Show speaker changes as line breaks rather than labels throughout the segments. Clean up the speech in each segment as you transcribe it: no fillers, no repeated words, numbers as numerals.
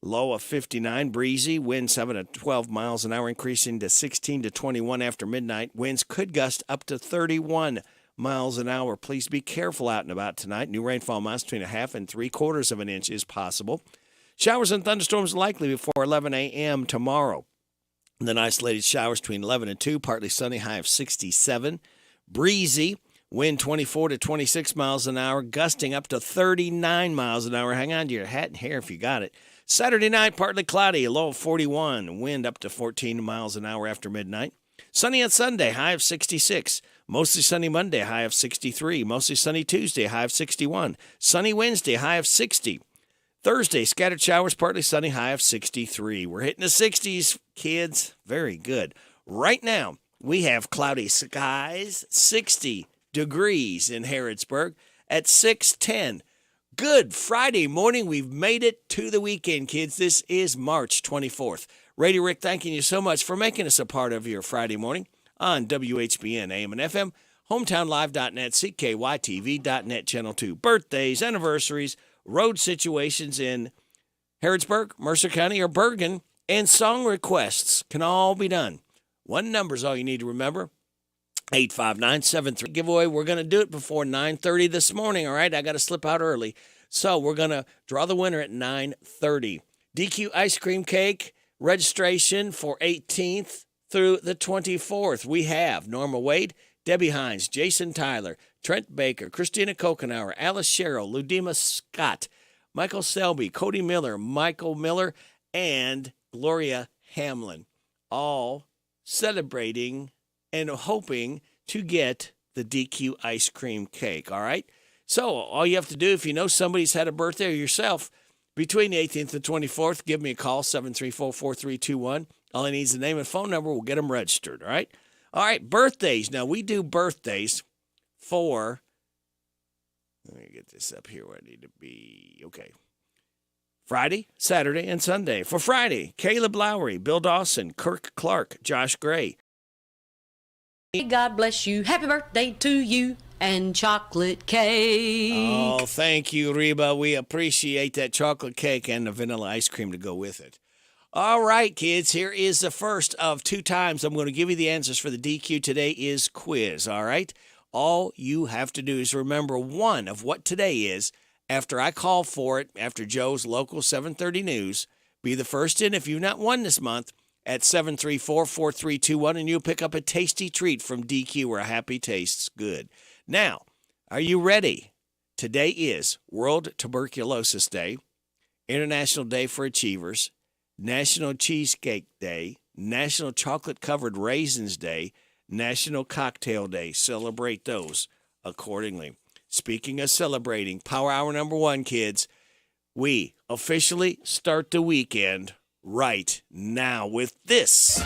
Low of 59, breezy, wind 7 to 12 miles an hour, increasing to 16 to 21 after midnight. Winds could gust up to 31 miles an hour. Please be careful out and about tonight. New rainfall amounts between a half and 3/4 of an inch is possible. Showers and thunderstorms likely before 11 a.m. tomorrow. And then isolated showers between 11 and 2, partly sunny, high of 67. Breezy, wind 24 to 26 miles an hour, gusting up to 39 miles an hour. Hang on to your hat and hair if you got it. Saturday night, partly cloudy, a low of 41, wind up to 14 miles an hour after midnight. Sunny on Sunday, high of 66. Mostly sunny Monday, high of 63. Mostly sunny Tuesday, high of 61. Sunny Wednesday, high of 60. Thursday, scattered showers, partly sunny, high of 63. We're hitting the 60s, kids. Very good. Right now, we have cloudy skies, 60 degrees in Harrodsburg at 6:10. Good Friday morning. We've made it to the weekend, kids. This is March 24th. Radio Rick thanking you so much for making us a part of your Friday morning on WHBN, AM and FM, hometownlive.net, CKYTV.net, Channel 2. Birthdays, anniversaries, road situations in Harrodsburg, Mercer County, or Bergen, and song requests can all be done. One number is all you need to remember. 85973 giveaway. We're going to do it before 9:30 this morning, all right? I got to slip out early. So we're going to draw the winner at 9:30. DQ ice cream cake registration for 18th through the 24th. We have Norma Wade, Debbie Hines, Jason Tyler, Trent Baker, Christina Kokenauer, Alice Sherrill, Ludima Scott, Michael Selby, Cody Miller, Michael Miller, and Gloria Hamlin, all celebrating and hoping to get the DQ ice cream cake, all right? So all you have to do, if you know somebody's had a birthday or yourself, between the 18th and 24th, give me a call, 734-4321. All I need is the name and phone number. We'll get them registered, all right? All right, birthdays. Now, we do birthdays for, let me get this up here where I need to be. Okay. Friday, Saturday, and Sunday. For Friday, Caleb Lowry, Bill Dawson, Kirk Clark, Josh Gray.
God bless you. Happy birthday to you and chocolate cake.
Oh, thank you, Reba. We appreciate that chocolate cake and the vanilla ice cream to go with it. All right, kids, here is the first of 2 times I'm going to give you the answers for the DQ. Today is quiz, all right? All you have to do is remember one of what today is after I call for it, after Joe's local 7:30 news. Be the first in if you've not won this month at 734-4321, and you'll pick up a tasty treat from DQ where happy tastes good. Now, are you ready? Today is World Tuberculosis Day, International Day for Achievers, National Cheesecake Day, National Chocolate-Covered Raisins Day, National Cocktail Day. Celebrate those accordingly. Speaking of celebrating, Power Hour number 1, kids, we officially start the weekend right now with this.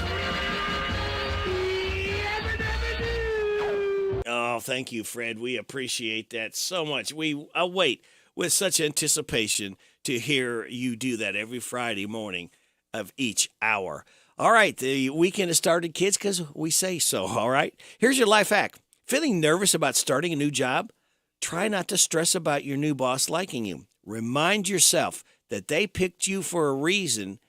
Oh, thank you, Fred. We appreciate that so much. We wait with such anticipation to hear you do that every Friday morning of each hour. All right, the weekend has started, kids, because we say so, all right? Here's your life hack. Feeling nervous about starting a new job? Try not to stress about your new boss liking you. Remind yourself that they picked you for a reason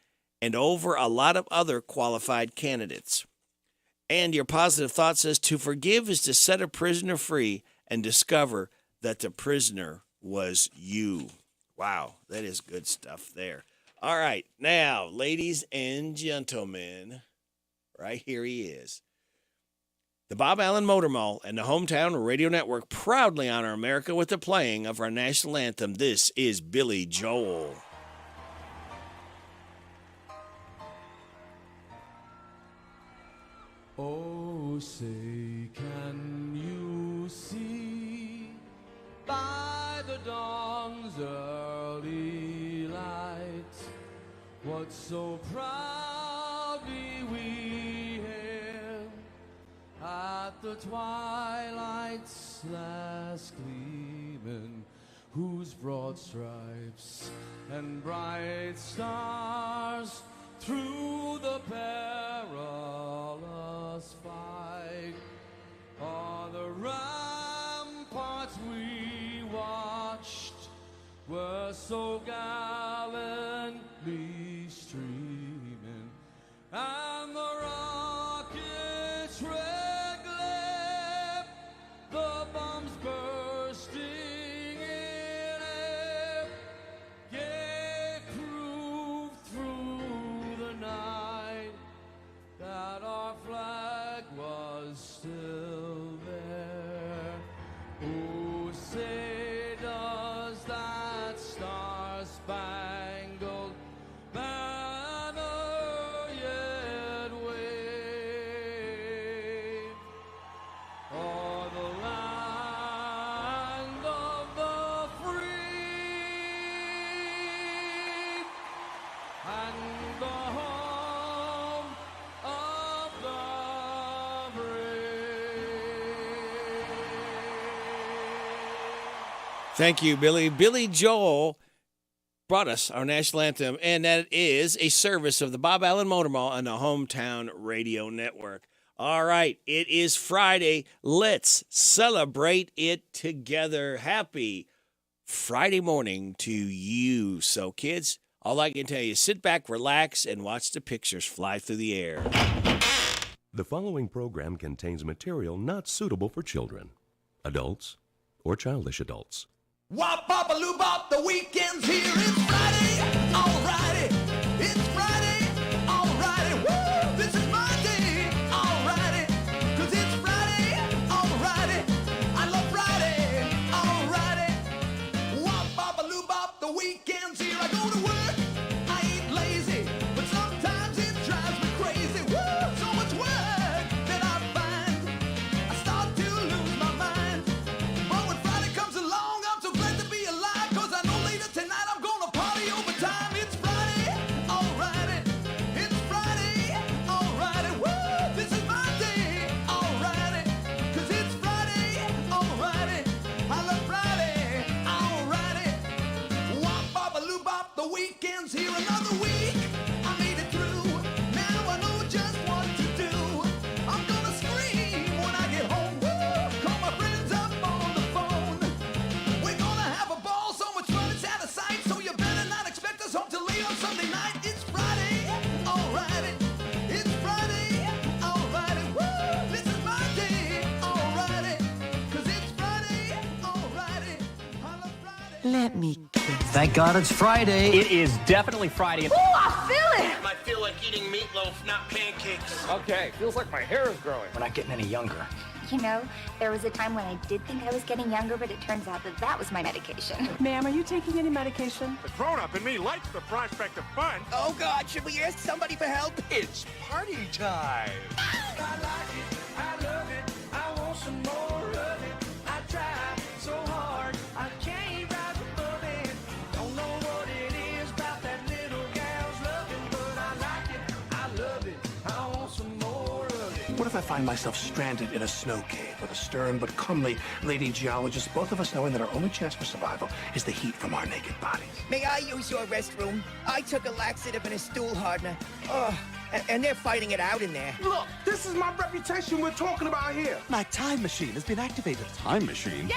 and over a lot of other qualified candidates. And your positive thought says to forgive is to set a prisoner free and discover that the prisoner was you. Wow, that is good stuff there. All right, now, ladies and gentlemen, right here he is. The Bob Allen Motor Mall and the Hometown Radio Network proudly honor America with the playing of our national anthem. This is Billy Joel.
Oh, say, can you see by the dawn's early light what so proudly we hailed at the twilight's last gleaming, whose broad stripes and bright stars through the perilous fight on the ramparts we watched were so gallantly
Thank you, Billy. Billy Joel brought us our national anthem, and that is a service of the Bob Allen Motor Mall on the Hometown Radio Network. All right, it is Friday. Let's celebrate it together. Happy Friday morning to you. So, kids, all I can tell you is sit back, relax, and watch the pictures fly through the air.
The following program contains material not suitable for children, adults, or childish adults.
Wop, bop, a loo, bop, the weekend's here. It's Friday, alrighty. It's Friday, alrighty. Woo, this is my day, alrighty. 'Cause it's Friday, alrighty. I love Friday, alrighty. Wop, bop, a loo, bop, the weekend's here. I go to work, I ain't lazy, but sometimes it drives me crazy. Woo, so much work that I find I start to lose my mind. But when Friday comes along, I'm so glad to be alive, 'cause I know later tonight I'm gonna party overtime. It's Friday, alrighty. It's Friday, alrighty. Woo, this is my day, alrighty. 'Cause it's Friday, alrighty. I love Friday, alrighty. Wop, bop, a loo, bop, the weekend's here. Another week, I made it through. Now I know just what to do. I'm gonna scream when I get home. Woo, call my friends up on the phone. We're gonna have a ball, so much fun it's out of sight. So you better not expect us home till late on Sunday night. It's Friday, alrighty. It's Friday, alrighty. Woo, this is my day, alrighty. 'Cause it's Friday, alrighty. I love Friday.
Let me kiss.
Thank God it's Friday.
It is definitely Friday.
I feel like eating meatloaf, not pancakes.
Okay, feels like my hair is growing.
We're not getting any younger.
You know, there was a time when I did think I was getting younger, but it turns out that that was my medication.
Ma'am, are you taking any medication?
The grown-up in me likes the prospect of fun.
Oh God, should we ask somebody for help?
It's party time.
I like it, I love it, I want some more of it. I try so hard, I can't rise above it. Don't know what it is about that little gal's loving, but I like it, I love it, I want some more of it.
What if I find myself stranded in a snow cave with a stern but comely lady geologist, both of us knowing that our only chance for survival is the heat from our naked bodies?
May I use your restroom? I took a laxative and a stool hardener. Oh, and they're fighting it out in there.
Look, this is my reputation we're talking about here.
My time machine has been activated. Time machine?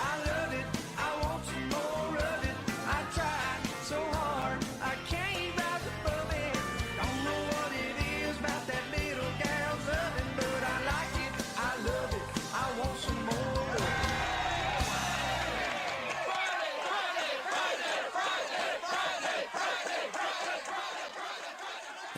I love it, I want some more of it. I try so hard, I can't rise above it. Don't know what it is about that little gal's loving, but I like it, I love it, I want some more of it.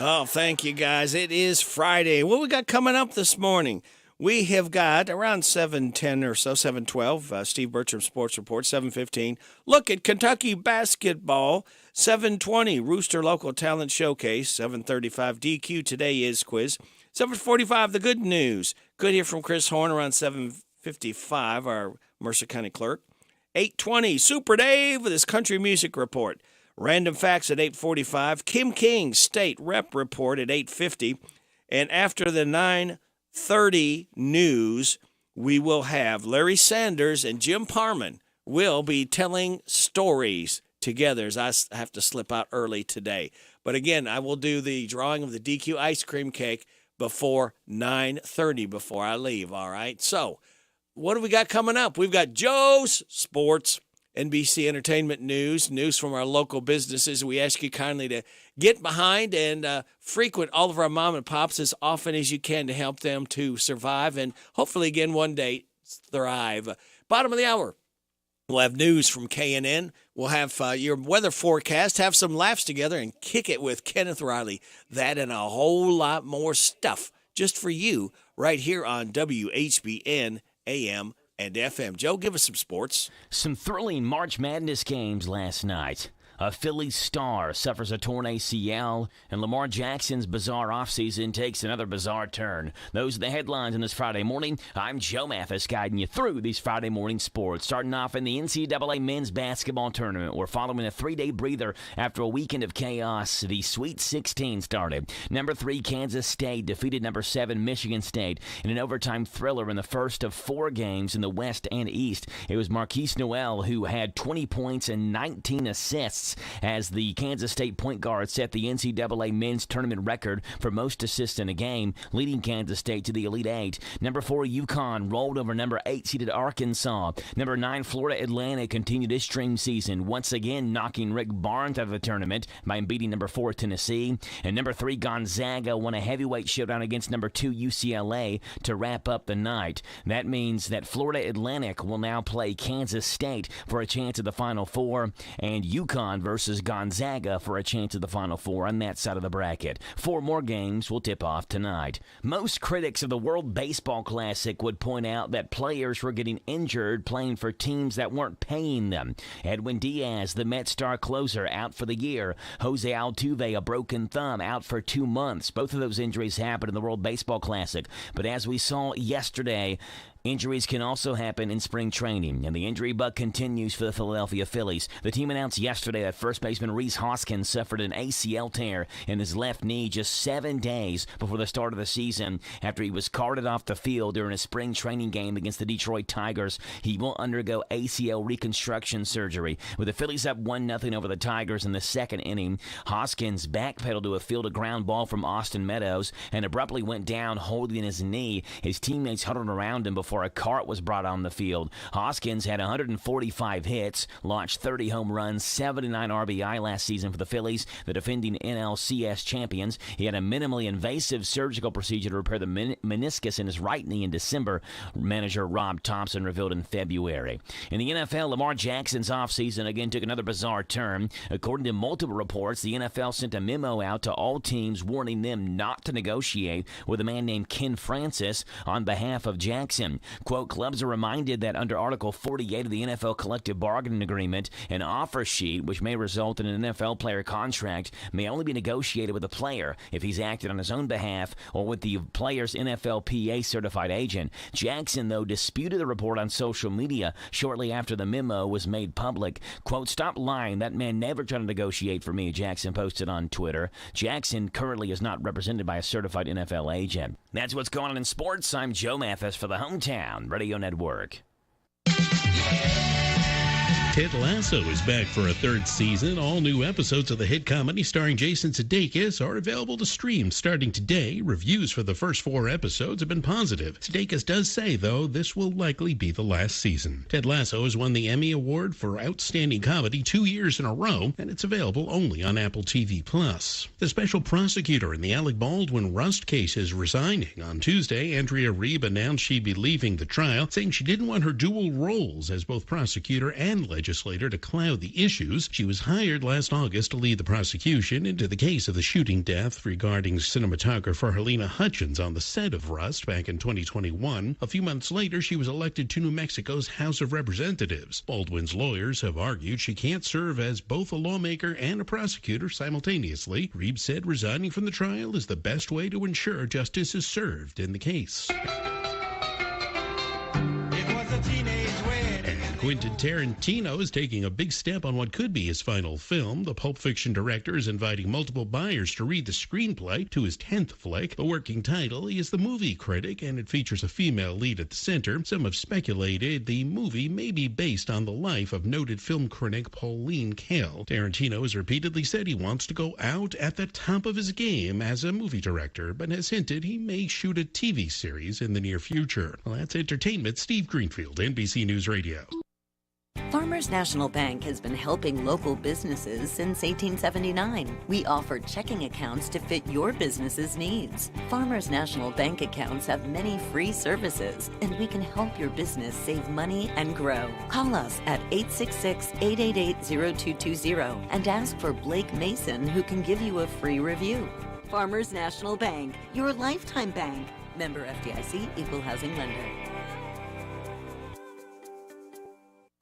Oh, thank you, guys. It is Friday. What we got coming up this morning? We have got around 7:10 or so, 7:12, Steve Bertram Sports Report, 7:15. Look at Kentucky basketball, 7:20, Rooster Local Talent Showcase, 7:35, DQ Today Is Quiz, 7:45, The Good News. Good hear from Chris Horn around 7:55, our Mercer County clerk. 8:20, Super Dave with his country music report. Random Facts at 8:45, Kim King State Rep Report at 8:50, and after the 9:30 news, we will have Larry Sanders and Jim Parman will be telling stories together as I have to slip out early today. But again, I will do the drawing of the DQ ice cream cake before 9:30 before I leave, all right? So what do we got coming up? We've got Joe's Sports, NBC Entertainment news from our local businesses. We ask you kindly to get behind and frequent all of our mom and pops as often as you can to help them to survive and hopefully again one day thrive. Bottom of the hour, we'll have news from KNN. We'll have your weather forecast, have some laughs together, and kick it with Kenneth Riley. That and a whole lot more stuff just for you right here on WHBN AM and FM. Joe, give us some sports.
Some thrilling March Madness games last night.
A Phillies star suffers a torn ACL, and Lamar Jackson's bizarre offseason takes another bizarre turn. Those are the headlines on this Friday morning. I'm Joe Mathis, guiding you through these Friday morning sports. Starting off in the NCAA men's basketball tournament. We're following a 3-day breather after a weekend of chaos. The Sweet 16 started. Number 3 Kansas State defeated number 7 Michigan State in an overtime thriller in the first of 4 games in the West and East. It was Marquise Noel who had 20 points and 19 assists as the Kansas State point guard set the NCAA men's tournament record for most assists in a game, leading Kansas State to the Elite Eight. Number 4 UConn rolled over number 8 seeded Arkansas. Number 9 Florida Atlantic continued its stream season, once again knocking Rick Barnes out of the tournament by beating number 4 Tennessee. And number 3 Gonzaga won a heavyweight showdown against number 2 UCLA to wrap up the night. That means that Florida Atlantic will now play Kansas State for a chance at the Final Four, and UConn versus Gonzaga for a chance at the Final Four on that side of the bracket. 4 more games will tip off tonight. Most critics of the World Baseball Classic would point out that players were getting injured playing for teams that weren't paying them. Edwin Diaz, the Met star closer, out for the year. Jose Altuve, a broken thumb, out for 2 months. Both of those injuries happened in the World Baseball Classic. But as we saw yesterday, injuries can also happen in spring training, and the injury bug continues for the Philadelphia Phillies. The team announced yesterday that first baseman Rhys Hoskins suffered an ACL tear in his left knee just 7 days before the start of the season after he was carted off the field during a spring training game against the Detroit Tigers. He will undergo ACL reconstruction surgery. With the Phillies up 1-0 over the Tigers in the second inning, Hoskins backpedaled to a fielded ground ball from Austin Meadows and abruptly went down holding his knee. His teammates huddled around him before a cart was brought on the field. Hoskins had 145 hits, launched 30 home runs, 79 RBI last season for the Phillies, the defending NLCS champions. He had a minimally invasive surgical procedure to repair the meniscus in his right knee in December, manager Rob Thompson revealed in February. In the NFL, Lamar Jackson's offseason again took another bizarre turn. According to multiple reports, the NFL sent a memo out to all teams warning them not to negotiate with a man named Ken Francis on behalf of Jackson. Quote, clubs are reminded that under Article 48 of the NFL Collective Bargaining Agreement, an offer sheet, which may result in an NFL player contract, may only be negotiated with a player if he's acted on his own behalf or with the player's NFLPA certified agent. Jackson, though, disputed the report on social media shortly after the memo was made public. Quote, stop lying. That man never tried to negotiate for me, Jackson posted on Twitter. Jackson currently is not represented by a certified NFL agent. That's what's going on in sports. I'm Joe Mathis for the Hometown Radio Network.
Ted Lasso is back for a 3rd season. All new episodes of the hit comedy starring Jason Sudeikis are available to stream starting today. Reviews for the first 4 episodes have been positive. Sudeikis does say, though, this will likely be the last season. Ted Lasso has won the Emmy Award for Outstanding Comedy 2 years in a row, and it's available only on Apple TV+. The special prosecutor in the Alec Baldwin Rust case is resigning. On Tuesday, Andrea Reeb announced she'd be leaving the trial, saying she didn't want her dual roles as both prosecutor and legislator to cloud the issues. She was hired last August to lead the prosecution into the case of the shooting death regarding cinematographer Helena Hutchins on the set of Rust back in 2021. A few months later, she was elected to New Mexico's House of Representatives. Baldwin's lawyers have argued she can't serve as both a lawmaker and a prosecutor simultaneously. Reeb said resigning from the trial is the best way to ensure justice is served in the case. Quentin Tarantino is taking a big step on what could be his final film. The Pulp Fiction director is inviting multiple buyers to read the screenplay to his 10th flick. The working title is The Movie Critic, and it features a female lead at the center. Some have speculated the movie may be based on the life of noted film critic Pauline Kael. Tarantino has repeatedly said he wants to go out at the top of his game as a movie director, but has hinted he may shoot a TV series in the near future. Well, that's entertainment. Steve Greenfield, NBC News Radio.
Farmers National Bank has been helping local businesses since 1879. We offer checking accounts to fit your business's needs. Farmers National Bank accounts have many free services, and we can help your business save money and grow. Call us at 866-888-0220 and ask for Blake Mason, who can give you a free review. Farmers National Bank, your lifetime bank. Member FDIC, Equal Housing Lender.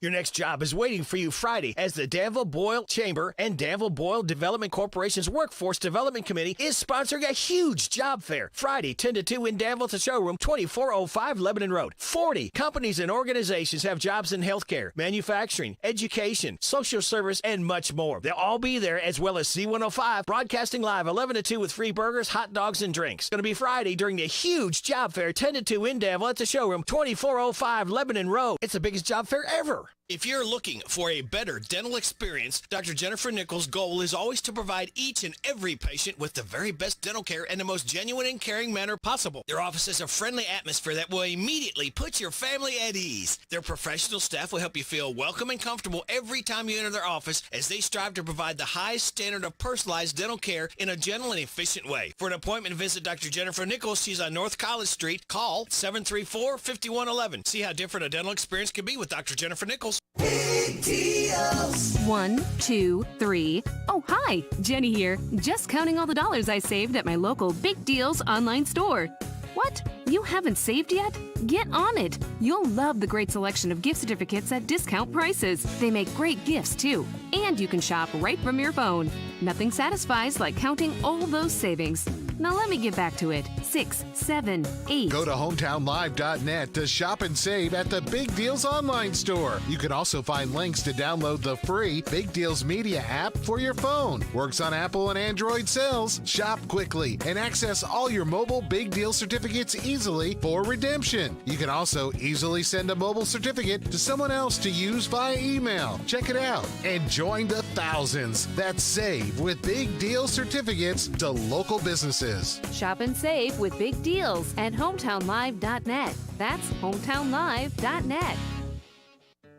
Your next job is waiting for you Friday as the Danville Boyle Chamber and Danville Boyle Development Corporation's Workforce Development Committee is sponsoring a huge job fair. Friday, 10 to 2 in Danville at the showroom, 2405 Lebanon Road. 40 companies and organizations have jobs in healthcare, manufacturing, education, social service, and much more. They'll all be there, as well as C105, broadcasting live 11 to 2 with free burgers, hot dogs, and drinks. It's going to be Friday during the huge job fair, 10 to 2 in Danville at the showroom, 2405 Lebanon Road. It's the biggest job fair ever. If you're looking for a better dental experience, Dr. Jennifer Nichols' goal is always to provide each and every patient with the very best dental care in the most genuine and caring manner possible. Their office has a friendly atmosphere that will immediately put your family at ease. Their professional staff will help you feel welcome and comfortable every time you enter their office, as they strive to provide the highest standard of personalized dental care in a gentle and efficient way. For an appointment, visit Dr. Jennifer Nichols. She's on North College Street. Call 734-5111. See how different a dental experience can be with Dr. Jennifer Nichols.
Big deals.
1, 2, 3. Oh, hi, Jenny here. Just counting all the dollars I saved at my local Big Deals online store. What? You haven't saved yet? Get on it. You'll love the great selection of gift certificates at discount prices. They make great gifts, too. And you can shop right from your phone. Nothing satisfies like counting all those savings. Now let me get back to it. 6, 7, 8.
Go to hometownlive.net to shop and save at the Big Deals online store. You can also find links to download the free Big Deals Media app for your phone. Works on Apple and Android cells. Shop quickly and access all your mobile Big Deal certificates easily for redemption. You can also easily send a mobile certificate to someone else to use via email. Check it out and join the thousands that save with Big Deal certificates to local businesses.
Shop and save with Big Deals at hometownlive.net. That's hometownlive.net.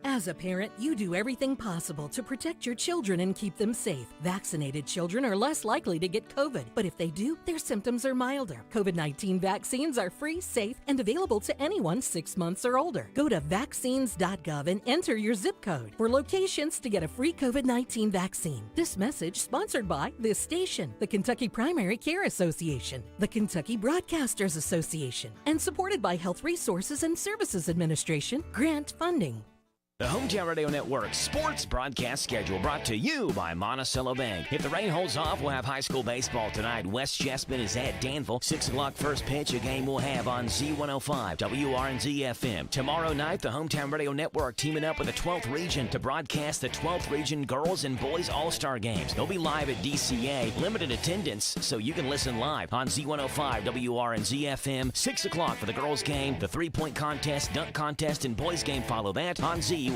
As a parent, you do everything possible to protect your children and keep them safe. Vaccinated children are less likely to get COVID, but if they do, their symptoms are milder. COVID-19 vaccines are free, safe, and available to anyone 6 months or older. Go to vaccines.gov and enter your zip code for locations to get a free COVID-19 vaccine. This message sponsored by this station, the Kentucky Primary Care Association, the Kentucky Broadcasters Association, and supported by Health Resources and Services Administration grant funding.
The Hometown Radio Network sports broadcast schedule brought to you by Monticello Bank. If the rain holds off, we'll have high school baseball tonight. West Chessman is at Danville. 6 o'clock first pitch, a game we'll have on Z105, WRNZ FM. Tomorrow night, the Hometown Radio Network teaming up with the 12th Region to broadcast the 12th Region Girls and Boys All-Star Games. They'll be live at DCA. Limited attendance, so you can listen live on Z105, WRNZ FM. 6 o'clock for the girls game. The 3-point contest, dunk contest, and boys game follow that on Z105.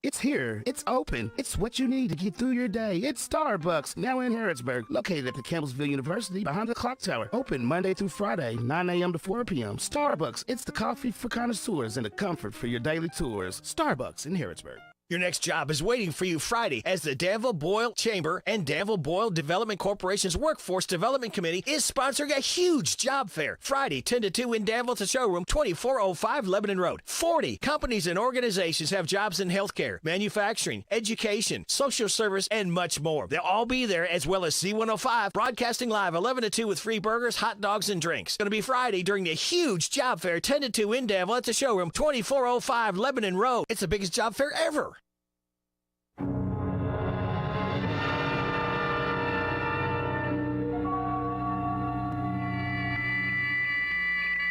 It's here. It's open. It's what you need to get through your day. It's Starbucks, now in Harrodsburg, located at the Campbellsville University behind the clock tower. Open Monday through Friday, 9 a.m. to 4 p.m. Starbucks, it's the coffee for connoisseurs and the comfort for your daily tours. Starbucks in Harrodsburg.
Your next job is waiting for you Friday as the Danville Boyle Chamber and Danville Boyle Development Corporation's Workforce Development Committee is sponsoring a huge job fair. Friday, 10 to 2 in Danville at the showroom, 2405 Lebanon Road. 40 companies and organizations have jobs in healthcare, manufacturing, education, social service, and much more. They'll all be there, as well as C105, broadcasting live 11 to 2 with free burgers, hot dogs, and drinks. It's going to be Friday during the huge job fair, 10 to 2 in Danville at the showroom, 2405 Lebanon Road. It's the biggest job fair ever.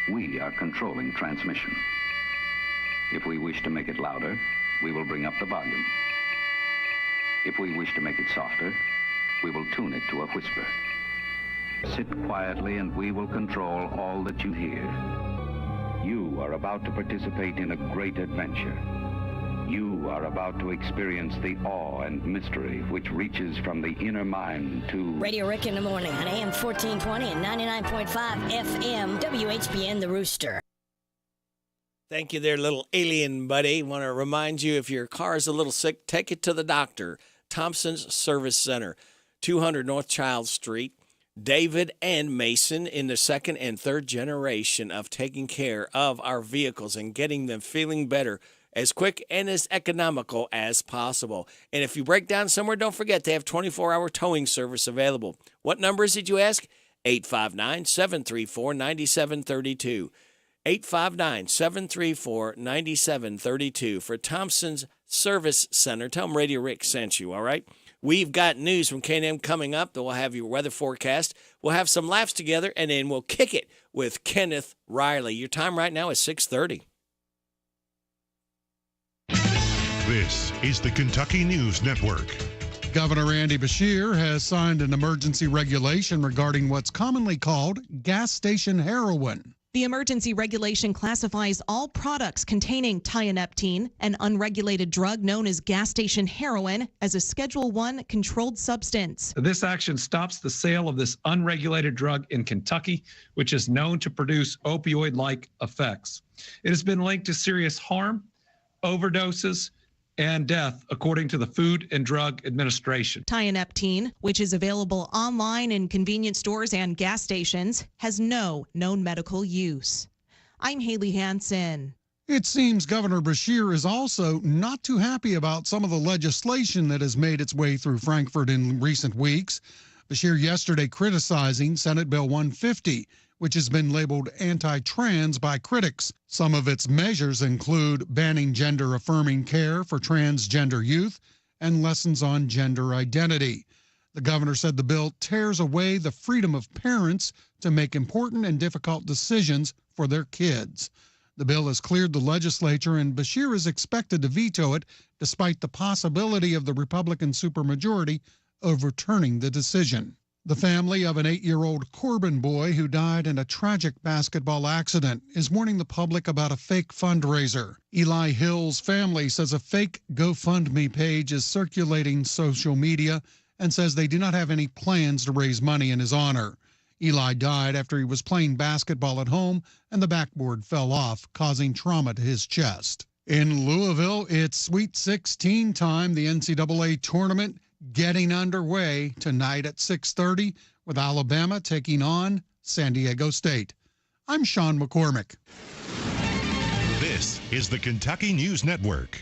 We are controlling transmission. If we wish to make it louder, we will bring up the volume. If we wish to make it softer, we will tune it to a whisper. Sit quietly and we will control all that you hear. You are about to participate in a great adventure. You are about to experience the awe and mystery which reaches from the inner mind to...
Radio Rick in the morning on AM 1420 and 99.5 FM, WHBN The Rooster.
Thank you there, little alien buddy. Want to remind you, if your car is a little sick, take it to the doctor. Thompson's Service Center, 200 North Child Street. David and Mason in the second and third generation of taking care of our vehicles and getting them feeling better as quick and as economical as possible. And if you break down somewhere, don't forget they have 24-hour towing service available. What number is it, you ask? 859-734-9732. 859-734-9732 for Thompson's Service Center. Tell them Radio Rick sent you, all right? We've got news from K&M coming up. We'll have your weather forecast. We'll have some laughs together, and then we'll kick it with Kenneth Riley. Your time right now is 6:30.
This is the Kentucky News Network.
Governor Andy Beshear has signed an emergency regulation regarding what's commonly called gas station heroin.
The emergency regulation classifies all products containing tianeptine, an unregulated drug known as gas station heroin, as a Schedule I controlled substance.
This action stops the sale of this unregulated drug in Kentucky, which is known to produce opioid-like effects. It has been linked to serious harm, overdoses, and death, according to the Food and Drug Administration.
Tianeptine, which is available online in convenience stores and gas stations, has no known medical use. I'm Haley Hansen.
It seems Governor Beshear is also not too happy about some of the legislation that has made its way through Frankfort in recent weeks. Beshear yesterday criticizing Senate Bill 150, which has been labeled anti-trans by critics. Some of its measures include banning gender-affirming care for transgender youth and lessons on gender identity. The governor said the bill tears away the freedom of parents to make important and difficult decisions for their kids. The bill has cleared the legislature, and Beshear is expected to veto it, despite the possibility of the Republican supermajority overturning the decision. The family of an 8-year-old Corbin boy who died in a tragic basketball accident is warning the public about a fake fundraiser. Eli Hill's family says a fake GoFundMe page is circulating social media and says they do not have any plans to raise money in his honor. Eli died after he was playing basketball at home and the backboard fell off, causing trauma to his chest. In Louisville, it's Sweet 16 time. The NCAA tournament getting underway tonight at 6:30 with Alabama taking on San Diego State. I'm Sean McCormick.
This is the Kentucky News Network.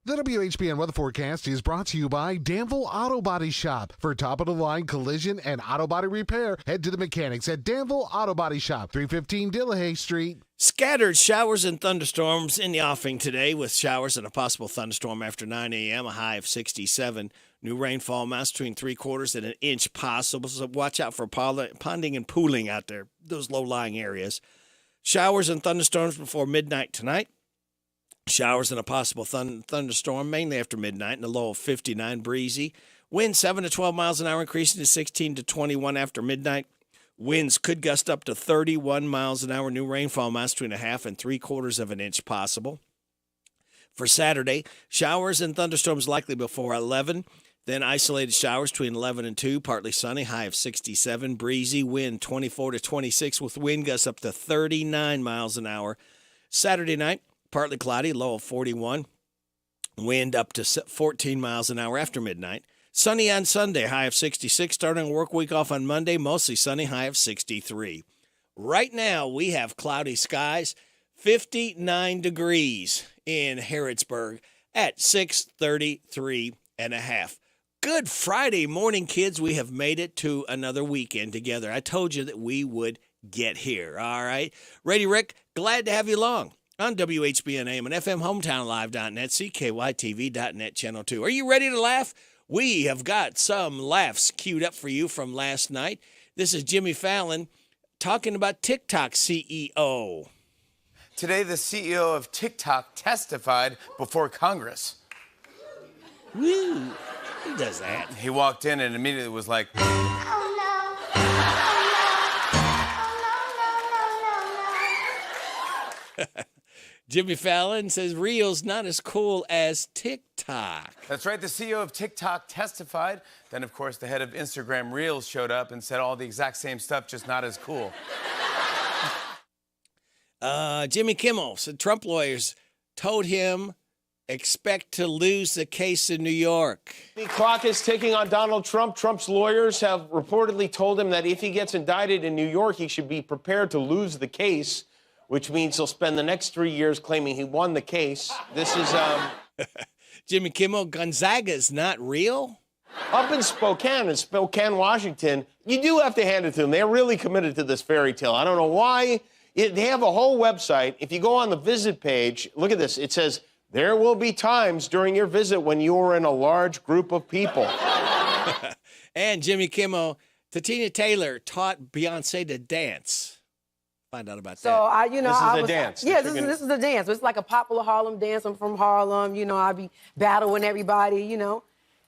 The WHBN weather forecast is brought to you by Danville Auto Body Shop. For top-of-the-line collision and auto body repair, head to the mechanics at Danville Auto Body Shop, 315 Dillahay Street.
Scattered showers and thunderstorms in the offing today, with showers and a possible thunderstorm after 9 a.m., a high of 67. New rainfall amounts between 3/4 and an inch possible, so watch out for ponding and pooling out there, those low-lying areas. Showers and thunderstorms before midnight tonight. Showers and a possible thunderstorm, mainly after midnight, and a low of 59, breezy. Wind 7 to 12 miles an hour, increasing to 16 to 21 after midnight. Winds could gust up to 31 miles an hour. New rainfall amounts between a half and 3/4 of an inch possible. For Saturday, showers and thunderstorms likely before 11. Then isolated showers between 11 and 2, partly sunny, high of 67, breezy. Wind 24 to 26 with wind gusts up to 39 miles an hour. Saturday night, partly cloudy, low of 41. Wind up to 14 miles an hour after midnight. Sunny on Sunday, high of 66. Starting work week off on Monday, mostly sunny, high of 63. Right now, we have cloudy skies, 59 degrees in Harrodsburg at 6:33 and a half. Good Friday morning, kids. We have made it to another weekend together. I told you that we would get here, all right? Radio Rick, glad to have you along on WHBN AM and FM, HometownLive.net, CKYTV.net, Channel 2. Are you ready to laugh? We have got some laughs queued up for you from last night. This is Jimmy Fallon talking about TikTok CEO.
Today, the CEO of TikTok testified before Congress.
Woo! Who does that?
He walked in and immediately was like,
Jimmy Fallon says Reel's not as cool as TikTok.
That's right, the CEO of TikTok testified. Then, of course, the head of Instagram Reels showed up and said all the exact same stuff, just not as cool.
Jimmy Kimmel said Trump lawyers told him expect to lose the case in New York.
The clock is ticking on Donald Trump. Trump's lawyers have reportedly told him that if he gets indicted in New York, he should be prepared to lose the case, which means he'll spend the next 3 years claiming he won the case. This is,
Jimmy Kimmel, Gonzaga's not real?
Up in Spokane, Washington, you do have to hand it to them. They're really committed to this fairy tale. I don't know why. They have a whole website. If you go on the visit page, look at this. It says, there will be times during your visit when you are in a large group of people.
And Jimmy Kimmel, Tina Taylor taught Beyonce to dance. Find out about that.
So I was,
dance.
Yeah, this is a dance. It's like a popular Harlem dance. I'm from Harlem. I be battling everybody.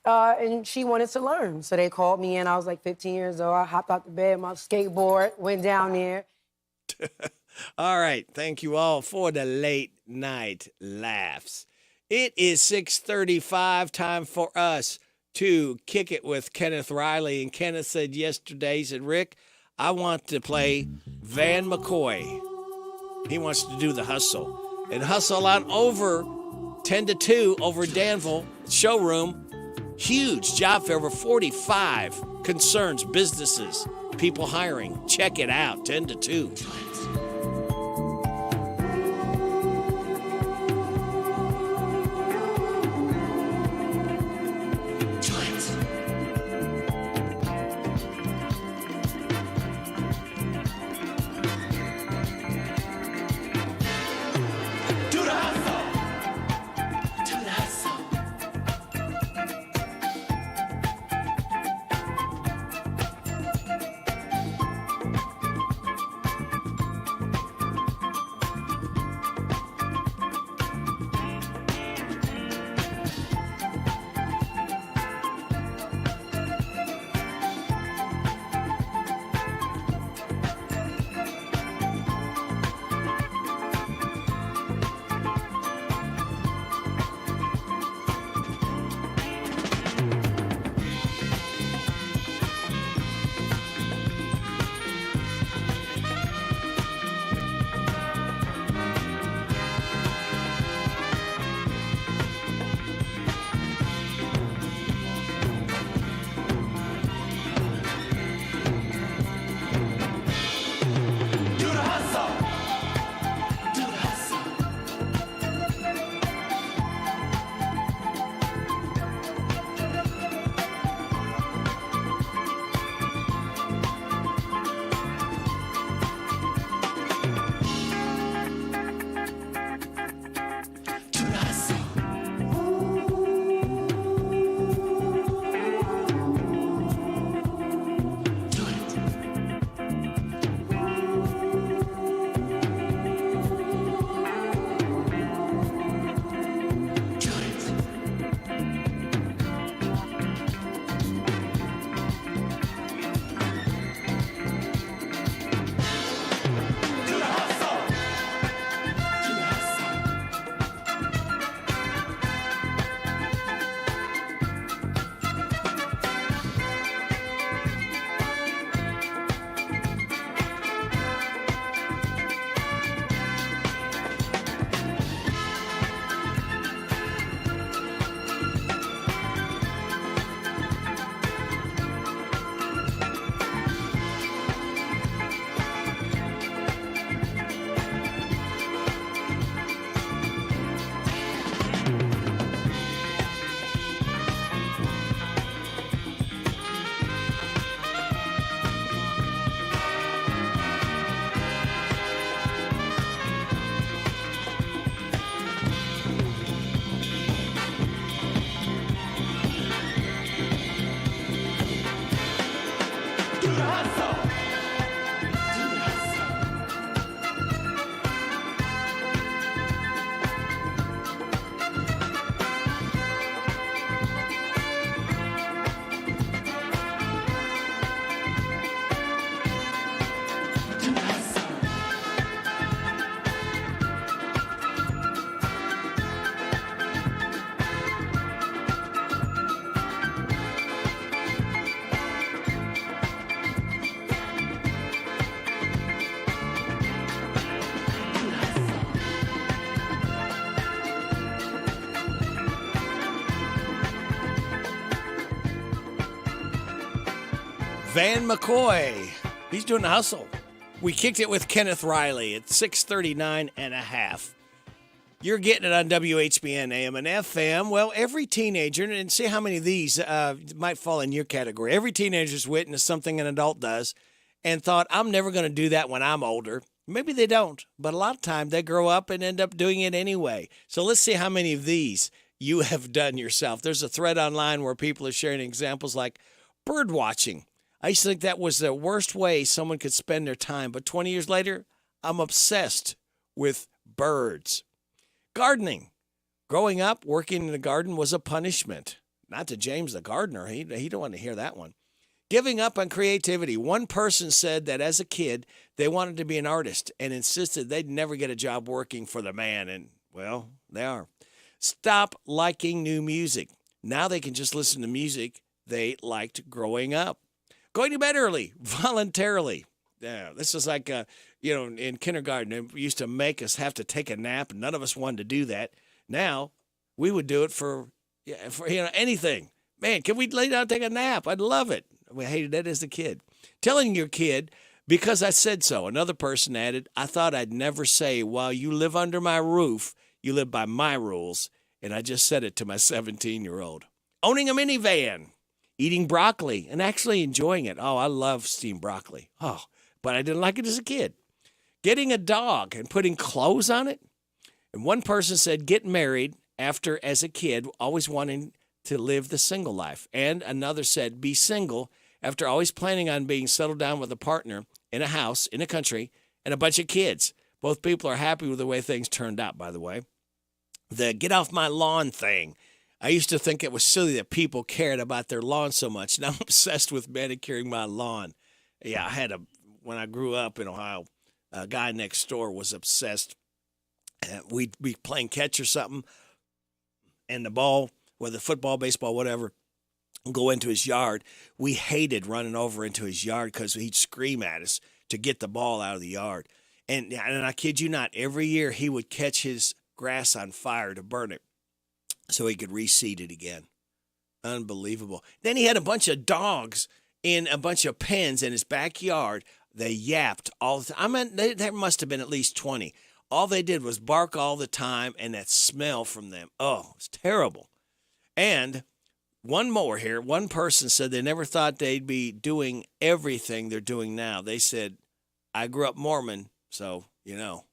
And she wanted to learn, so they called me in. I was like 15 years old. I hopped out the bed, my skateboard, went down there.
All right. Thank you all for the late night laughs. It is 6:35. Time for us to kick it with Kenneth Riley. And Kenneth said yesterday, he said, Rick, I want to play Van McCoy. He wants to do the hustle. And hustle on over 10-2 over Danville showroom. Huge job fair, over 45 concerns, businesses, people hiring. Check it out, 10-2. Van McCoy. He's doing the hustle. We kicked it with Kenneth Riley at 6:39 and a half. You're getting it on WHBN AM and FM. Well, every teenager, and see how many of these might fall in your category. Every teenager's witnessed something an adult does and thought, I'm never going to do that when I'm older. Maybe they don't, but a lot of times they grow up and end up doing it anyway. So let's see how many of these you have done yourself. There's a thread online where people are sharing examples like bird watching. I used to think that was the worst way someone could spend their time, but 20 years later, I'm obsessed with birds. Gardening. Growing up, working in the garden was a punishment. Not to James the gardener. He don't want to hear that one. Giving up on creativity. One person said that as a kid, they wanted to be an artist and insisted they'd never get a job working for the man. And, well, they are. Stop liking new music. Now they can just listen to music they liked growing up. Going to bed early, voluntarily. Yeah, this is like, in kindergarten, they used to make us have to take a nap, and none of us wanted to do that. Now, we would do it for anything. Man, can we lay down and take a nap? I'd love it. We hated that as a kid. Telling your kid, because I said so. Another person added, I thought I'd never say, while you live under my roof, you live by my rules. And I just said it to my 17-year-old. Owning a minivan. Eating broccoli and actually enjoying it. Oh, I love steamed broccoli. Oh, but I didn't like it as a kid. Getting a dog and putting clothes on it. And one person said get married after, as a kid, always wanting to live the single life. And another said be single after always planning on being settled down with a partner in a house, in a country, and a bunch of kids. Both people are happy with the way things turned out, by the way. The get off my lawn thing. I used to think it was silly that people cared about their lawn so much. Now I'm obsessed with manicuring my lawn. Yeah, when I grew up in Ohio, a guy next door was obsessed. We'd be playing catch or something, and the ball, whether football, baseball, whatever, go into his yard. We hated running over into his yard because he'd scream at us to get the ball out of the yard. And I kid you not, every year he would catch his grass on fire to burn it so he could reseed it again. Unbelievable. Then he had a bunch of dogs in a bunch of pens in his backyard. They yapped all the time. I mean, there must have been at least 20. All they did was bark all the time, and that smell from them. Oh, it's terrible. And one more here. One person said they never thought they'd be doing everything they're doing now. They said, I grew up Mormon, so you know.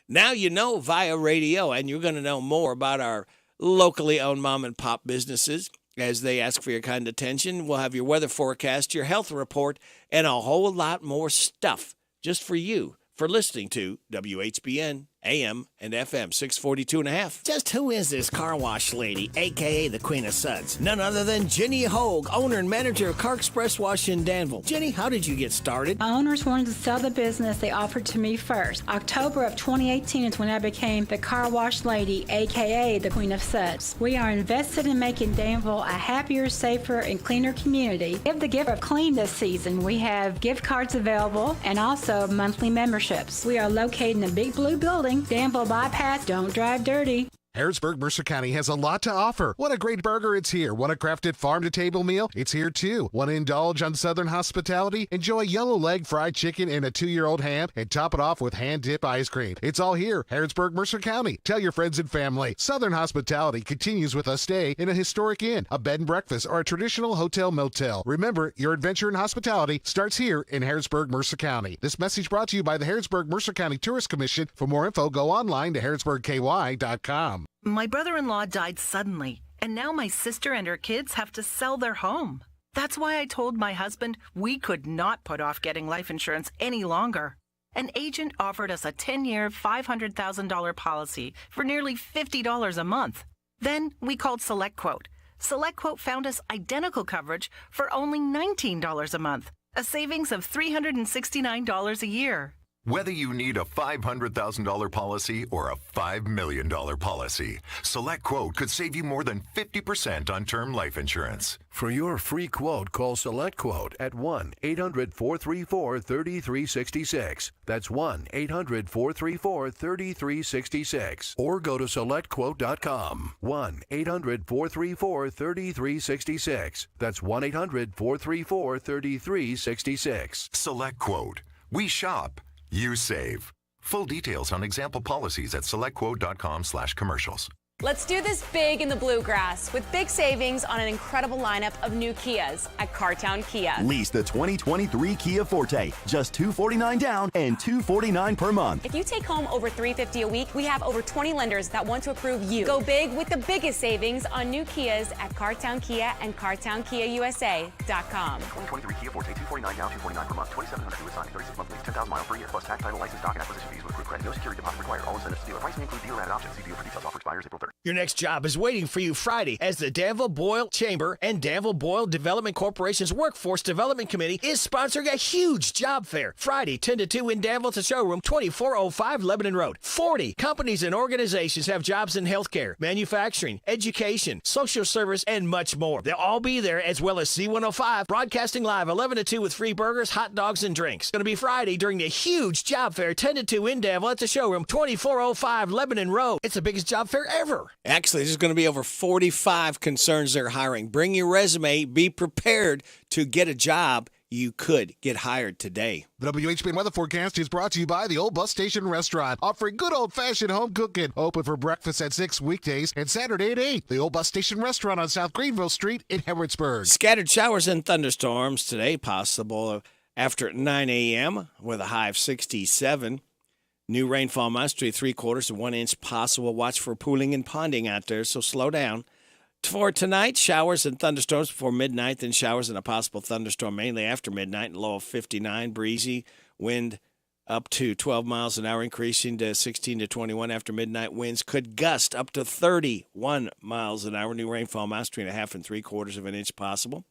Now you know via radio, and you're going to know more about our locally owned mom and pop businesses as they ask for your kind attention. We'll have your weather forecast, your health report, and a whole lot more stuff just for you for listening to WHBN AM and FM 642 and a half.
Just who is this car wash lady, a.k.a. the Queen of Suds? None other than Jenny Hogue, owner and manager of Car Express Wash in Danville. Jenny, how did you get started?
My owners wanted to sell the business. They offered to me first. October of 2018 is when I became the car wash lady, a.k.a. the Queen of Suds. We are invested in making Danville a happier, safer, and cleaner community. Give the gift of clean this season. We have gift cards available and also monthly memberships. We are located in the Big Blue Building, Danville Bypass. Don't drive dirty.
Harrodsburg, Mercer County has a lot to offer. Want a great burger? It's here. Want a crafted farm-to-table meal? It's here, too. Want to indulge on Southern hospitality? Enjoy yellow leg fried chicken and a 2-year-old ham and top it off with hand-dip ice cream. It's all here. Harrodsburg, Mercer County. Tell your friends and family. Southern hospitality continues with a stay in a historic inn, a bed and breakfast, or a traditional hotel-motel. Remember, your adventure in hospitality starts here in Harrodsburg, Mercer County. This message brought to you by the Harrodsburg, Mercer County Tourist Commission. For more info, go online to harrodsburgky.com.
My brother-in-law died suddenly, and now my sister and her kids have to sell their home. That's why I told my husband we could not put off getting life insurance any longer. An agent offered us a 10-year, $500,000 policy for nearly $50 a month. Then we called SelectQuote. SelectQuote found us identical coverage for only $19 a month, a savings of $369 a year.
Whether you need a $500,000 policy or a $5 million policy, SelectQuote could save you more than 50% on term life insurance.
For your free quote, call SelectQuote at 1-800-434-3366. That's 1-800-434-3366. Or go to SelectQuote.com. 1-800-434-3366. That's 1-800-434-3366.
SelectQuote. We shop. You save. Full details on example policies at selectquote.com/commercials.
Let's do this big in the bluegrass with big savings on an incredible lineup of new Kias at Cartown Kia.
Lease the 2023 Kia Forte, just $249 down and $249 per month.
If you take home over $350 a week, we have over 20 lenders that want to approve you. Go big with the biggest savings on new Kias at Cartown Kia and CartownKiaUSA.com.
2023 Kia Forte, $249 down, $249 per month, 2,700 due assigned, 36 month lease, 10,000 miles per year, plus tax, title, license, stock, and acquisition fees with approved credit. No security deposit required. All incentives to dealer. Price may include dealer added options. See dealer for details. Offer expires April 3rd.
Your next job is waiting for you Friday as the Danville-Boyle Chamber and Danville-Boyle Development Corporation's Workforce Development Committee is sponsoring a huge job fair. Friday, 10 to 2 in Danville to showroom 2405 Lebanon Road. 40 companies and organizations have jobs in healthcare, manufacturing, education, social service, and much more. They'll all be there, as well as C105 broadcasting live 11 to 2 with free burgers, hot dogs, and drinks. It's going to be Friday during the huge job fair 10 to 2 in Danville at the showroom 2405 Lebanon Road. It's the biggest job fair ever. Actually, there's going to be over 45 concerns they're hiring. Bring your resume. Be prepared to get a job. You could get hired today.
The WHBN weather forecast is brought to you by the Old Bus Station Restaurant, offering good old-fashioned home cooking. Open for breakfast at 6 weekdays and Saturday at 8. The Old Bus Station Restaurant on South Greenville Street in Harrodsburg.
Scattered showers and thunderstorms today, possible after 9 a.m. with a high of 67. New rainfall Mon-Fri, 3/4 to 1 inch possible. Watch for pooling and ponding out there, so slow down. For tonight, showers and thunderstorms before midnight, then showers and a possible thunderstorm mainly after midnight, low of 59, breezy, wind up to 12 miles an hour, increasing to 16 to 21 after midnight. Winds could gust up to 31 miles an hour. New rainfall Mon-Fri, 1/2 and 3/4 of an inch possible.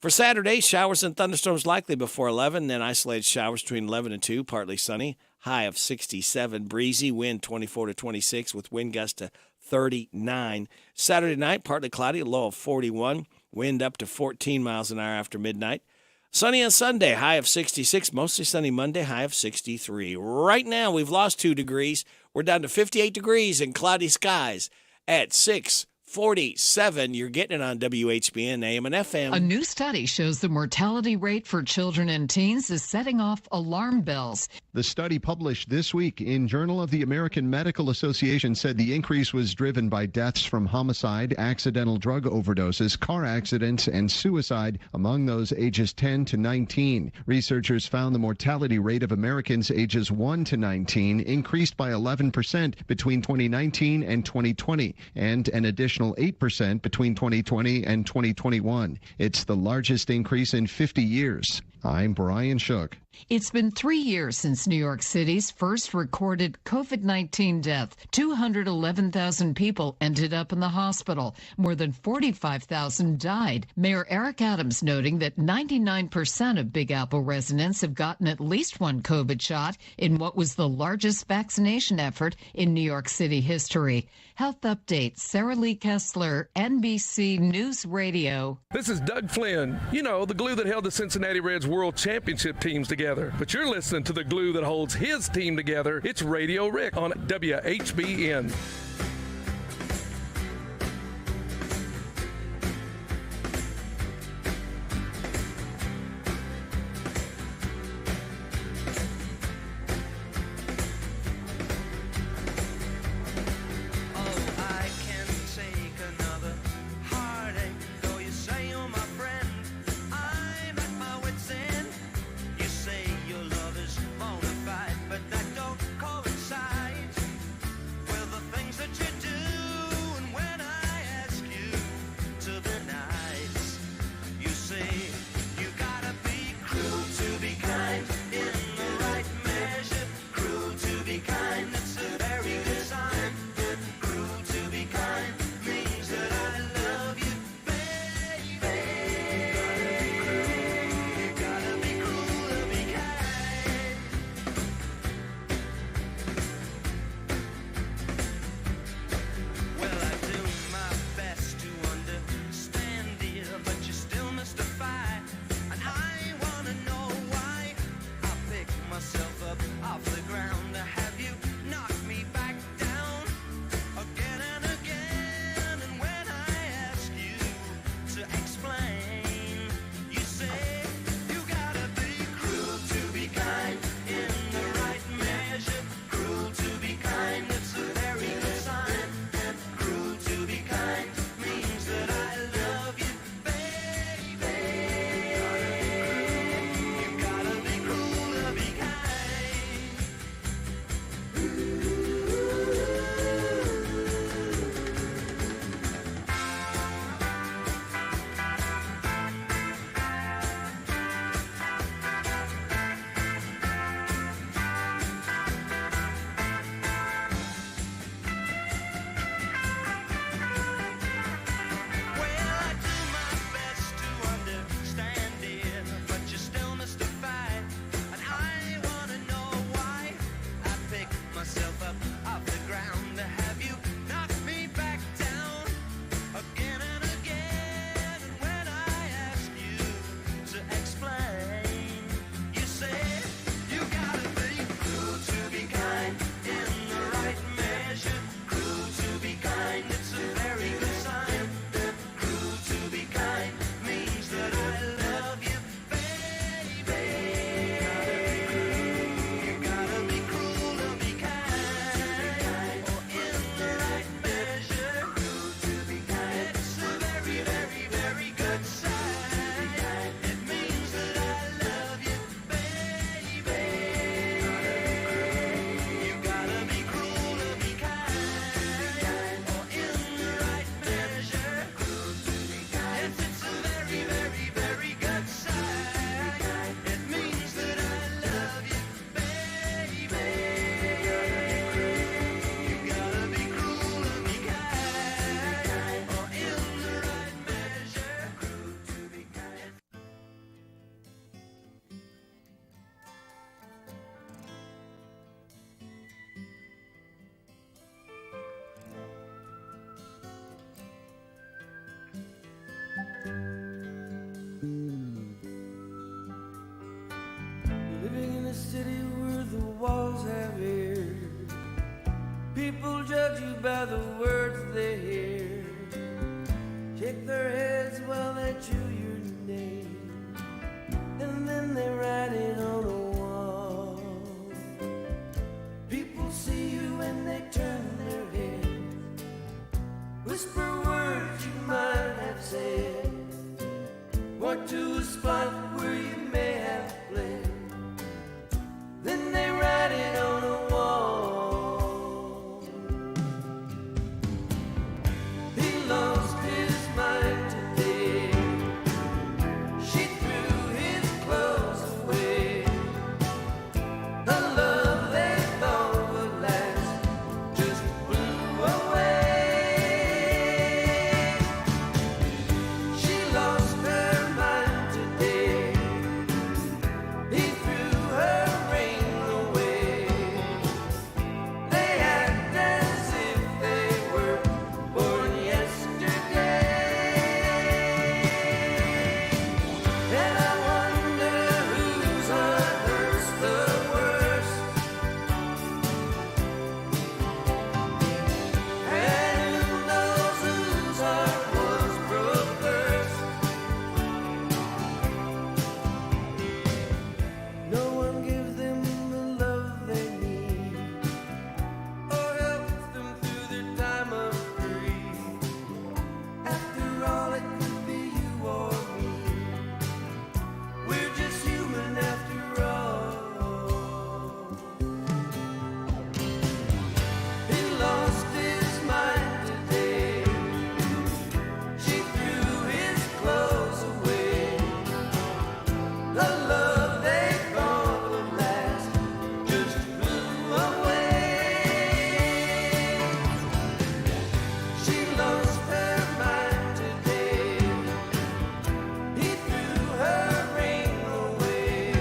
For Saturday, showers and thunderstorms likely before 11, then isolated showers between 11 and 2, partly sunny, high of 67, breezy, wind 24 to 26 with wind gusts to 39. Saturday night, partly cloudy, low of 41, wind up to 14 miles an hour after midnight. Sunny on Sunday, high of 66, mostly sunny Monday, high of 63. Right now, we've lost 2 degrees. We're down to 58 degrees and cloudy skies at 6:47. You're getting it on WHBN, AM and FM.
A new study shows the mortality rate for children and teens is setting off alarm bells.
The study published this week in Journal of the American Medical Association said the increase was driven by deaths from homicide, accidental drug overdoses, car accidents, and suicide among those ages 10 to 19. Researchers found the mortality rate of Americans ages 1 to 19 increased by 11% between 2019 and 2020, and an additional 8% between 2020 and 2021. It's the largest increase in 50 years. I'm Brian Shook.
It's been 3 years since New York City's first recorded COVID-19 death. 211,000 people ended up in the hospital. More than 45,000 died. Mayor Eric Adams noting that 99% of Big Apple residents have gotten at least one COVID shot in what was the largest vaccination effort in New York City history. Health Update, Sarah Lee Kessler, NBC News Radio.
This is Doug Flynn. You know, the glue that held the Cincinnati Reds World Championship teams together. But you're listening to the glue that holds his team together. It's Radio Rick on WHBN.
Things
to a spot where you may have played. Then they write it on a wall. He lost his mind today. She threw his clothes away. The love they thought would last just blew away. She lost her mind today. He threw her ring away. They act as if they were born yesterday. And I wonder whose heart hurts the worst. And who knows whose heart was broke first. No one gives them the love they need or helps them through their time of grief. After all, it could be you or me. We're just human after all. He lost his mind today. She threw his clothes away. The love they thought would last just blew away. She lost her mind today. He threw her ring away.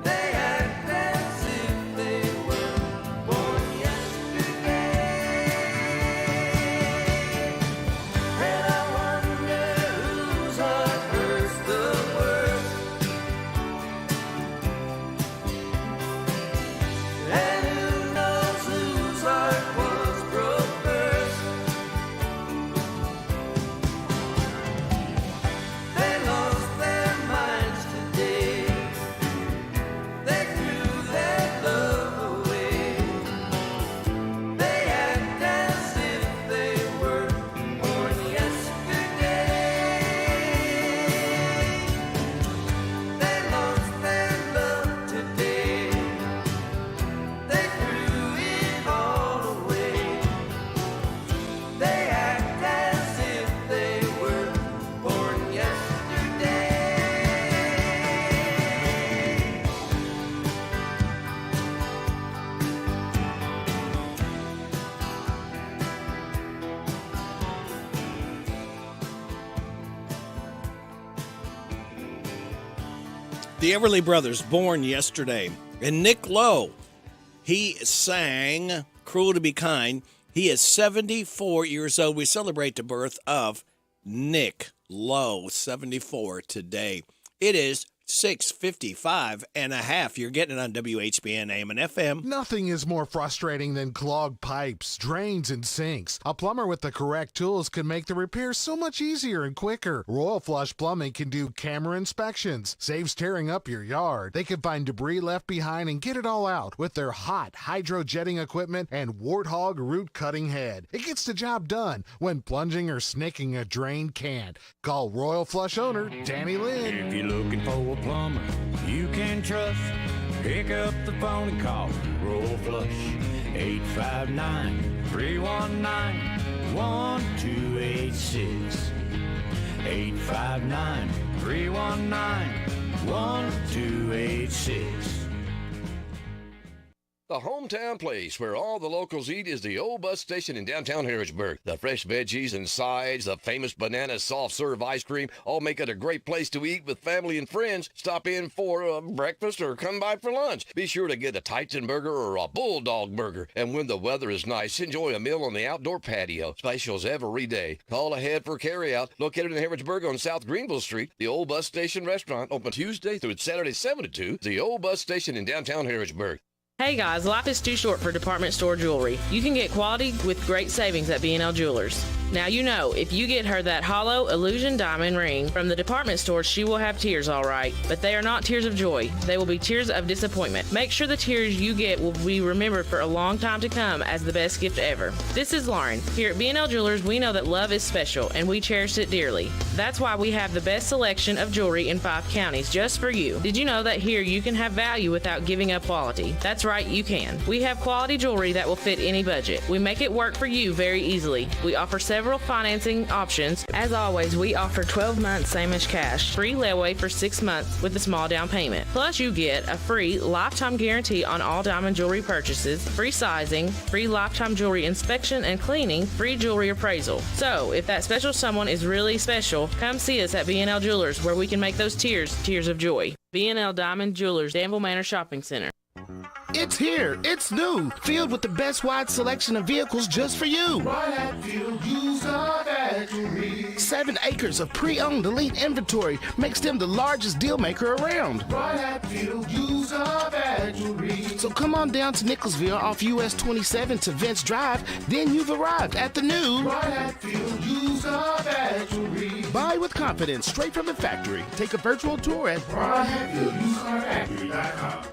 They act as if they were born yesterday. And I wonder whose heart hurts the worst. And who knows whose heart was broke first. They lost their minds today. They threw their love away. They act as if they were born yesterday. They lost their love today. They threw it all away. They act as if they were born yesterday.
The Everly Brothers, Born Yesterday. And Nick Lowe, he sang Cruel to Be Kind. He is 74 years old. We celebrate the birth of Nick Lowe, 74 today. It is 6:55 and a half. You're getting it on WHBN AM and FM.
Nothing is more frustrating than clogged pipes, drains, and sinks. A plumber with the correct tools can make the repair so much easier and quicker. Royal Flush Plumbing can do camera inspections, saves tearing up your yard. They can find debris left behind and get it all out with their hot hydro jetting equipment and Warthog root cutting head. It gets the job done when plunging or snaking a drain can't. Call Royal Flush owner Danny Lynn.
If you're looking for a plumber you can trust, pick up the phone and call Royal Flush. 859-319-1286. 859-319-1286.
The hometown place where all the locals eat is the old bus station in downtown Harrodsburg. The fresh veggies and sides, the famous banana soft serve ice cream, all make it a great place to eat with family and friends. Stop in for breakfast or come by for lunch. Be sure to get a Titan burger or a Bulldog burger. And when the weather is nice, enjoy a meal on the outdoor patio. Specials every day. Call ahead for carryout. Located in Harrodsburg on South Greenville Street, the old bus station restaurant open Tuesday through Saturday 7 to 2. The old bus station in downtown Harrodsburg.
Hey guys, life is too short for department store jewelry. You can get quality with great savings at B&L Jewelers. Now you know, if you get her that hollow illusion diamond ring from the department store, she will have tears, all right. But they are not tears of joy. They will be tears of disappointment. Make sure the tears you get will be remembered for a long time to come as the best gift ever. This is Lauren. Here at B&L Jewelers, we know that love is special, and we cherish it dearly. That's why we have the best selection of jewelry in 5 counties just for you. Did you know that here you can have value without giving up quality? That's right, you can. We have quality jewelry that will fit any budget. We make it work for you very easily. We offer several financing options. As always, we offer 12 months same as cash, free layaway for 6 months with a small down payment. Plus, you get a free lifetime guarantee on all diamond jewelry purchases, free sizing, free lifetime jewelry inspection and cleaning, free jewelry appraisal. So, if that special someone is really special, come see us at B&L Jewelers, where we can make those tears tears of joy. B&L Diamond Jewelers, Danville Manor Shopping Center.
It's here. It's new. Filled with the best wide selection of vehicles just for you. 7 acres of pre-owned elite inventory makes them the largest deal maker around. So come on down to Nicholsville off US 27 to Vince Drive. Then you've arrived at the new Buy with confidence straight from the factory. Take a virtual tour at BrianHatfieldUsedCarFactory.com.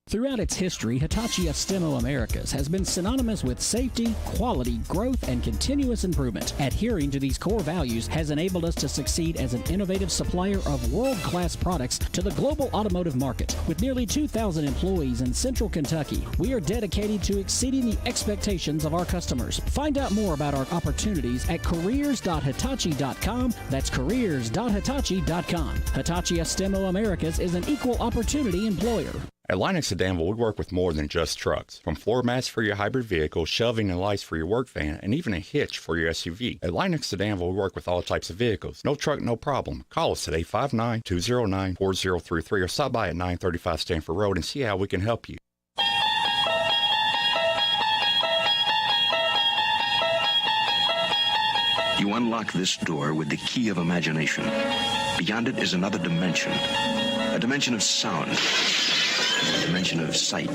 Throughout its history, Hitachi Astemo Americas has been synonymous with safety, quality, growth, and continuous improvement. Adhering to these core values has enabled us to succeed as an innovative supplier of world-class products to the global automotive market. With nearly 2,000 employees in Central Kentucky, we are dedicated to exceeding the expectations of our customers. Find out more about our opportunities at careers.hitachi.com. That's careers.hitachi.com. Hitachi Astemo Americas is an equal opportunity employer.
At Linux of Danville, we work with more than just trucks. From floor mats for your hybrid vehicle, shelving and lights for your work van, and even a hitch for your SUV. At Linux of Danville, we work with all types of vehicles. No truck, no problem. Call us today, 59209-4033, or stop by at 935 Stanford Road and see how we can help you.
You unlock this door with the key of imagination. Beyond it is another dimension. A dimension of sound. A dimension of sight.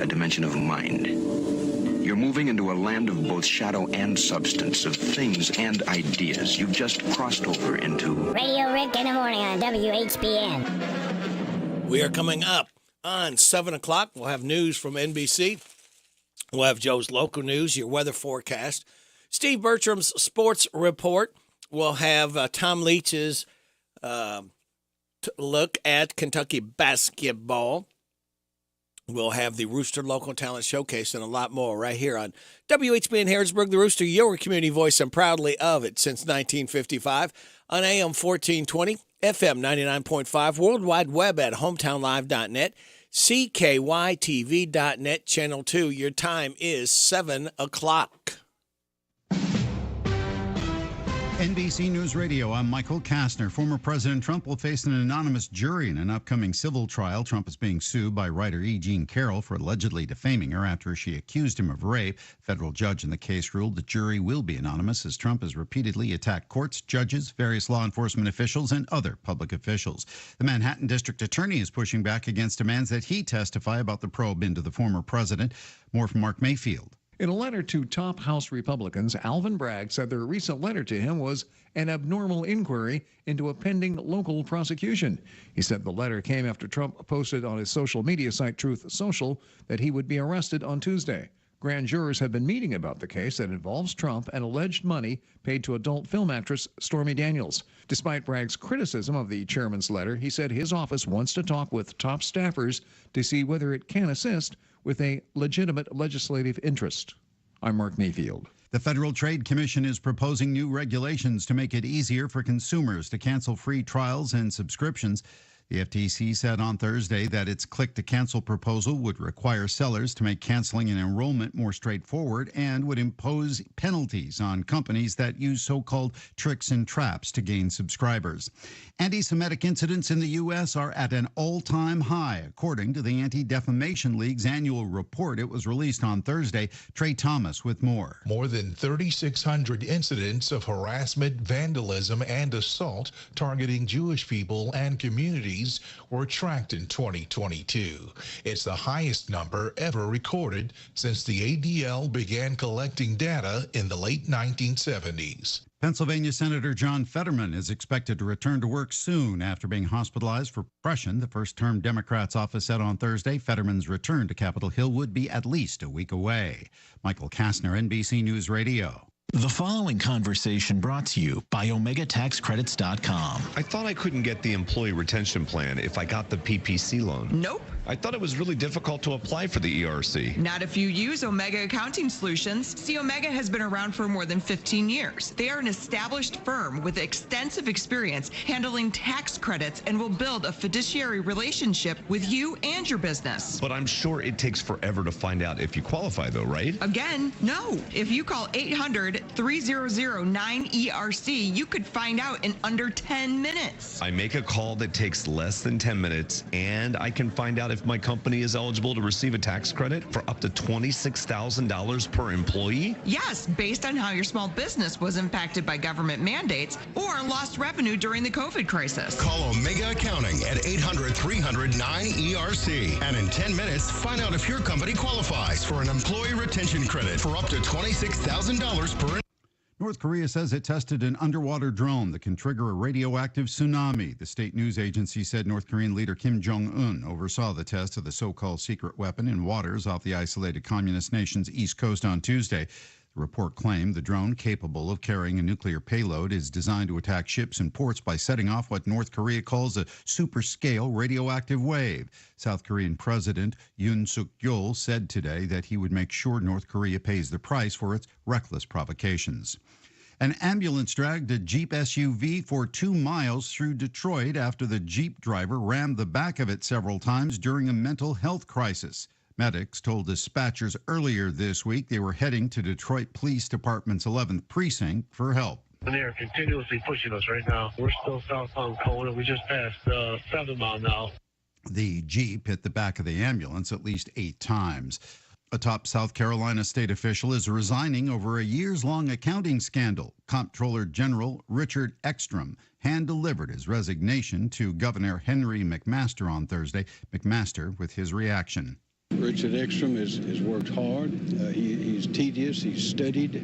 A dimension of mind. You're moving into a land of both shadow and substance, of things and ideas. You've just crossed over into
Radio Rick in the morning on WHBN.
We are coming up on 7 o'clock. We'll have news from NBC. We'll have Joe's local news, your weather forecast. Steve Bertram's sports report. We'll have Tom Leach's look at Kentucky basketball. We'll have the Rooster Local Talent Showcase and a lot more right here on WHBN Harrodsburg, the Rooster, your community voice, and proudly of it since 1955 on AM 1420, FM 99.5, World Wide Web at hometownlive.net, CKYTV.net, Channel 2. Your time is 7 o'clock.
NBC News Radio, I'm Michael Kastner. Former President Trump will face an anonymous jury in an upcoming civil trial. Trump is being sued by writer E. Jean Carroll for allegedly defaming her after she accused him of rape. Federal judge in the case ruled the jury will be anonymous as Trump has repeatedly attacked courts, judges, various law enforcement officials, and other public officials. The Manhattan District Attorney is pushing back against demands that he testify about the probe into the former president. More from Mark Mayfield.
In a letter to top House Republicans, Alvin Bragg said their recent letter to him was an abnormal inquiry into a pending local prosecution. He said the letter came after Trump posted on his social media site Truth Social that he would be arrested on Tuesday. Grand jurors have been meeting about the case that involves Trump and alleged money paid to adult film actress Stormy Daniels. Despite Bragg's criticism of the chairman's letter, he said his office wants to talk with top staffers to see whether it can assist with a legitimate legislative interest. I'm Mark Mayfield.
The Federal Trade Commission is proposing new regulations to make it easier for consumers to cancel free trials and subscriptions. The FTC said on Thursday that its click-to-cancel proposal would require sellers to make canceling an enrollment more straightforward and would impose penalties on companies that use so-called tricks and traps to gain subscribers. Anti-Semitic incidents in the U.S. are at an all-time high, according to the Anti-Defamation League's annual report. It was released on Thursday. Trey Thomas with more.
More than 3,600 incidents of harassment, vandalism, and assault targeting Jewish people and communities
fees were tracked in 2022. It's the highest number ever recorded since the ADL began collecting data in the late 1970s.
Pennsylvania Senator John Fetterman is expected to return to work soon after being hospitalized for depression. The first-term Democrats' office said on Thursday Fetterman's return to Capitol Hill would be at least a week away. Michael Kastner, NBC News Radio.
The following conversation brought to you by OmegaTaxCredits.com.
I thought I couldn't get the employee retention plan if I got the PPC loan.
Nope.
I thought it was really difficult to apply for the ERC.
Not if you use Omega Accounting Solutions. See, Omega has been around for more than 15 years. They are an established firm with extensive experience handling tax credits and will build a fiduciary relationship with you and your business.
But I'm sure it takes forever to find out if you qualify, though, right?
Again, no. If you call 800-300-9ERC, you could find out in under 10 minutes.
I make a call that takes less than 10 minutes, and I can find out if my company is eligible to receive a tax credit for up to $26,000 per employee?
Yes, based on how your small business was impacted by government mandates or lost revenue during the COVID crisis.
Call Omega Accounting at 800-300-9ERC. And in 10 minutes, find out if your company qualifies for an employee retention credit for up to $26,000 per employee.
North Korea says it tested an underwater drone that can trigger a radioactive tsunami. The state news agency said North Korean leader Kim Jong-un oversaw the test of the so-called secret weapon in waters off the isolated communist nation's east coast on Tuesday. The report claimed the drone, capable of carrying a nuclear payload, is designed to attack ships and ports by setting off what North Korea calls a super-scale radioactive wave. South Korean President Yoon Suk-yeol said today that he would make sure North Korea pays the price for its reckless provocations. An ambulance dragged a Jeep SUV for 2 miles through Detroit after the Jeep driver rammed the back of it several times during a mental health crisis. Medics told dispatchers earlier this week they were heading to Detroit Police Department's 11th precinct for help.
And they are continuously pushing us right now. We're still southbound Kona. We just passed 7 Mile now.
The Jeep hit the back of the ambulance at least 8 times. A top South Carolina state official is resigning over a years-long accounting scandal. Comptroller General Richard Ekstrom hand-delivered his resignation to Governor Henry McMaster on Thursday. McMaster with his reaction.
Richard Ekstrom has worked hard. He's tedious. He's studied.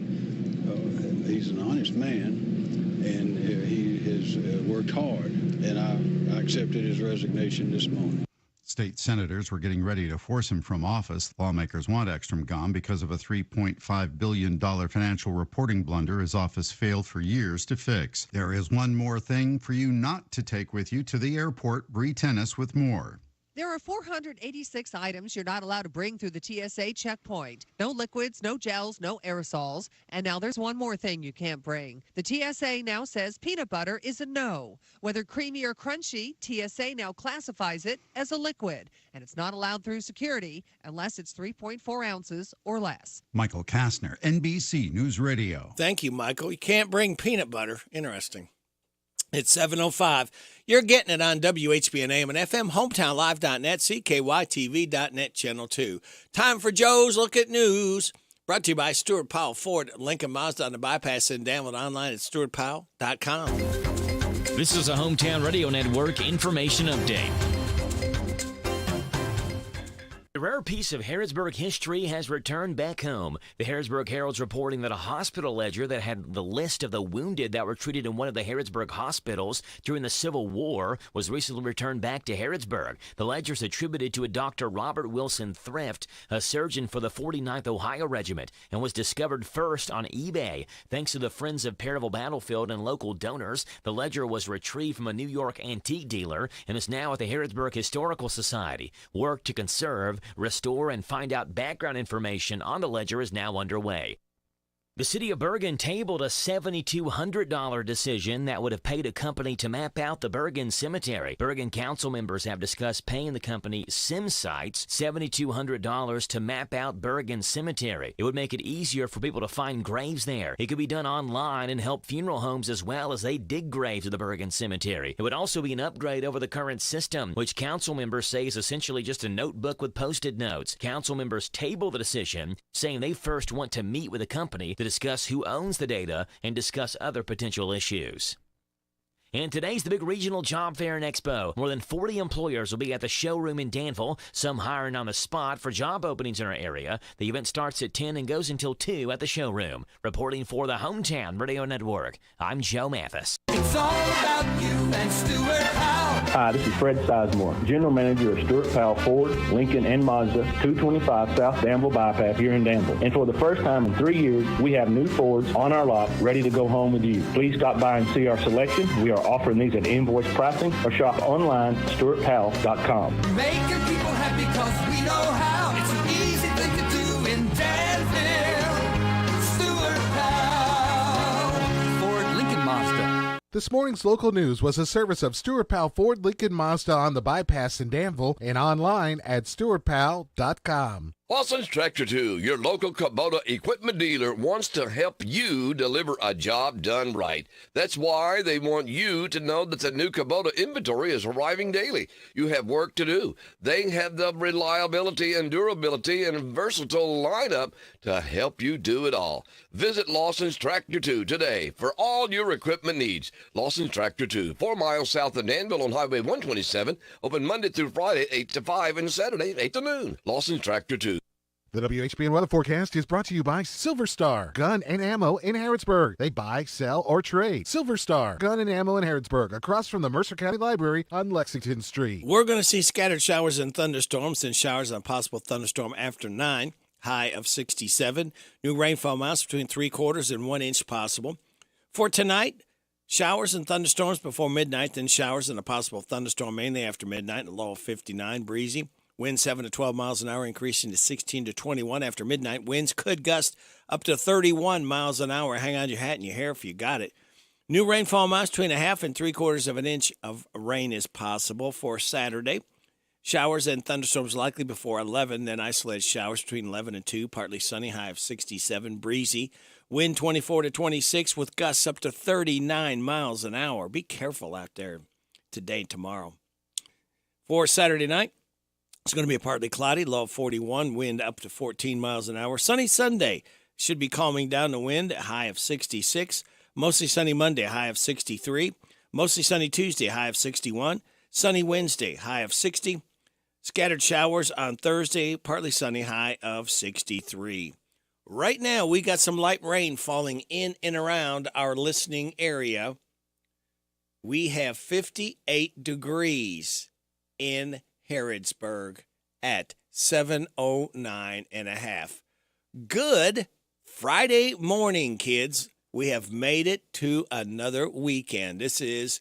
He's an honest man, and he has worked hard. And I accepted his resignation this morning.
State senators were getting ready to force him from office. Lawmakers want Ekstrom gone because of a $3.5 billion financial reporting blunder his office failed for years to fix. There is one more thing for you not to take with you to the airport. Bree Tennis with more.
There are 486 items you're not allowed to bring through the TSA checkpoint. No liquids, no gels, no aerosols. And now there's one more thing you can't bring. The TSA now says peanut butter is a no. Whether creamy or crunchy, TSA now classifies it as a liquid. And it's not allowed through security unless it's 3.4 ounces or less.
Michael Kastner, NBC News Radio.
Thank you, Michael. You can't bring peanut butter. Interesting. It's 7:05. You're getting it on WHBN AM and FM, hometownlive.net, CKYTV.net, Channel 2. Time for Joe's Look at News. Brought to you by Stuart Powell Ford, Lincoln Mazda on the bypass, and download online at stuartpowell.com.
This is a Hometown Radio Network information update. A rare piece of Harrodsburg history has returned back home. The Harrodsburg Herald's reporting that a hospital ledger that had the list of the wounded that were treated in one of the Harrodsburg hospitals during the Civil War was recently returned back to Harrodsburg. The ledger is attributed to a Dr. Robert Wilson Thrift, a surgeon for the 49th Ohio Regiment, and was discovered first on eBay. Thanks to the Friends of Perryville Battlefield and local donors, the ledger was retrieved from a New York antique dealer and is now at the Harrodsburg Historical Society. Work to conserve, restore, and find out background information on the ledger is now underway. The city of Bergen tabled a $7,200 decision that would have paid a company to map out the Bergen Cemetery. Bergen council members have discussed paying the company SimSites $7,200 to map out Bergen Cemetery. It would make it easier for people to find graves there. It could be done online and help funeral homes as well as they dig graves at the Bergen Cemetery. It would also be an upgrade over the current system, which council members say is essentially just a notebook with post-it notes. Council members tabled the decision, saying they first want to meet with the company to discuss who owns the data and discuss other potential issues. And today's the big regional job fair and expo. More than 40 employers will be at the showroom in Danville, some hiring on the spot for job openings in our area. The event starts at 10 and goes until 2 at the showroom. Reporting for the Hometown Radio Network, I'm Joe Mathis.
It's all about you and Stuart Powell.
Hi, this is Fred Sizemore, General Manager of Stuart Powell Ford, Lincoln, and Mazda, 225 South Danville Bypass here in Danville. And for the first time in 3 years, we have new Fords on our lot ready to go home with you. Please stop by and see our selection. We are offering these at invoice pricing or shop online at stuartpowell.com.
Making people happy because we know how. It's an easy thing to do in Danville. Stuart Powell.
Ford, Lincoln, Mazda. This morning's local news was a service of Stuart Powell Ford, Lincoln, Mazda on the bypass in Danville and online at stuartpowell.com.
Lawson's Tractor 2, your local Kubota equipment dealer, wants to help you deliver a job done right. That's why they want you to know that the new Kubota inventory is arriving daily. You have work to do. They have the reliability and durability and versatile lineup to help you do it all. Visit Lawson's Tractor 2 today for all your equipment needs. Lawson's Tractor 2, 4 miles south of Danville on Highway 127, open Monday through Friday, 8 to 5, and Saturday, 8 to noon. Lawson's Tractor 2.
The WHBN weather forecast is brought to you by Silver Star Gun and Ammo in Harrodsburg. They buy, sell, or trade. Silver Star Gun and Ammo in Harrodsburg, across from the Mercer County Library on Lexington Street.
We're going to see scattered showers and thunderstorms, and showers on possible thunderstorm after 9, high of 67. New rainfall amounts between 3/4 and 1 inch possible. For tonight, showers and thunderstorms before midnight, then showers and a possible thunderstorm mainly after midnight, a low of 59, breezy. Winds 7 to 12 miles an hour, increasing to 16 to 21 after midnight. Winds could gust up to 31 miles an hour. Hang on your hat and your hair if you got it. New rainfall amounts between 1/2 and 3/4 of an inch of rain is possible for Saturday. Showers and thunderstorms likely before 11, then isolated showers between 11 and 2. Partly sunny, high of 67, breezy. Wind 24 to 26 with gusts up to 39 miles an hour. Be careful out there today and tomorrow. For Saturday night, it's going to be partly cloudy, low of 41, wind up to 14 miles an hour. Sunny Sunday, should be calming down the wind, high of 66. Mostly sunny Monday, high of 63. Mostly sunny Tuesday, high of 61. Sunny Wednesday, high of 60. Scattered showers on Thursday, partly sunny, high of 63. Right now, we got some light rain falling in and around our listening area. We have 58 degrees in Harrodsburg at 7:09 and a half. Good Friday morning, kids. We have made it to another weekend. This is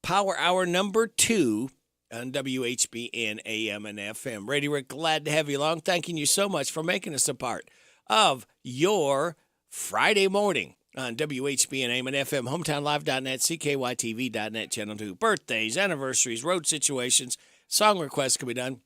Power Hour number 2 on WHBN AM and FM. Radio Rick, glad to have you along. Thanking you so much for making us a part of your Friday morning on WHBN AM and FM, hometownlive.net, CKYTV.net, Channel 2. Birthdays, anniversaries, road situations, song requests can be done.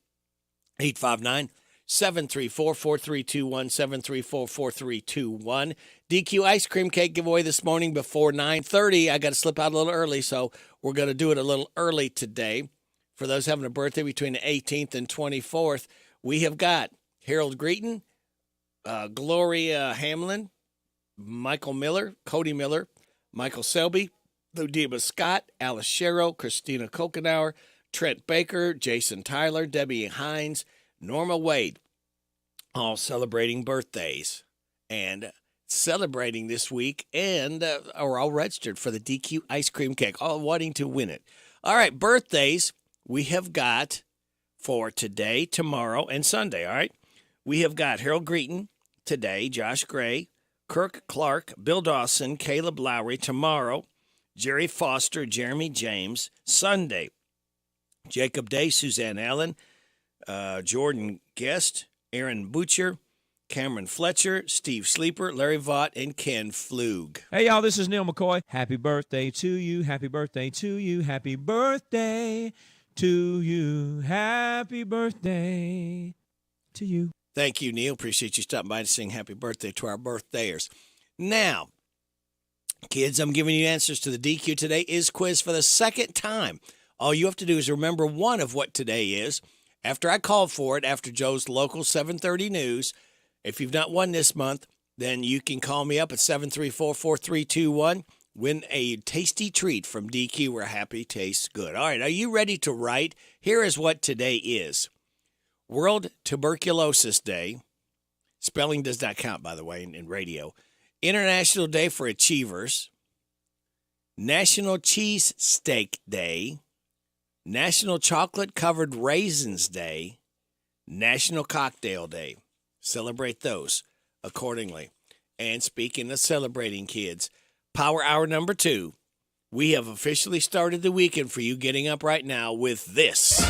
859-734-4321, 734-4321. DQ ice cream cake giveaway this morning before 9:30. I got to slip out a little early, so we're going to do it a little early today. For those having a birthday between the 18th and 24th, we have got Harold Greeton, Gloria Hamlin, Michael Miller, Cody Miller, Michael Selby, Ludima Scott, Alice Sherrill, Christina Kokenauer, Trent Baker, Jason Tyler, Debbie Hines, Norma Wade, all celebrating birthdays and celebrating this week and are all registered for the DQ ice cream cake, all wanting to win it. All right, birthdays we have got for today, tomorrow, and Sunday, all right? We have got Harold Greeton today, Josh Gray, Kirk Clark, Bill Dawson, Caleb Lowry tomorrow, Jerry Foster, Jeremy James, Sunday, Jacob Day, Suzanne Allen, Jordan Guest, Aaron Butcher, Cameron Fletcher, Steve Sleeper, Larry Vaught, and Ken Flug.
Hey, y'all, this is Neil McCoy. Happy birthday to you. Happy birthday to you. Happy birthday to you. Happy birthday to you.
Thank you, Neil. Appreciate you stopping by to sing happy birthday to our birthdayers. Now, kids, I'm giving you answers to the DQ Today Is quiz for the second time. All you have to do is remember one of what today is. After I called for it, after Joe's local 7:30 news, if you've not won this month, then you can call me up at 734-4321. Win a tasty treat from DQ where happy tastes good. All right, are you ready to write? Here is what today is. World Tuberculosis Day. Spelling does not count, by the way, in radio. International Day for Achievers. National Cheese Steak Day. National Chocolate Covered Raisins Day. National Cocktail Day. Celebrate those accordingly. And speaking of celebrating, kids, Power Hour number 2. We have officially started the weekend for you, getting up right now with this.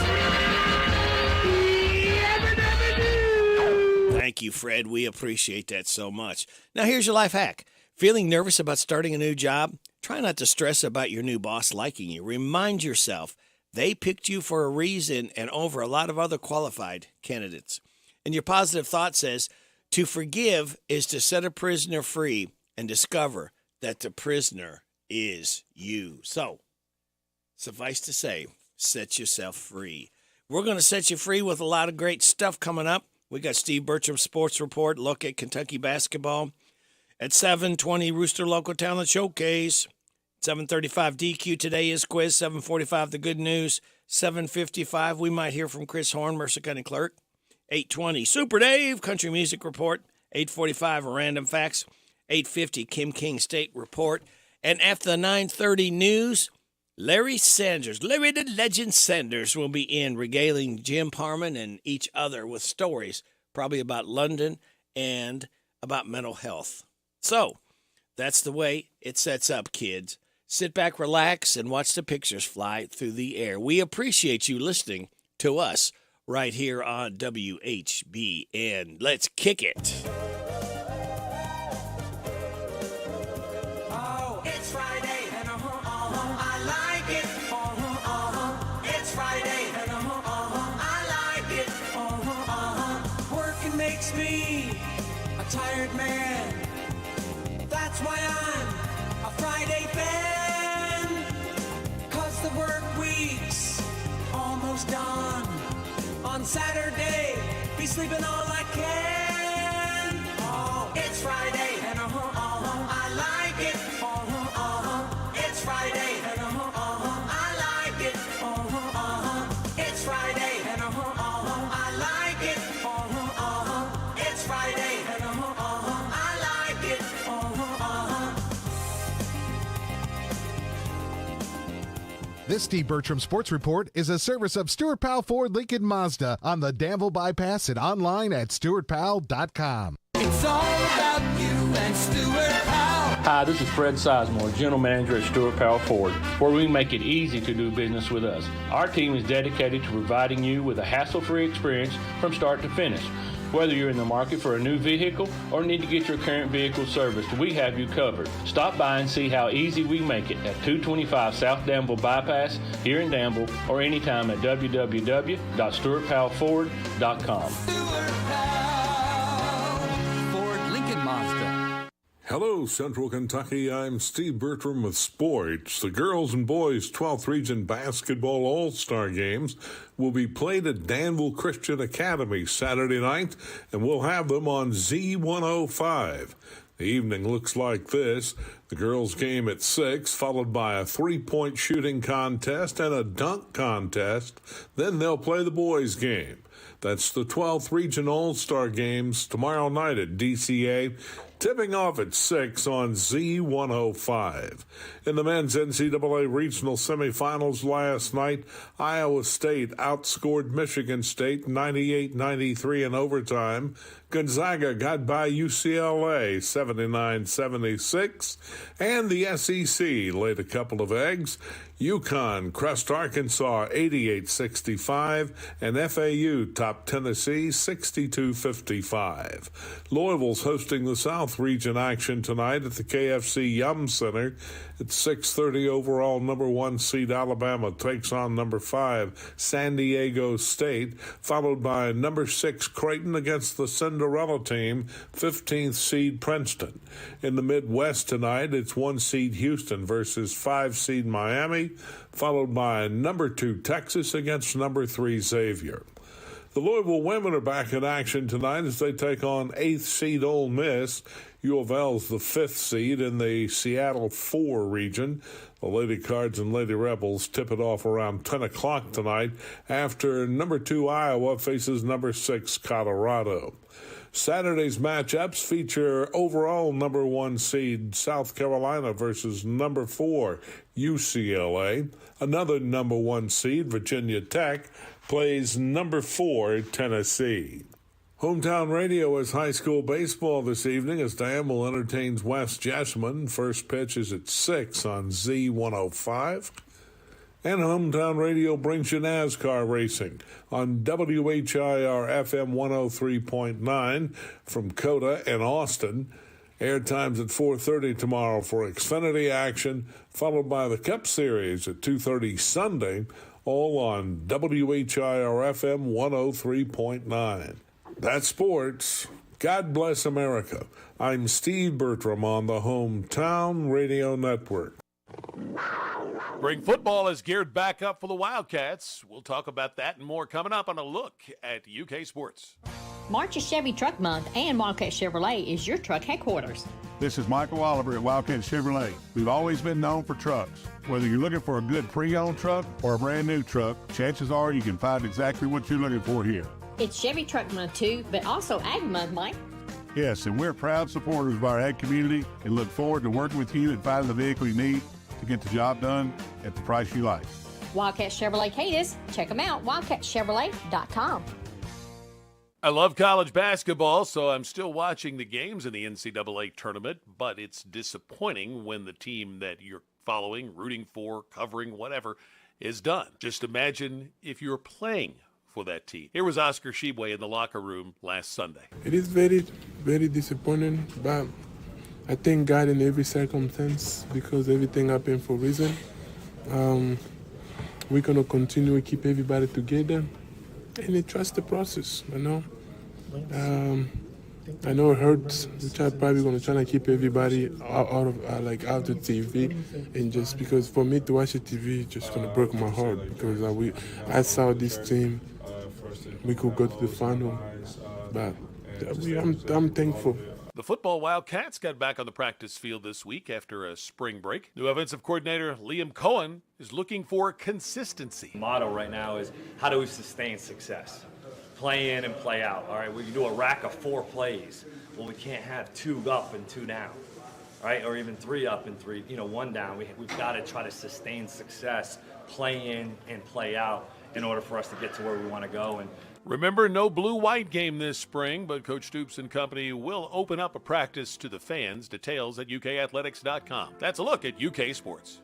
Thank you, Fred. We appreciate that so much. Now, here's your life hack. Feeling nervous about starting a new job? Try not to stress about your new boss liking you. Remind yourself they picked you for a reason and over a lot of other qualified candidates. And your positive thought says, to forgive is to set a prisoner free and discover that the prisoner is you. So, suffice to say, set yourself free. We're going to set you free with a lot of great stuff coming up. We got Steve Bertram's Sports Report, look at Kentucky basketball. At 7:20, Rooster Local Talent Showcase. 7:35, DQ Today is Quiz. 7:45, The Good News. 7:55, we might hear from Chris Horn, Mercer County Clerk. 8:20, Super Dave, Country Music Report. 8:45, Random Facts. 8:50, Kim King State Report. And after the 9:30 news, Larry the Legend Sanders will be in, regaling Jim Parman and each other with stories, probably about London and about mental health. So, that's the way it sets up, kids. Sit back, relax, and watch the pictures fly through the air. We appreciate you listening to us right here on WHBN. Let's kick it.
Tired man, that's why I'm a Friday fan, 'cause the work week's almost done. On Saturday, be sleeping all I can. Oh, it's Friday, and I like it. It's Friday, and I like it. It's Friday, and I like it. It's Friday.
This Steve Bertram Sports Report is a service of Stuart Powell Ford Lincoln Mazda on the Danville Bypass and online at stuartpowell.com.
It's all about you and Stuart Powell.
Hi, this is Fred Sizemore, General Manager at Stuart Powell Ford, where we make it easy to do business with us. Our team is dedicated to providing you with a hassle-free experience from start to finish. Whether you're in the market for a new vehicle or need to get your current vehicle serviced, we have you covered. Stop by and see how easy we make it at 225 South Danville Bypass here in Danville, or anytime at www.stuartpowellford.com.
Stuart Powell, Ford Lincoln Mazda.
Hello, Central Kentucky. I'm Steve Bertram with sports. The girls and boys 12th Region Basketball All-Star Games will be played at Danville Christian Academy Saturday night, and we'll have them on Z105. The evening looks like this. The girls' game at 6, followed by a three-point shooting contest and a dunk contest. Then they'll play the boys' game. That's the 12th Region All-Star Games tomorrow night at DCA, tipping off at 6 on Z105. In the men's NCAA regional semifinals last night, Iowa State outscored Michigan State 98-93 in overtime. Gonzaga got by UCLA 79-76. And the SEC laid a couple of eggs. UConn crushed Arkansas 88-65, and FAU topped Tennessee 62-55. Louisville's hosting the South Region action tonight at the KFC Yum Center. At 6:30 overall, number 1 seed Alabama takes on number 5 San Diego State, followed by number 6 Creighton against the Cinderella team, 15th seed Princeton. In the Midwest tonight, it's 1 seed Houston versus 5 seed Miami, followed by number 2 Texas against number 3 Xavier. The Louisville women are back in action tonight as they take on 8th seed Ole Miss. U of L's the 5th seed in the Seattle 4 region. The Lady Cards and Lady Rebels tip it off around 10 o'clock tonight after number 2 Iowa faces number 6 Colorado. Saturday's matchups feature overall number 1 seed South Carolina versus number 4 UCLA. Another number 1 seed Virginia Tech plays number 4 Tennessee. Hometown Radio is high school baseball this evening as Danville entertains West Jessamine. First pitch is at 6 on Z105. And Hometown Radio brings you NASCAR racing on WHIR FM 103.9 from Coda and Austin. Airtime's at 4:30 tomorrow for Xfinity action, followed by the Cup Series at 2:30 Sunday, all on WHIR FM 103.9. That's sports. God bless America. I'm Steve Bertram on the Hometown Radio Network.
Spring football is geared back up for the Wildcats. We'll talk about that and more coming up on a look at UK Sports.
March is Chevy Truck Month, and Wildcat Chevrolet is your truck headquarters.
This is Michael Oliver at Wildcat Chevrolet. We've always been known for trucks. Whether you're looking for a good pre-owned truck or a brand new truck, chances are you can find exactly what you're looking for here.
It's Chevy Truck Month too, but also Ag Month, Mike.
Yes, and we're proud supporters of our ag community and look forward to working with you and finding the vehicle you need to get the job done at the price you like.
Wildcat Chevrolet Cadiz. Check them out, wildcatchevrolet.com.
I love college basketball, so I'm still watching the games in the NCAA tournament, but it's disappointing when the team that you're following, rooting for, covering, whatever, is done. Just imagine if you're playing for that team. Here was Oscar Shibwe in the locker room last Sunday.
It is very, very disappointing, but I thank God in every circumstance because everything happened for a reason. We're going to continue to keep everybody together and trust the process, you know. I know it hurts, which I'm probably going to try to keep everybody out of the TV, and just because for me to watch the TV, it's just going to break my heart because I saw this team, we could go to the final, but I'm thankful.
The football Wildcats got back on the practice field this week after a spring break. New offensive coordinator Liam Cohen is looking for consistency.
The motto right now is, how do we sustain success? Play in and play out. All right, we can do a rack of 4 plays. Well, we can't have 2 up and 2 down, right? Or even 3 up and 3, 1 down. We've got to try to sustain success, play in and play out in order for us to get to where we want to go. And
remember, no blue-white game this spring, but Coach Stoops and company will open up a practice to the fans. Details at ukathletics.com. That's a look at UK Sports.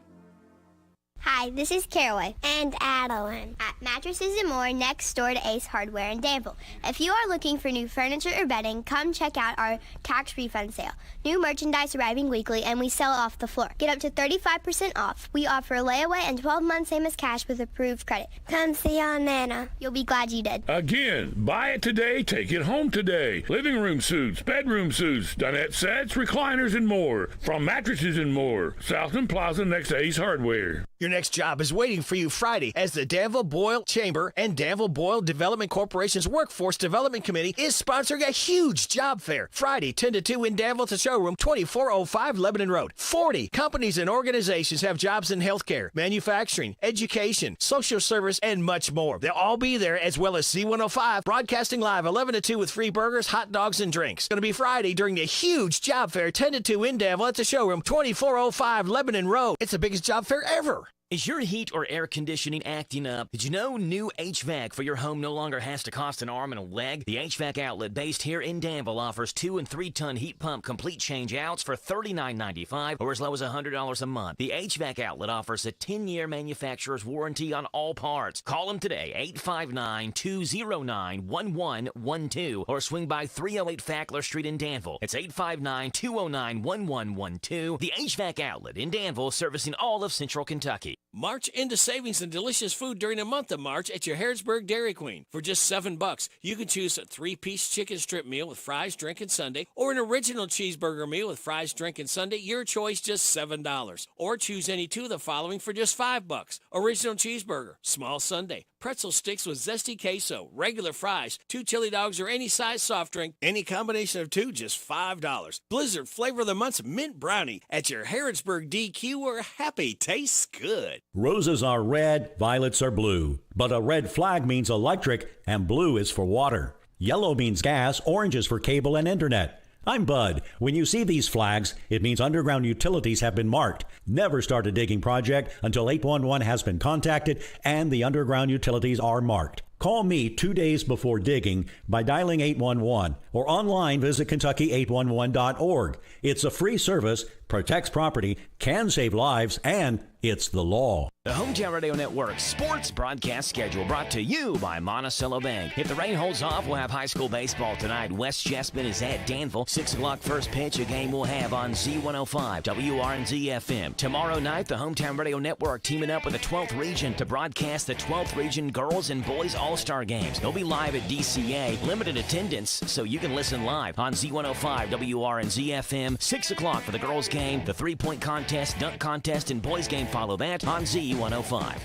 Hi, this is Caraway and Adeline at Mattresses and More next door to Ace Hardware in Danville. If you are looking for new furniture or bedding, come check out our tax refund sale. New merchandise arriving weekly and we sell off the floor. Get up to 35% off. We offer layaway and 12 months same as cash with approved credit. Come see Aunt Nana. You'll be glad you did.
Again, buy it today, take it home today. Living room suits, bedroom suits, dinette sets, recliners, and more. From Mattresses and More, Southland Plaza next to Ace Hardware.
Your next job is waiting for you Friday as the Danville Boyle Chamber and Danville Boyle Development Corporation's Workforce Development Committee is sponsoring a huge job fair. Friday, 10 to 2 in Danville to showroom 2405 Lebanon Road. 40 companies and organizations have jobs in healthcare, manufacturing, education, social service, and much more. They'll all be there, as well as C105 broadcasting live 11 to 2 with free burgers, hot dogs, and drinks. It's going to be Friday during the huge job fair 10 to 2 in Danville at the showroom 2405 Lebanon Road. It's the biggest job fair ever.
Is your heat or air conditioning acting up? Did you know new HVAC for your home no longer has to cost an arm and a leg? The HVAC outlet based here in Danville offers 2 and 3 ton heat pump complete change outs for $39.95 or as low as $100 a month. The HVAC outlet offers a 10-year manufacturer's warranty on all parts. Call them today, 859-209-1112 or swing by 308 Fackler Street in Danville. It's 859-209-1112. The HVAC outlet in Danville, servicing all of Central Kentucky.
March into savings and delicious food during the month of March at your Harrodsburg Dairy Queen. For just $7, you can choose a 3-piece chicken strip meal with fries, drink, and sundae, or an original cheeseburger meal with fries, drink, and sundae. Your choice, just $7. Or choose any 2 of the following for just $5. Original cheeseburger, small sundae, pretzel sticks with zesty queso, regular fries, 2 chili dogs, or any size soft drink. Any combination of 2, just $5. Blizzard Flavor of the Month's Mint Brownie at your Harrodsburg DQ, where happy tastes good.
Roses are red, violets are blue. But a red flag means electric, and blue is for water. Yellow means gas, orange is for cable and internet. I'm Bud. When you see these flags, it means underground utilities have been marked. Never start a digging project until 811 has been contacted and the underground utilities are marked. Call me 2 days before digging by dialing 811 or online visit Kentucky811.org. It's a free service, protects property, can save lives, and it's the law.
The Hometown Radio Network sports broadcast schedule brought to you by Monticello Bank. If the rain holds off, we'll have high school baseball tonight. West Chespin is at Danville. 6 o'clock first pitch, a game we'll have on Z105, WRNZ FM. Tomorrow night, the Hometown Radio Network teaming up with the 12th Region to broadcast the 12th Region Girls and Boys All-Star Games. They'll be live at DCA. Limited attendance, so you can listen live on Z105, WRNZ FM. 6 o'clock for the girls game. The 3-point contest, dunk contest, and boys game follow that on Z105.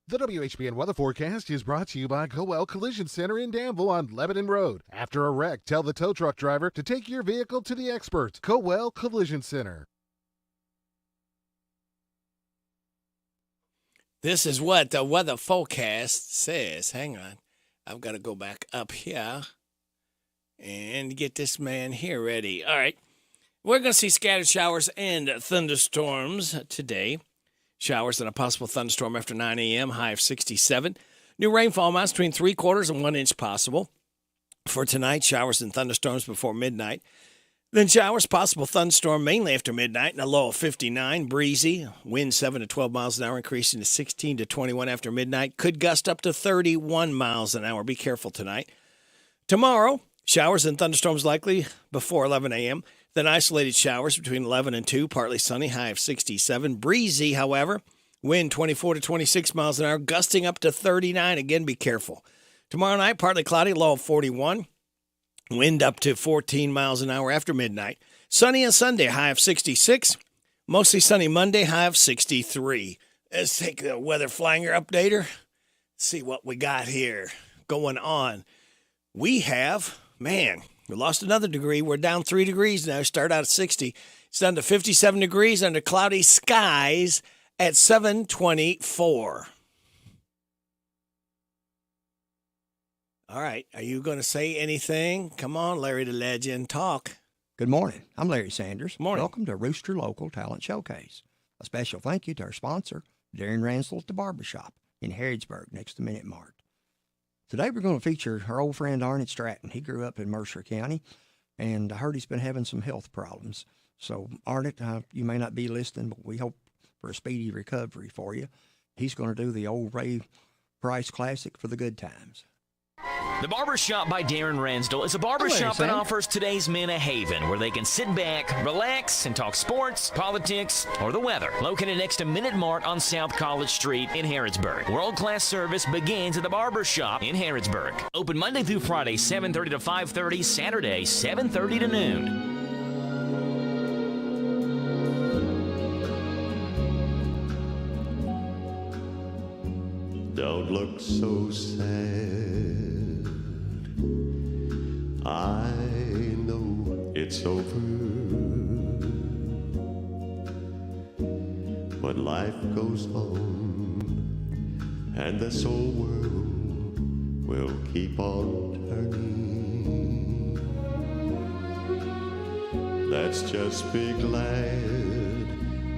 The WHBN weather forecast is brought to you by Coel Collision Center in Danville on Lebanon Road. After a wreck, tell the tow truck driver to take your vehicle to the experts. Coel Collision Center.
This is what the weather forecast says. Hang on. I've got to go back up here and get this man here ready. All right. We're going to see scattered showers and thunderstorms today. Showers and a possible thunderstorm after 9 a.m., high of 67. New rainfall amounts between 3/4 and 1 inch possible. For tonight, showers and thunderstorms before midnight. Then showers, possible thunderstorm mainly after midnight, and a low of 59. Breezy, wind 7 to 12 miles an hour, increasing to 16 to 21 after midnight. Could gust up to 31 miles an hour. Be careful tonight. Tomorrow, showers and thunderstorms likely before 11 a.m., then isolated showers between 11 and 2, partly sunny, high of 67. Breezy, however, wind 24 to 26 miles an hour, gusting up to 39. Again, be careful. Tomorrow night, partly cloudy, low of 41. Wind up to 14 miles an hour after midnight. Sunny on Sunday, high of 66. Mostly sunny Monday, high of 63. Let's take the weather flanger updater. See what we got here going on. We have, we lost another degree. We're down 3 degrees now. Start out at 60. It's down to 57 degrees under cloudy skies at 7:24. All right. Are you going to say anything? Come on, Larry the Legend. Talk.
Good morning. I'm Larry Sanders.
Morning.
Welcome to Rooster Local Talent Showcase. A special thank you to our sponsor, Darren Ransel at the Barbershop in Harrodsburg next to Minute Mart. Today we're going to feature our old friend Arnett Stratton. He grew up in Mercer County, and I heard he's been having some health problems. So, Arnett, you may not be listening, but we hope for a speedy recovery for you. He's going to do the old Ray Price classic for the good times.
The Barbershop by Darren Ransdell is a barbershop that offers today's men a haven where they can sit back, relax, and talk sports, politics, or the weather. Located next to Minute Mart on South College Street in Harrodsburg. World-class service begins at the Barbershop in Harrodsburg. Open Monday through Friday, 7:30 to 5:30, Saturday, 7:30 to noon.
Don't look so sad. I know it's over, but life goes on, and this old world will keep on turning. Let's just be glad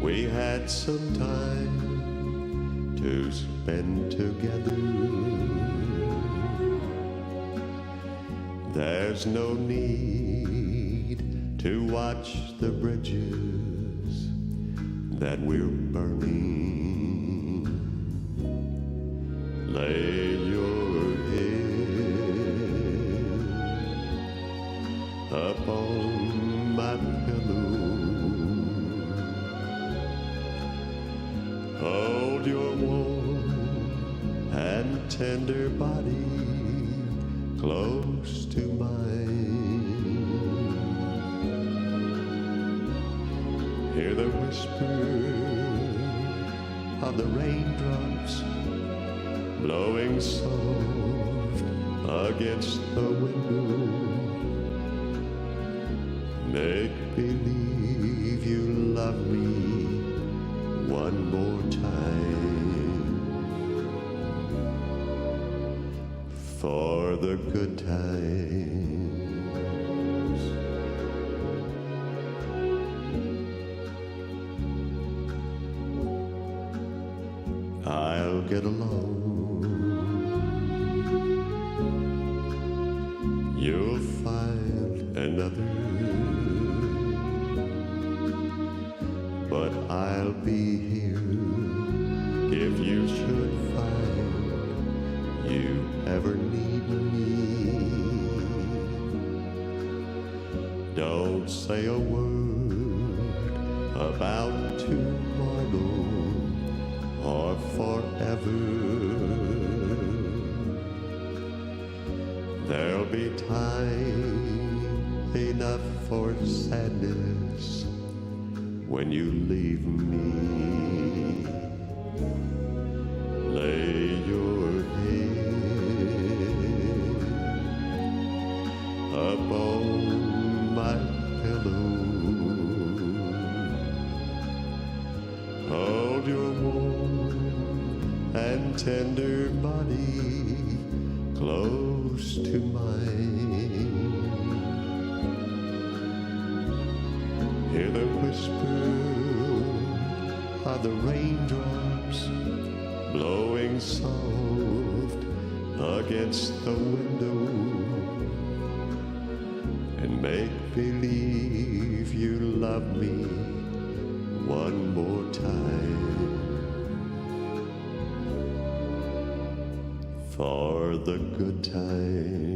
we had some time to spend together. There's no need to watch the bridges that we're burning. Lay your head up on my pillow. Hold your warm and tender body close to mine. Hear the whisper of the raindrops blowing soft against the window. Make believe you love me one more time, for the good times. I'll get along. You'll find another, but I'll be here if you should find you ever need me. Don't say a word about tomorrow or forever. There'll be time enough for sadness when you leave me. Lay your head upon my pillow. Hold your warm and tender body close to mine. Hear the whisper of the raindrops blowing soft against the window, and make believe you love me one more time, for the good times.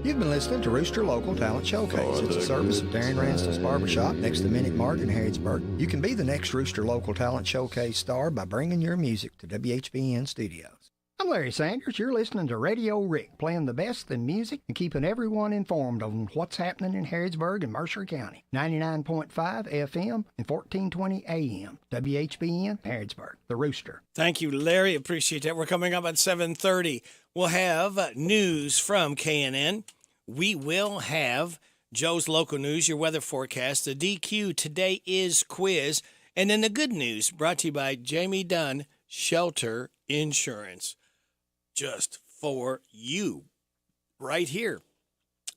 You've been listening to Rooster Local Talent Showcase. It's a service of Darren Ranstall's Barbershop next to Minute Mart in Harrodsburg. You can be the next Rooster Local Talent Showcase star by bringing your music to WHBN Studios.
I'm Larry Sanders. You're listening to Radio Rick, playing the best in music and keeping everyone informed on what's happening in Harrodsburg and Mercer County. 99.5 FM and 1420 AM. WHBN, Harrodsburg, the Rooster.
Thank you, Larry. Appreciate that. We're coming up at 7:30. We'll have news from KNN. We will have Joe's Local News, your weather forecast, the DQ Today Is quiz, and then the good news brought to you by Jamie Dunn Shelter Insurance. Just for you, right here.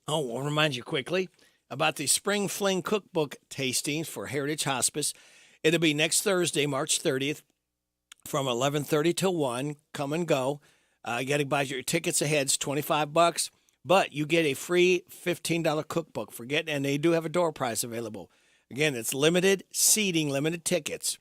Oh, I'll remind you quickly about the Spring Fling Cookbook tastings for Heritage Hospice. It'll be next Thursday, March 30th, from 11:30 till 1. Come and go. You got to buy your tickets ahead. It's $25, but you get a free $15 cookbook. And they do have a door prize available. Again, it's limited seating, limited tickets,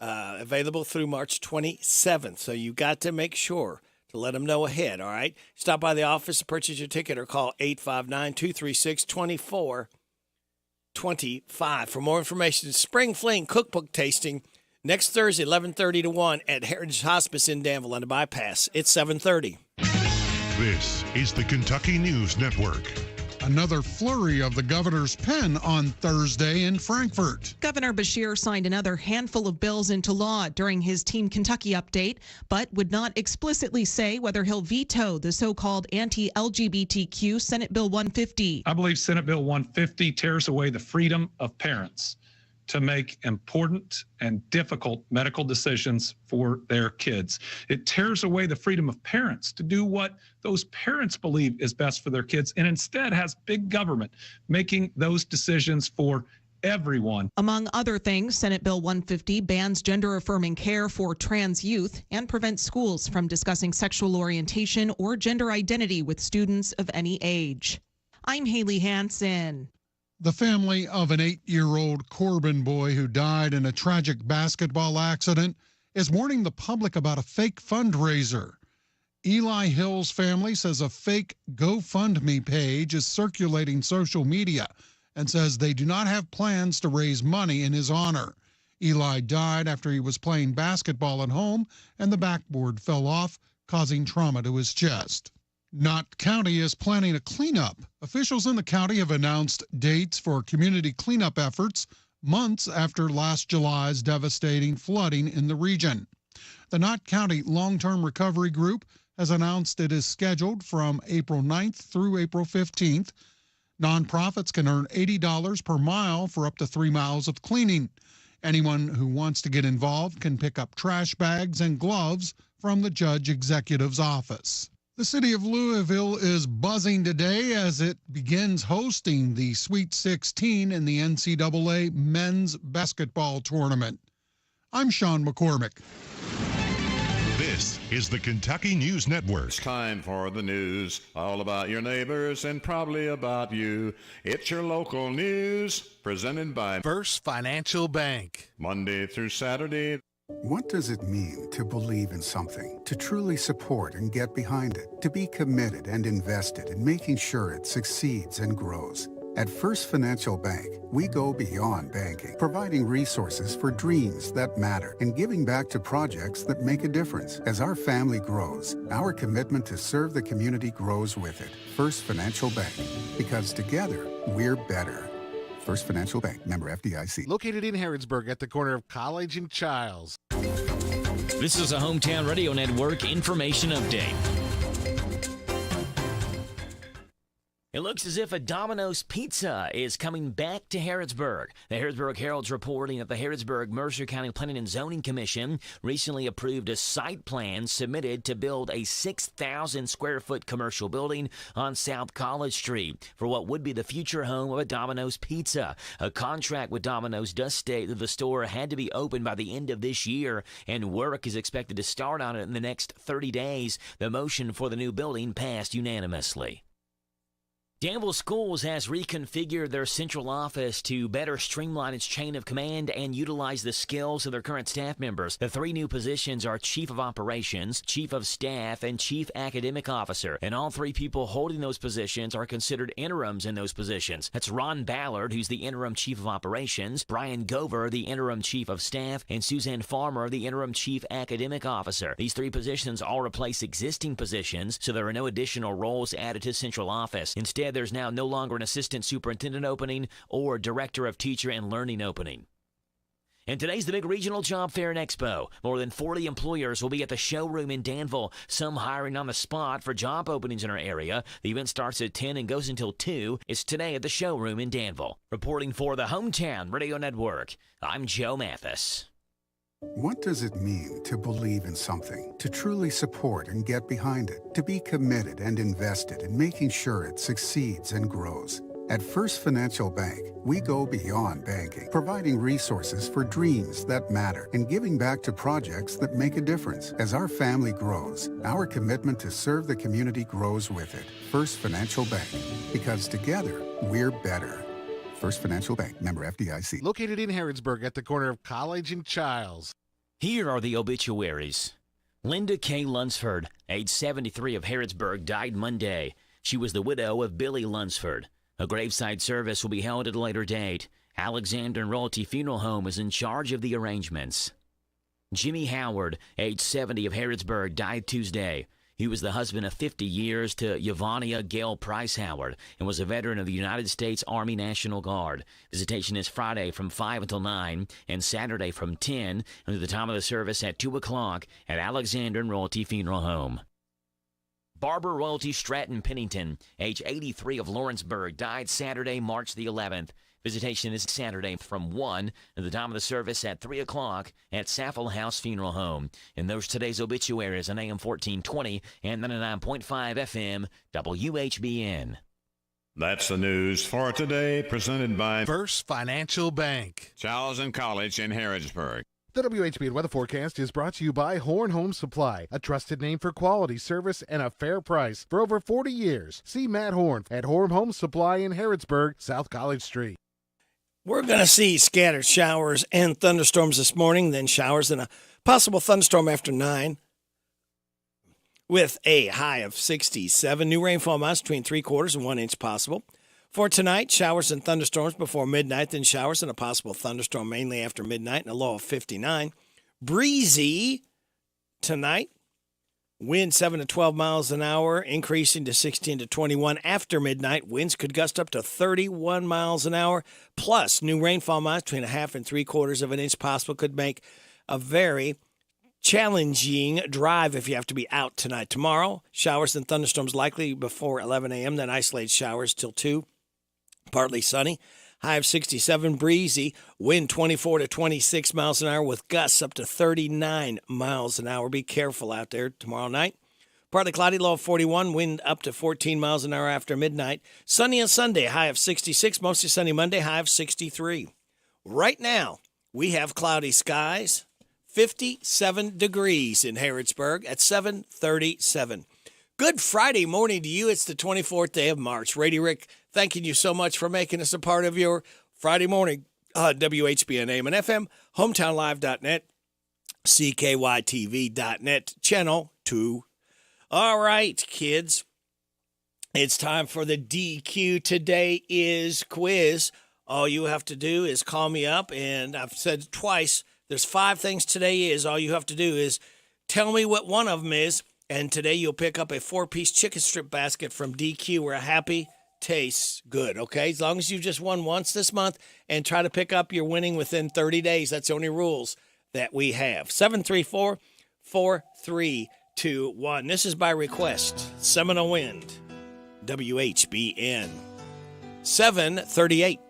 available through March 27th. So you got to make sure to let them know ahead, all right? Stop by the office to purchase your ticket or call 859-236-2425. For more information, Spring Fling Cookbook tasting next Thursday, 11:30 to 1 at Heritage Hospice in Danville on the bypass. It's 7:30.
This is the Kentucky News Network. Another flurry of the governor's pen on Thursday in Frankfort.
Governor Beshear signed another handful of bills into law during his Team Kentucky update, but would not explicitly say whether he'll veto the so-called anti-LGBTQ Senate Bill 150.
I believe Senate Bill 150 tears away the freedom of parents to make important and difficult medical decisions for their kids. It tears away the freedom of parents to do what those parents believe is best for their kids, and instead has big government making those decisions for everyone.
Among other things, Senate Bill 150 bans gender-affirming care for trans youth and prevents schools from discussing sexual orientation or gender identity with students of any age. I'm Haley Hansen.
The family of an 8-year-old Corbin boy who died in a tragic basketball accident is warning the public about a fake fundraiser. Eli Hill's family says a fake GoFundMe page is circulating social media and says they do not have plans to raise money in his honor. Eli died after he was playing basketball at home and the backboard fell off, causing trauma to his chest. Knott County is planning a cleanup. Officials in the county have announced dates for community cleanup efforts months after last July's devastating flooding in the region. The Knott County Long-Term Recovery Group has announced it is scheduled from April 9th through April 15th. Nonprofits can earn $80 per mile for up to 3 miles of cleaning. Anyone who wants to get involved can pick up trash bags and gloves from the judge executive's office. The city of Louisville is buzzing today as it begins hosting the Sweet 16 in the NCAA men's basketball tournament. I'm Sean McCormick.
This is the Kentucky News Network.
It's time for the news, all about your neighbors and probably about you. It's your local news, presented by
First Financial Bank.
Monday through Saturday.
What does it mean to believe in something, to truly support and get behind it, to be committed and invested in making sure it succeeds and grows? At First Financial Bank, we go beyond banking, providing resources for dreams that matter and giving back to projects that make a difference. As our family grows, our commitment to serve the community grows with it. First Financial Bank, because together, we're better. First Financial Bank, member FDIC.
Located in Harrodsburg at the corner of College and Childs.
This is a Hometown Radio Network information update. It looks as if a Domino's Pizza is coming back to Harrodsburg. The Harrodsburg Herald's reporting that the Harrodsburg-Mercer County Planning and Zoning Commission recently approved a site plan submitted to build a 6,000-square-foot commercial building on South College Street for what would be the future home of a Domino's Pizza. A contract with Domino's does state that the store had to be open by the end of this year, and work is expected to start on it in the next 30 days. The motion for the new building passed unanimously. Danville Schools has reconfigured their central office to better streamline its chain of command and utilize the skills of their current staff members. The 3 new positions are Chief of Operations, Chief of Staff, and Chief Academic Officer. And all 3 people holding those positions are considered interims in those positions. That's Ron Ballard, who's the interim Chief of Operations, Brian Gover, the interim Chief of Staff, and Suzanne Farmer, the interim Chief Academic Officer. These 3 positions all replace existing positions, so there are no additional roles added to central office. Instead, there's now no longer an assistant superintendent opening or director of teacher and learning opening. And today's the big regional job fair and expo. More than 40 employers will be at the showroom in Danville, some hiring on the spot for job openings in our area. The event starts at 10 and goes until 2. It's today at the showroom in Danville. Reporting for the Hometown Radio Network, I'm Joe Mathis.
What does it mean to believe in something, to truly support and get behind it, to be committed and invested in making sure it succeeds and grows? At First Financial Bank, we go beyond banking, providing resources for dreams that matter and giving back to projects that make a difference. As our family grows, our commitment to serve the community grows with it. First Financial Bank, because together, we're better. First Financial Bank, member FDIC.
Located in Harrodsburg at the corner of College and Childs.
Here are the obituaries. Linda K. Lunsford, age 73 of Harrodsburg, died Monday. She was the widow of Billy Lunsford. A graveside service will be held at a later date. Alexander and Royalty Funeral Home is in charge of the arrangements. Jimmy Howard, age 70 of Harrodsburg, died Tuesday. He was the husband of 50 years to Yvonnia Gail Price Howard and was a veteran of the United States Army National Guard. Visitation is Friday from 5 until 9 and Saturday from 10 until the time of the service at 2 o'clock at Alexander and Royalty Funeral Home. Barbara Royalty Stratton Pennington, age 83 of Lawrenceburg, died Saturday, March the 11th. Visitation is Saturday from 1 at the time of the service at 3 o'clock at Saffel House Funeral Home. And those today's obituaries on AM 1420 and 99.5 FM WHBN.
That's the news for today, presented by
First Financial Bank.
Charles and College in Harrodsburg.
The WHBN weather forecast is brought to you by Horn Home Supply, a trusted name for quality service and a fair price for over 40 years. See Matt Horn at Horn Home Supply in Harrodsburg, South College Street.
We're going to see scattered showers and thunderstorms this morning, then showers and a possible thunderstorm after 9 with a high of 67. New rainfall amounts between 3/4 and 1 inch possible. For tonight, showers and thunderstorms before midnight, then showers and a possible thunderstorm mainly after midnight and a low of 59. Breezy tonight, Wind 7 to 12 miles an hour, increasing to 16 to 21 after midnight. Winds could gust up to 31 miles an hour. Plus, new rainfall amounts between 1/2 and 3/4 of an inch possible could make a very challenging drive if you have to be out tonight. Tomorrow, showers and thunderstorms likely before 11 a.m., then isolated showers till 2. Partly sunny. High of 67, breezy. Wind 24 to 26 miles an hour with gusts up to 39 miles an hour. Be careful out there tomorrow night. Partly cloudy, low of 41. Wind up to 14 miles an hour after midnight. Sunny on Sunday, high of 66. Mostly sunny Monday, high of 63. Right now, we have cloudy skies. 57 degrees in Harrodsburg at 7:37. Good Friday morning to you. It's the 24th day of March. Rady Rick, thanking you so much for making us a part of your Friday morning. WHBN AM and FM, hometownlive.net, CKYTV.net, channel 2. All right, kids. It's time for the DQ. Today is quiz. All you have to do is call me up, and I've said twice, there's 5 things today is. All you have to do is tell me what one of them is, and today you'll pick up a 4-piece chicken strip basket from DQ where a happy tastes good, okay? As long as you've just won once this month and try to pick up your winning within 30 days. That's the only rules that we have. 734-4321. This is by request. Seminole Wind. WHBN. 738.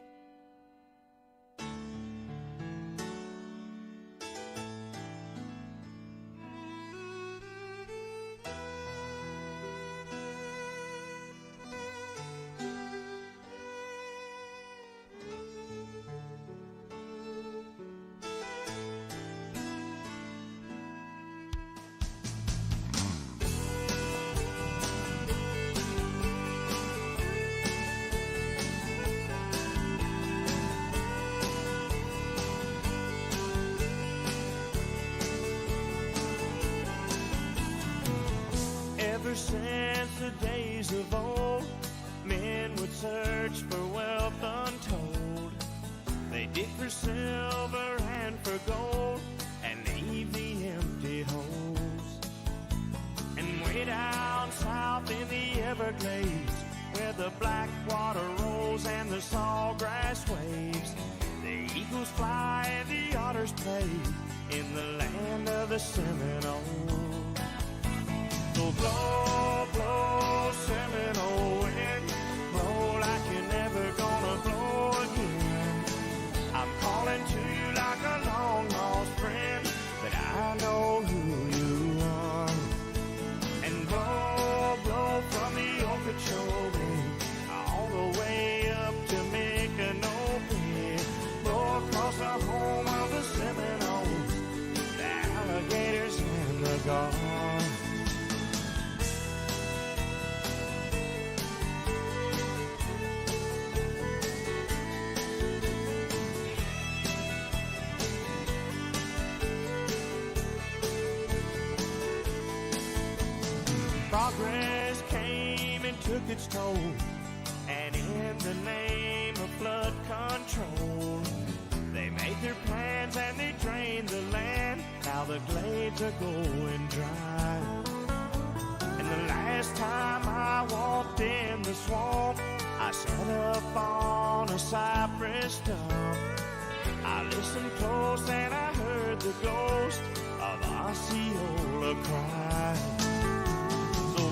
Ever since the days of old, men would search for wealth untold. They dig for silver and for gold, and leave the empty holes. And way down south in the Everglades, where the black water rolls and the sawgrass waves, the eagles fly and the otters play in the land of the Seminoles. So blow, blow, Seminole wind, blow like you're never gonna blow again. I'm calling to you like a long lost friend, but I know who you are. And blow, blow from the Okeechobee all the way up to Micanopy. Blow across the home of the Seminoles, the alligators and the gulls. Progress came and took its toll, and in the name of flood control, they made their plans and they drained the land. Now the glades are going dry. And the last time I walked in the swamp, I sat up on a cypress stump. I listened close and I heard the ghost of Osceola cry.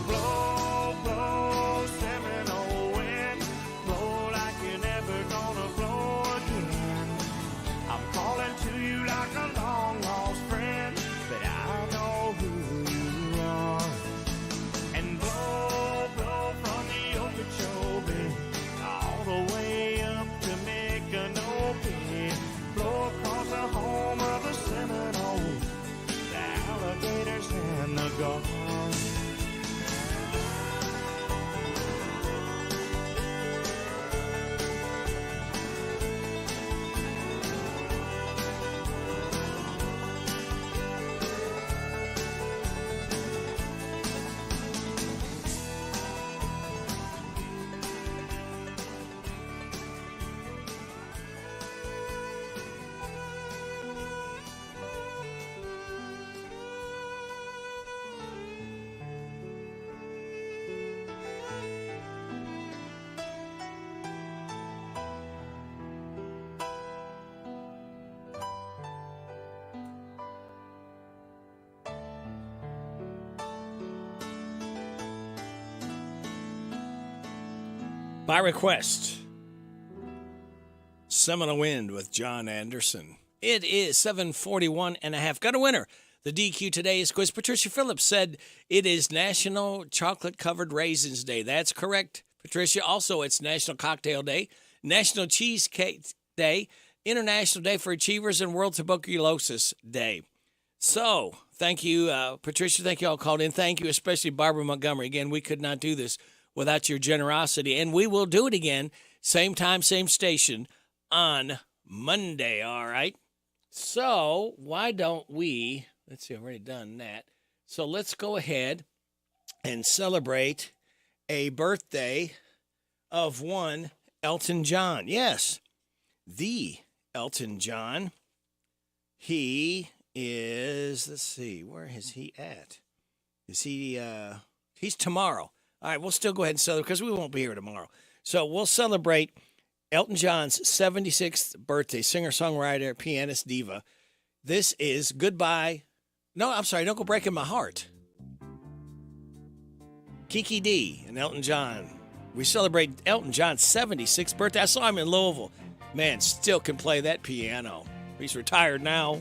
Blow, blow, Seminole wind, blow like you're never gonna blow again. I'm calling to you like a long lost friend, but I know who you are. And blow, blow from the Okeechobee all the way up to Micanopy. Blow across the home of the Seminoles, the alligators and the gulls.
By request, Seminole Wind with John Anderson. It is 7:41 and a half. Got a winner. The DQ today's quiz. Patricia Phillips said it is National Chocolate Covered Raisins Day. That's correct, Patricia. Also, it's National Cocktail Day, National Cheesecake Day, International Day for Achievers, and World Tuberculosis Day. So, thank you, Patricia. Thank you all called in. Thank you, especially Barbara Montgomery. Again, we could not do this without your generosity, and we will do it again, same time, same station, on Monday, all right? So, why don't we, let's see, I've already done that. So, let's go ahead and celebrate a birthday of one Elton John. Yes, the Elton John. He is, let's see, where is he at? Is he, he's tomorrow. All right, we'll still go ahead and celebrate because we won't be here tomorrow. So we'll celebrate Elton John's 76th birthday, singer-songwriter, pianist, diva. This is Goodbye. No, I'm sorry, Don't Go Breaking My Heart. Kiki D and Elton John. We celebrate Elton John's 76th birthday. I saw him in Louisville. Man, still can play that piano. He's retired now.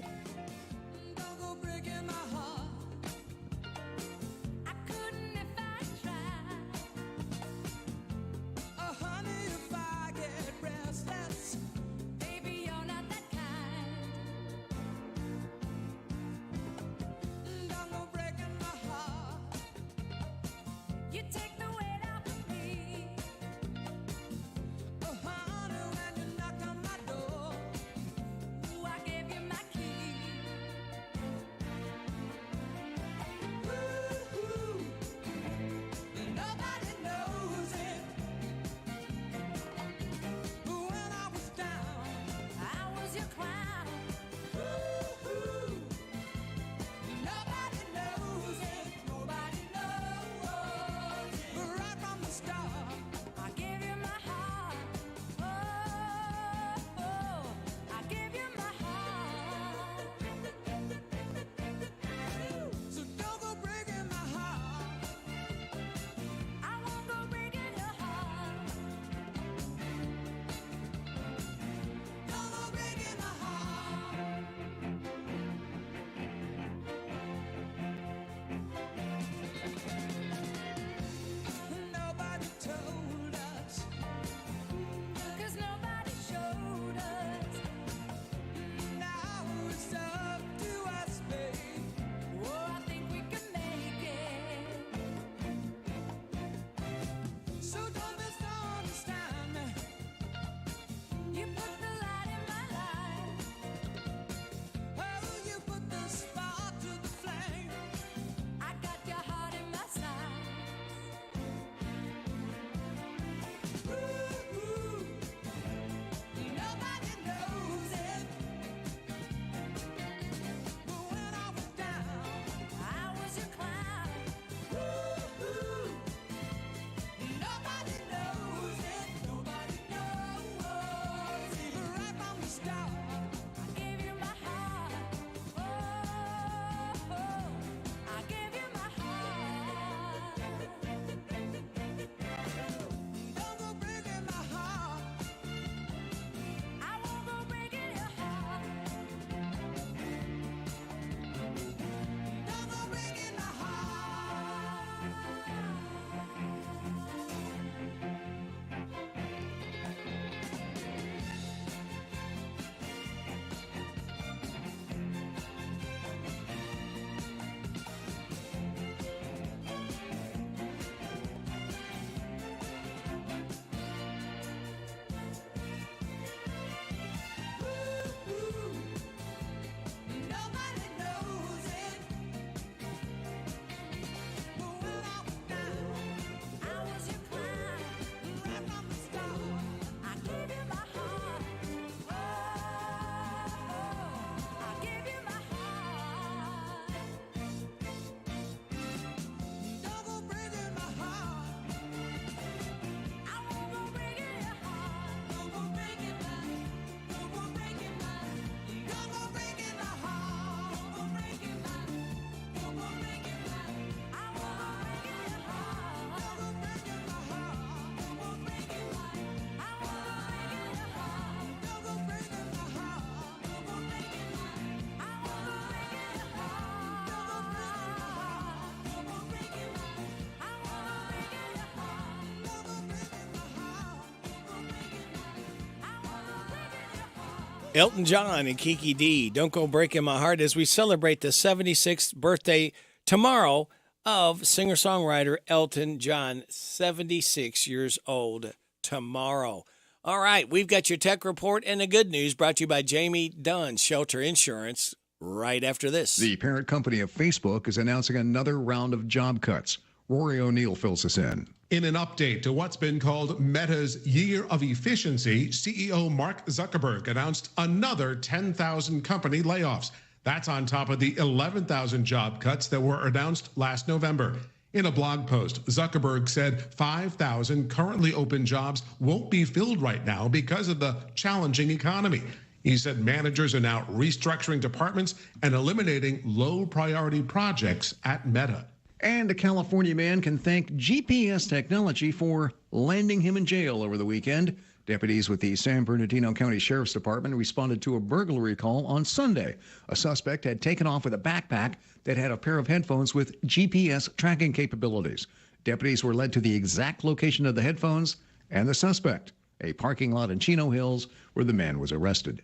Elton John and Kiki D, Don't Go Breaking My Heart, as we celebrate the 76th birthday tomorrow of singer-songwriter Elton John, 76 years old tomorrow. All right, we've got your tech report and the good news brought to you by Jamie Dunn, Shelter Insurance, right after this.
The parent company of Facebook is announcing another round of job cuts. Rory O'Neill fills us in.
In an update to what's been called Meta's Year of Efficiency, CEO Mark Zuckerberg announced another 10,000 company layoffs. That's on top of the 11,000 job cuts that were announced last November. In a blog post, Zuckerberg said 5,000 currently open jobs won't be filled right now because of the challenging economy. He said managers are now restructuring departments and eliminating low-priority projects at Meta.
And a California man can thank GPS technology for landing him in jail over the weekend. Deputies with the San Bernardino County Sheriff's Department responded to a burglary call on Sunday. A suspect had taken off with a backpack that had a pair of headphones with GPS tracking capabilities. Deputies were led to the exact location of the headphones and the suspect, a parking lot in Chino Hills where the man was arrested.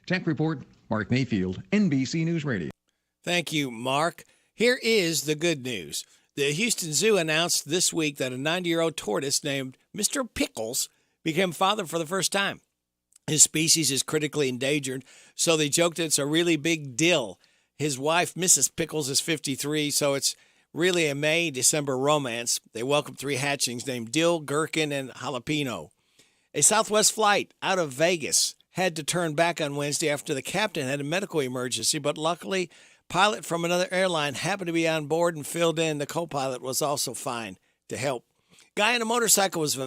Tech Report, Mark Mayfield, NBC News Radio.
Thank you, Mark. Here is the good news. The Houston Zoo announced this week that a 90-year-old tortoise named Mr. Pickles became father for the first time. His species is critically endangered, so they joked it's a really big deal. His wife, Mrs. Pickles, is 53, so it's really a May-December romance. They welcomed 3 hatchlings named Dill, Gherkin, and Jalapeno. A Southwest flight out of Vegas had to turn back on Wednesday after the captain had a medical emergency, but luckily, pilot from another airline happened to be on board and filled in. The co-pilot was also fine to help. Guy on a motorcycle was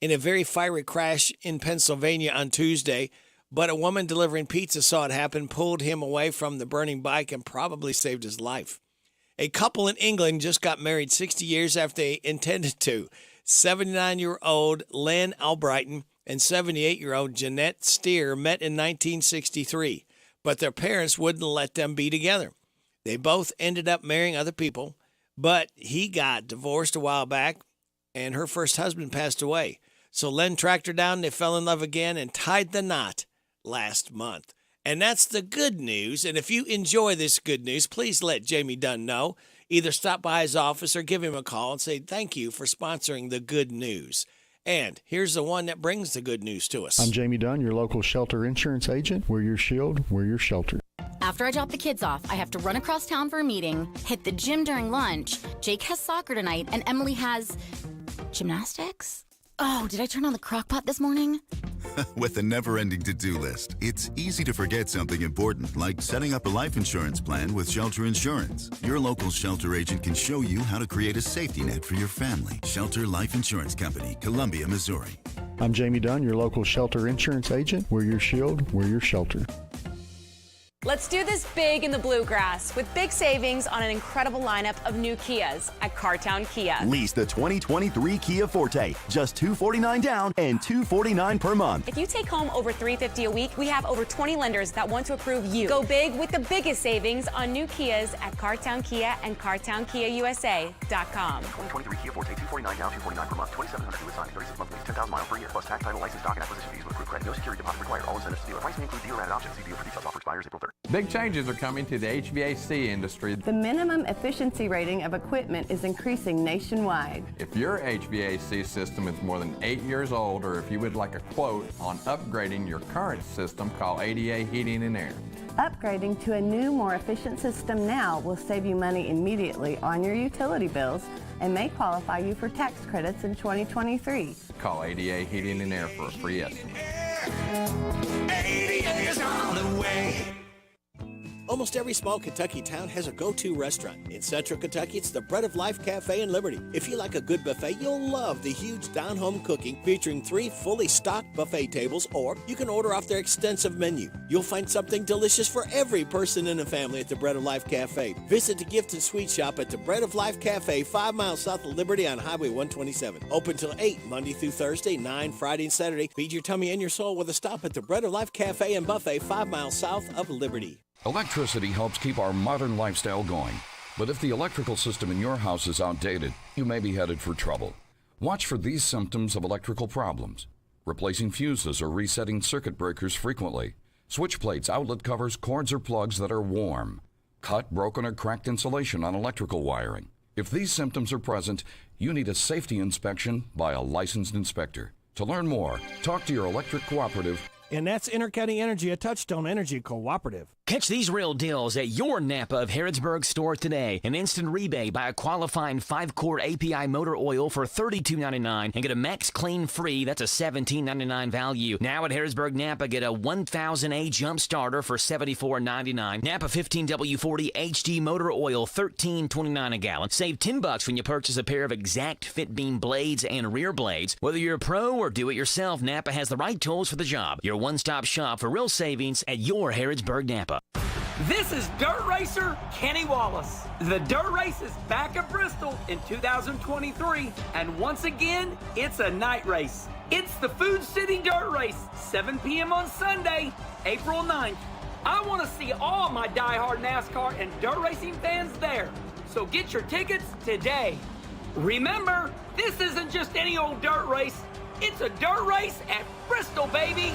in a very fiery crash in Pennsylvania on Tuesday, but a woman delivering pizza saw it happen, pulled him away from the burning bike, and probably saved his life. A couple in England just got married 60 years after they intended to. 79-year-old Len Albrighton and 78-year-old Jeanette Steer met in 1963. But their parents wouldn't let them be together. They both ended up marrying other people, but he got divorced a while back, and her first husband passed away. So Len tracked her down, they fell in love again, and tied the knot last month. And that's the good news. And if you enjoy this good news, please let Jamie Dunn know. Either stop by his office or give him a call and say thank you for sponsoring the good news. And here's the one that brings the good news to us.
I'm Jamie Dunn, your local shelter insurance agent. We're your shield, we're your shelter.
After I drop the kids off, I have to run across town for a meeting, hit the gym during lunch. Jake has soccer tonight, and Emily has gymnastics? Oh, did I turn on the crock pot this morning?
With a never-ending to-do list, it's easy to forget something important, like setting up a life insurance plan with Shelter Insurance. Your local shelter agent can show you how to create a safety net for your family. Shelter Life Insurance Company, Columbia, Missouri.
I'm Jamie Dunn, your local shelter insurance agent. We're your shield, we're your shelter.
Let's do this big in the bluegrass with big savings on an incredible lineup of new Kias at Cartown Kia.
Lease the 2023 Kia Forte, just $249 down and $249 per month.
If you take home over $350 a week, we have over 20 lenders that want to approve you. Go big with the biggest savings on new Kias at Cartown Kia and CartownKiaUSA.com.
2023 Kia Forte, $249 down, $249 per month, $2,700 due assigned, 36 monthly, 10,000 miles per year, plus tax, title, license, stock, and acquisition fees with approved credit. No security deposit required. All incentives to dealer. Price may include dealer-added options. See dealer for details. Offer expires April 3rd.
Big changes are coming to the HVAC industry.
The minimum efficiency rating of equipment is increasing nationwide.
If your HVAC system is more than 8 years old, or if you would like a quote on upgrading your current system, call ADA Heating and Air.
Upgrading to a new, more efficient system now will save you money immediately on your utility bills and may qualify you for tax credits in 2023.
Call ADA Heating and Air for a free estimate.
ADA is on the way. Almost every small Kentucky town has a go-to restaurant. In Central Kentucky, it's the Bread of Life Cafe in Liberty. If you like a good buffet, you'll love the huge down-home cooking featuring 3 fully stocked buffet tables, or you can order off their extensive menu. You'll find something delicious for every person in the family at the Bread of Life Cafe. Visit the gift and sweet shop at the Bread of Life Cafe, 5 miles south of Liberty on Highway 127. Open till 8, Monday through Thursday, 9 Friday and Saturday. Feed your tummy and your soul with a stop at the Bread of Life Cafe and Buffet, 5 miles south of Liberty.
Electricity helps keep our modern lifestyle going. But if the electrical system in your house is outdated, you may be headed for trouble. Watch for these symptoms of electrical problems: replacing fuses or resetting circuit breakers frequently, Switch plates, outlet covers, cords, or plugs that are warm. Cut, broken, or cracked insulation on electrical wiring. If these symptoms are present, you need a safety inspection by a licensed inspector. To learn more, talk to your electric cooperative.
And that's Intercounty Energy, a Touchstone Energy cooperative.
Catch these real deals at your Napa of Harrodsburg store today. An instant rebate by a qualifying 5-quart API motor oil for $32.99 and get a Max Clean free. That's a $17.99 value. Now at Harrodsburg Napa, get a 1000A jump starter for $74.99. Napa 15W40 HD motor oil, $13.29 a gallon. Save $10 when you purchase a pair of exact fit beam blades and rear blades. Whether you're a pro or do it yourself, Napa has the right tools for the job. Your one-stop shop for real savings at your Harrodsburg Napa.
This is Dirt Racer Kenny Wallace. The Dirt Race is back at Bristol in 2023, and once again, it's a night race. It's the Food City Dirt Race, 7 p.m. on Sunday, April 9th. I want to see all my die-hard NASCAR and dirt racing fans there, so get your tickets today. Remember, this isn't just any old dirt race. It's a dirt race at Bristol, baby.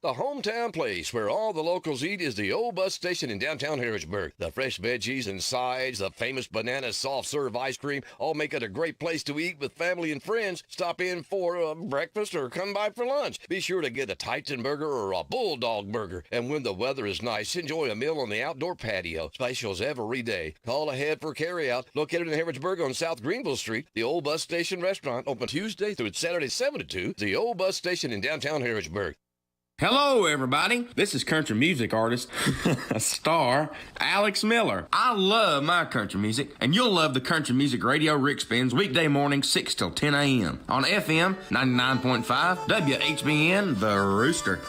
The hometown place where all the locals eat is the old bus station in downtown Harrodsburg. The fresh veggies and sides, the famous banana soft serve ice cream, all make it a great place to eat with family and friends. Stop in for breakfast or come by for lunch. Be sure to get a Titan burger or a Bulldog burger. And when the weather is nice, enjoy a meal on the outdoor patio. Specials every day. Call ahead for carryout. Located in Harrodsburg on South Greenville Street, the old bus station restaurant open Tuesday through Saturday 7 to 2. The old bus station in downtown Harrodsburg.
Hello, everybody. This is country music artist, star, Alex Miller. I love my country music, and you'll love the country music radio Rick spins weekday mornings 6 till 10 a.m. on FM 99.5 WHBN, The Rooster.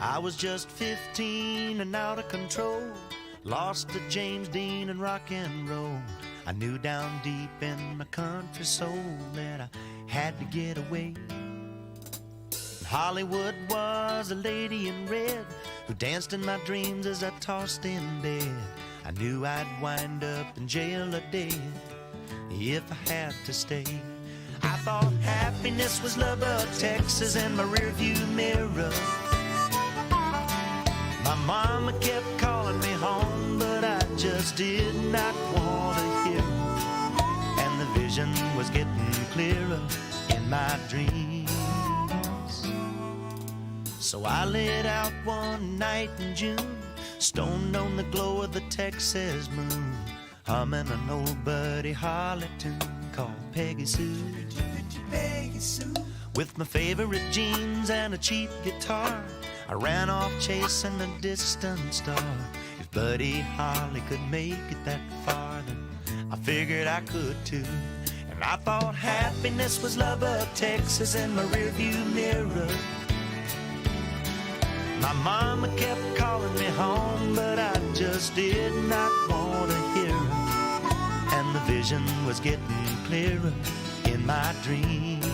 I was just 15 and out of control, lost to James Dean and rock and roll. I knew down deep in my country soul that I had to get away. Hollywood was a lady in red who danced in my dreams as I tossed in bed. I knew I'd wind up in jail or dead if I had to stay. I thought happiness was Lubbock, Texas, and my rearview mirror. My mama kept calling me home, but I just did not want to hear her. And the vision was getting clearer in my dreams. So I lit out one night in June, stoned on the glow of the Texas moon, humming an old Buddy Holly tune called Peggy Sue. Peggy Sue. With my favorite jeans and a cheap guitar, I ran off chasing a distant star. If Buddy Holly could make it that far, then I figured I could too. And I thought happiness was Lubbock, Texas, in my rearview mirror. My mama kept calling me home, but I just did not want to hear her. And the vision was getting clearer in my dreams.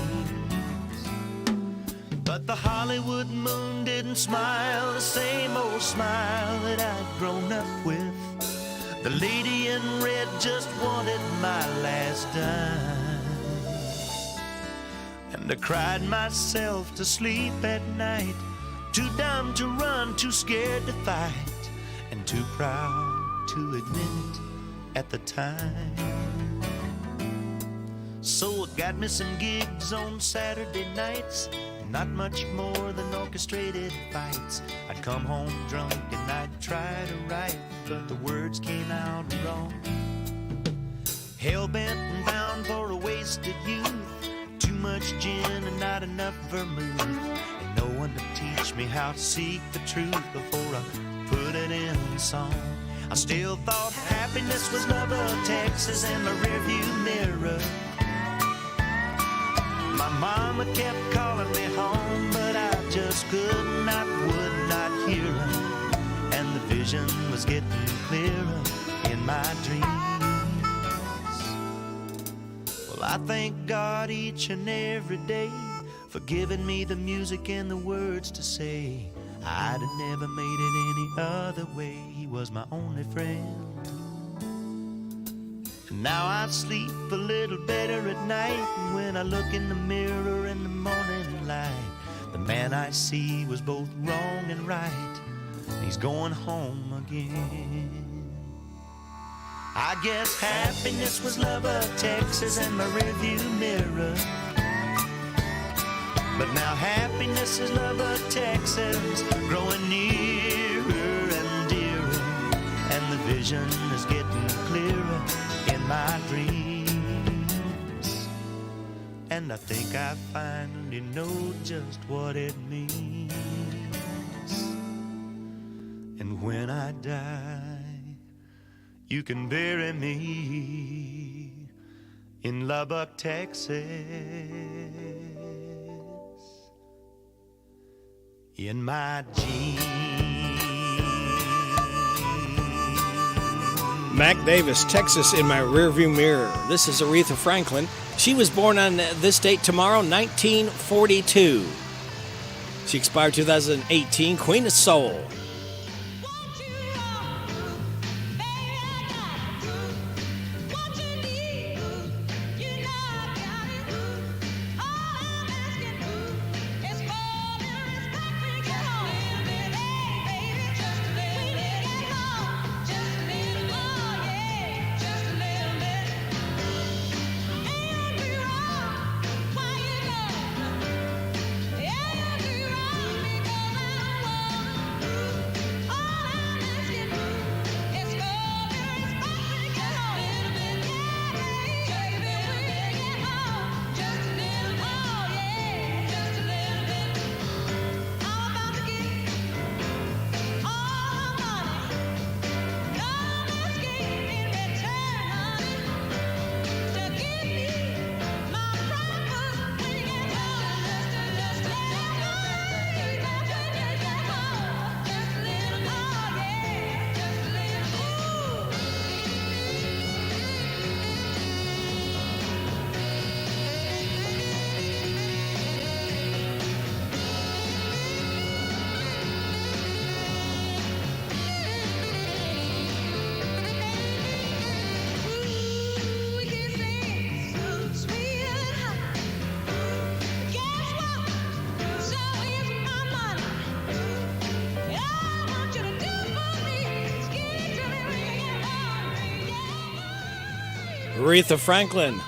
But the Hollywood moon didn't smile the same old smile that I'd grown up with. The lady in red just wanted my last dime. And I cried myself to sleep at night, too dumb to run, too scared to fight, and too proud to admit it at the time. So I got me some gigs on Saturday nights, not much more than orchestrated fights. I'd come home drunk and I'd try to write, but the words came out wrong. Hell-bent and bound for a wasted youth, too much gin and not enough vermouth, and no one to teach me how to seek the truth before I put it in song. I still thought happiness was Lubbock, Texas, in my rearview mirror. My mama kept calling me home, but I just could not, would not hear her. And the vision was getting clearer in my dreams. Well, I thank God each and every day for giving me the music and the words to say. I'd have never made it any other way. He was my only friend. Now I sleep a little better at night when I look in the mirror in the morning light. The man I see was both wrong and right. He's going home again. I guess happiness was Lubbock, Texas, and my rearview mirror. But now happiness is Lubbock, Texas, growing nearer and dearer, and the vision is getting clearer in my dreams. And I think I finally know just what it means. And when I die, you can bury me in Lubbock, Texas, in my jeans.
Mac Davis, Texas in my rearview mirror. This is Aretha Franklin. She was born on this date tomorrow, 1942. She expired 2018, Queen of Soul. Aretha Franklin.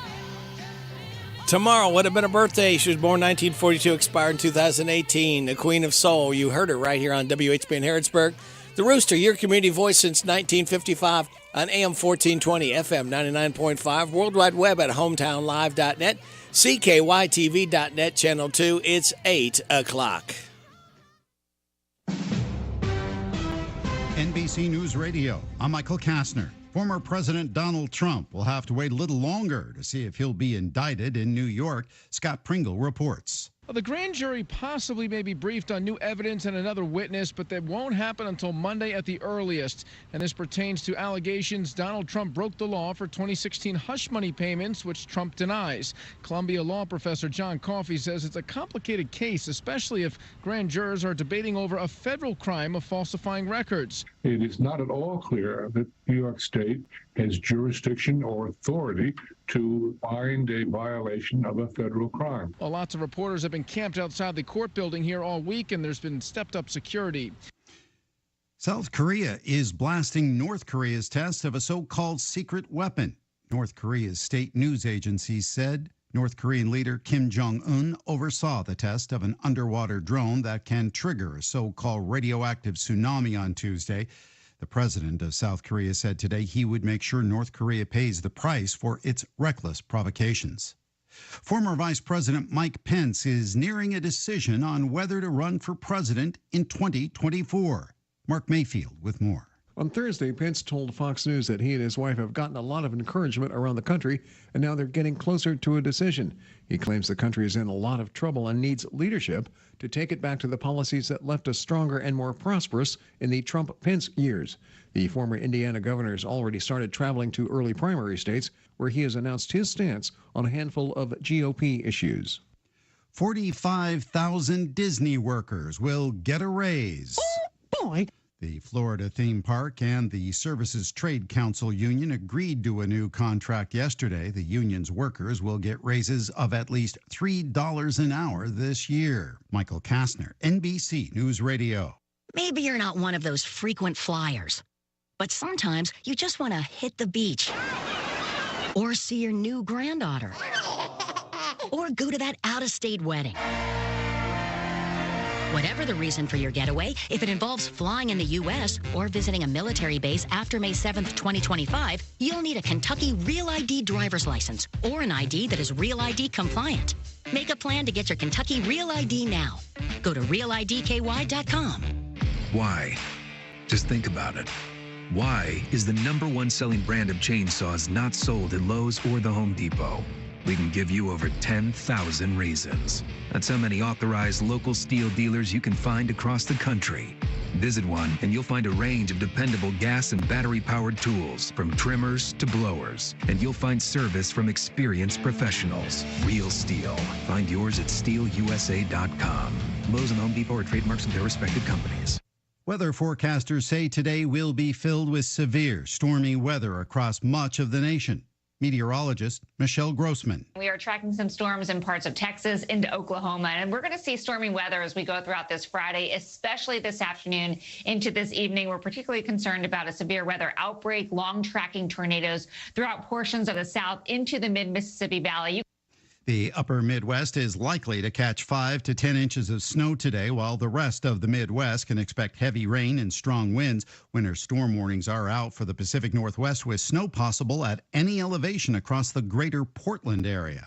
Tomorrow would have been a birthday. She was born 1942, expired in 2018. The Queen of Soul. You heard her right here on WHBN Harrodsburg. The Rooster, your community voice since 1955 on AM 1420, FM 99.5, World Wide Web at hometownlive.net, CKYTV.net, Channel 2. It's 8 o'clock.
NBC News Radio, I'm Michael Kastner. Former President Donald Trump will have to wait a little longer to see if he'll be indicted in New York. Scott Pringle reports.
Well, the grand jury possibly may be briefed on new evidence and another witness, but that won't happen until Monday at the earliest. And this pertains to allegations Donald Trump broke the law for 2016 hush money payments, which Trump denies. Columbia law professor John Coffey says it's a complicated case, especially if grand jurors are debating over a federal crime of falsifying records.
It is not at all clear that New York State has jurisdiction or authority to find a violation of a federal crime.
Well, lots of reporters have been camped outside the court building here all week, and there's been stepped-up security.
South Korea is blasting North Korea's test of a so-called secret weapon. North Korea's state news agency said North Korean leader Kim Jong-un oversaw the test of an underwater drone that can trigger a so-called radioactive tsunami on Tuesday. The president of South Korea said today he would make sure North Korea pays the price for its reckless provocations. Former Vice President Mike Pence is nearing a decision on whether to run for president in 2024. Mark Mayfield with more.
On Thursday, Pence told Fox News that he and his wife have gotten a lot of encouragement around the country, and now they're getting closer to a decision. He claims the country is in a lot of trouble and needs leadership to take it back to the policies that left us stronger and more prosperous in the Trump-Pence years. The former Indiana governor has already started traveling to early primary states, where he has announced his stance on a handful of GOP issues.
45,000 Disney workers will get a raise.
Oh, boy.
The Florida Theme Park and the Services Trade Council Union agreed to a new contract yesterday. The union's workers will get raises of at least $3 an hour this year. Michael Kastner, NBC News Radio.
Maybe you're not one of those frequent flyers, but sometimes you just want to hit the beach or see your new granddaughter or go to that out-of-state wedding. Whatever the reason for your getaway, if it involves flying in the U.S. or visiting a military base after May 7th, 2025, you'll need a Kentucky Real ID driver's license or an ID that is Real ID compliant. Make a plan to get your Kentucky Real ID now. Go to realidky.com.
Why? Just think about it. Why is the #1 selling brand of chainsaws not sold at Lowe's or the Home Depot? We can give you over 10,000 reasons. That's how many authorized local steel dealers you can find across the country. Visit one and you'll find a range of dependable gas and battery-powered tools, from trimmers to blowers. And you'll find service from experienced professionals. Real steel. Find yours at steelusa.com. Lowe's and Home Depot are trademarks of their respective companies.
Weather forecasters say today will be filled with severe, stormy weather across much of the nation. Meteorologist Michelle Grossman.
We are tracking some storms in parts of Texas into Oklahoma, and we're going to see stormy weather as we go throughout this Friday, especially this afternoon into this evening. We're particularly concerned about a severe weather outbreak, long tracking tornadoes throughout portions of the south into the mid-Mississippi Valley.
The upper Midwest is likely to catch 5 to 10 inches of snow today, while the rest of the Midwest can expect heavy rain and strong winds. Winter storm warnings are out for the Pacific Northwest, with snow possible at any elevation across the greater Portland area.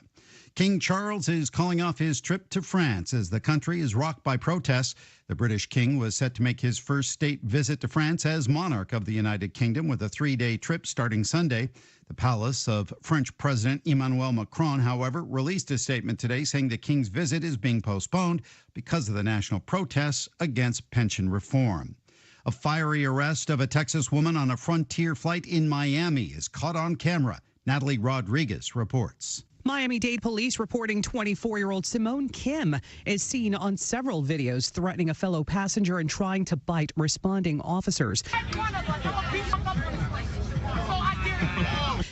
King Charles is calling off his trip to France as the country is rocked by protests. The British king was set to make his first state visit to France as monarch of the United Kingdom, with a 3-day trip starting Sunday. The palace of French President Emmanuel Macron, however, released a statement today saying the king's visit is being postponed because of the national protests against pension reform. A fiery arrest of a Texas woman on a Frontier flight in Miami is caught on camera. Natalie Rodriguez reports.
Miami-Dade police reporting 24-year-old Simone Kim is seen on several videos threatening a fellow passenger and trying to bite responding officers.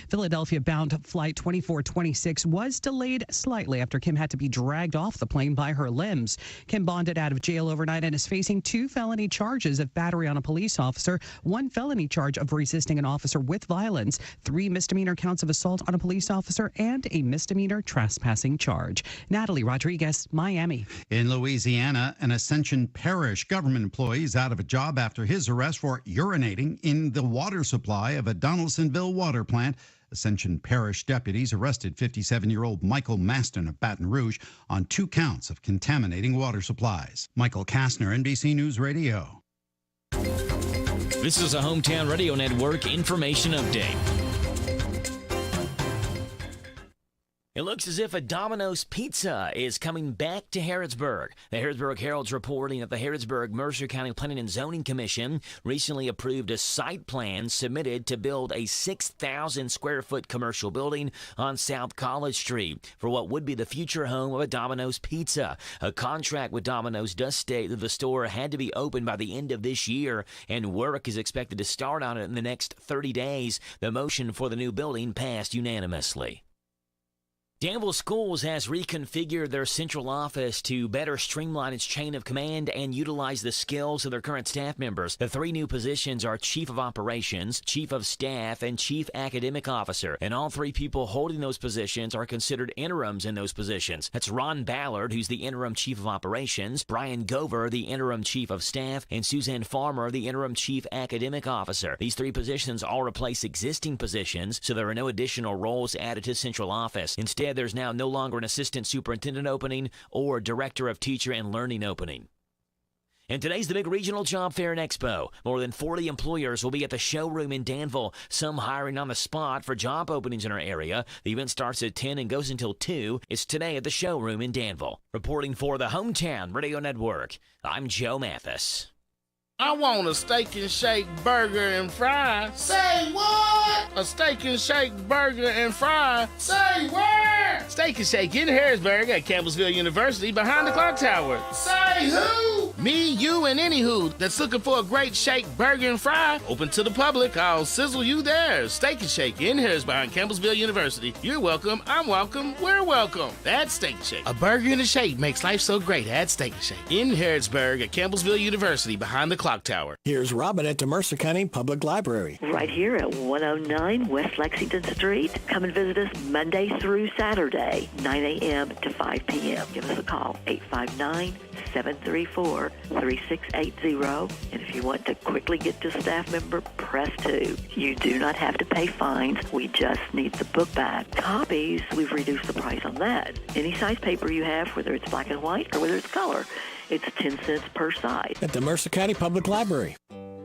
Philadelphia-bound flight 2426 was delayed slightly after Kim had to be dragged off the plane by her limbs. Kim bonded out of jail overnight and is facing 2 felony charges of battery on a police officer, 1 felony charge of resisting an officer with violence, 3 misdemeanor counts of assault on a police officer, and a misdemeanor trespassing charge. Natalie Rodriguez, Miami.
In Louisiana, an Ascension Parish government employee is out of a job after his arrest for urinating in the water supply of a Donaldsonville water plant. Ascension Parish deputies arrested 57-year-old Michael Maston of Baton Rouge on 2 counts of contaminating water supplies. Michael Kastner, NBC News Radio.
This is a Hometown Radio Network information update. It looks as if a Domino's Pizza is coming back to Harrodsburg. The Harrodsburg Herald's reporting that the Harrodsburg-Mercer County Planning and Zoning Commission recently approved a site plan submitted to build a 6,000-square-foot commercial building on South College Street for what would be the future home of a Domino's Pizza. A contract with Domino's does state that the store had to be open by the end of this year, and work is expected to start on it in the next 30 days. The motion for the new building passed unanimously. Danville Schools has reconfigured their central office to better streamline its chain of command and utilize the skills of their current staff members. The 3 new positions are Chief of Operations, Chief of Staff, and Chief Academic Officer. And all 3 people holding those positions are considered interims in those positions. That's Ron Ballard, who's the interim Chief of Operations, Brian Gover, the interim Chief of Staff, and Suzanne Farmer, the interim Chief Academic Officer. These 3 positions all replace existing positions, so there are no additional roles added to central office. Instead, there's now no longer an assistant superintendent opening or director of teacher and learning opening. And today's the big regional job fair and expo. More than 40 employers will be at the showroom in Danville, some hiring on the spot for job openings in our area. The event starts at 10 and goes until 2. It's today at the showroom in Danville. Reporting for the Hometown Radio Network, I'm Joe Mathis.
I want a steak and shake burger and fries. Say what? A steak and shake burger and fries. Say where? Steak and Shake in Harrodsburg at Campbellsville University behind the clock tower. Say who? Me, you, and any who that's looking for a great shake, burger, and fry. Open to the public. I'll sizzle you there. Steak and Shake in Harrodsburg behind Campbellsville University. You're welcome. I'm welcome. We're welcome. That's Steak and Shake. A burger and a shake makes life so great at Steak and Shake. In Harrodsburg at Campbellsville University behind the clock tower.
Here's Robin at the Mercer County Public Library.
Right here at 109 West Lexington Street. Come and visit us Monday through Saturday, 9 a.m. to 5 p.m. Give us a call, 859-734-3680. And if you want to quickly get to a staff member, press 2. You do not have to pay fines. We just need the book back. Copies, we've reduced the price on that. Any size paper you have, whether it's black and white or whether it's color, it's 10 cents per side.
At the Mercer County Public Library.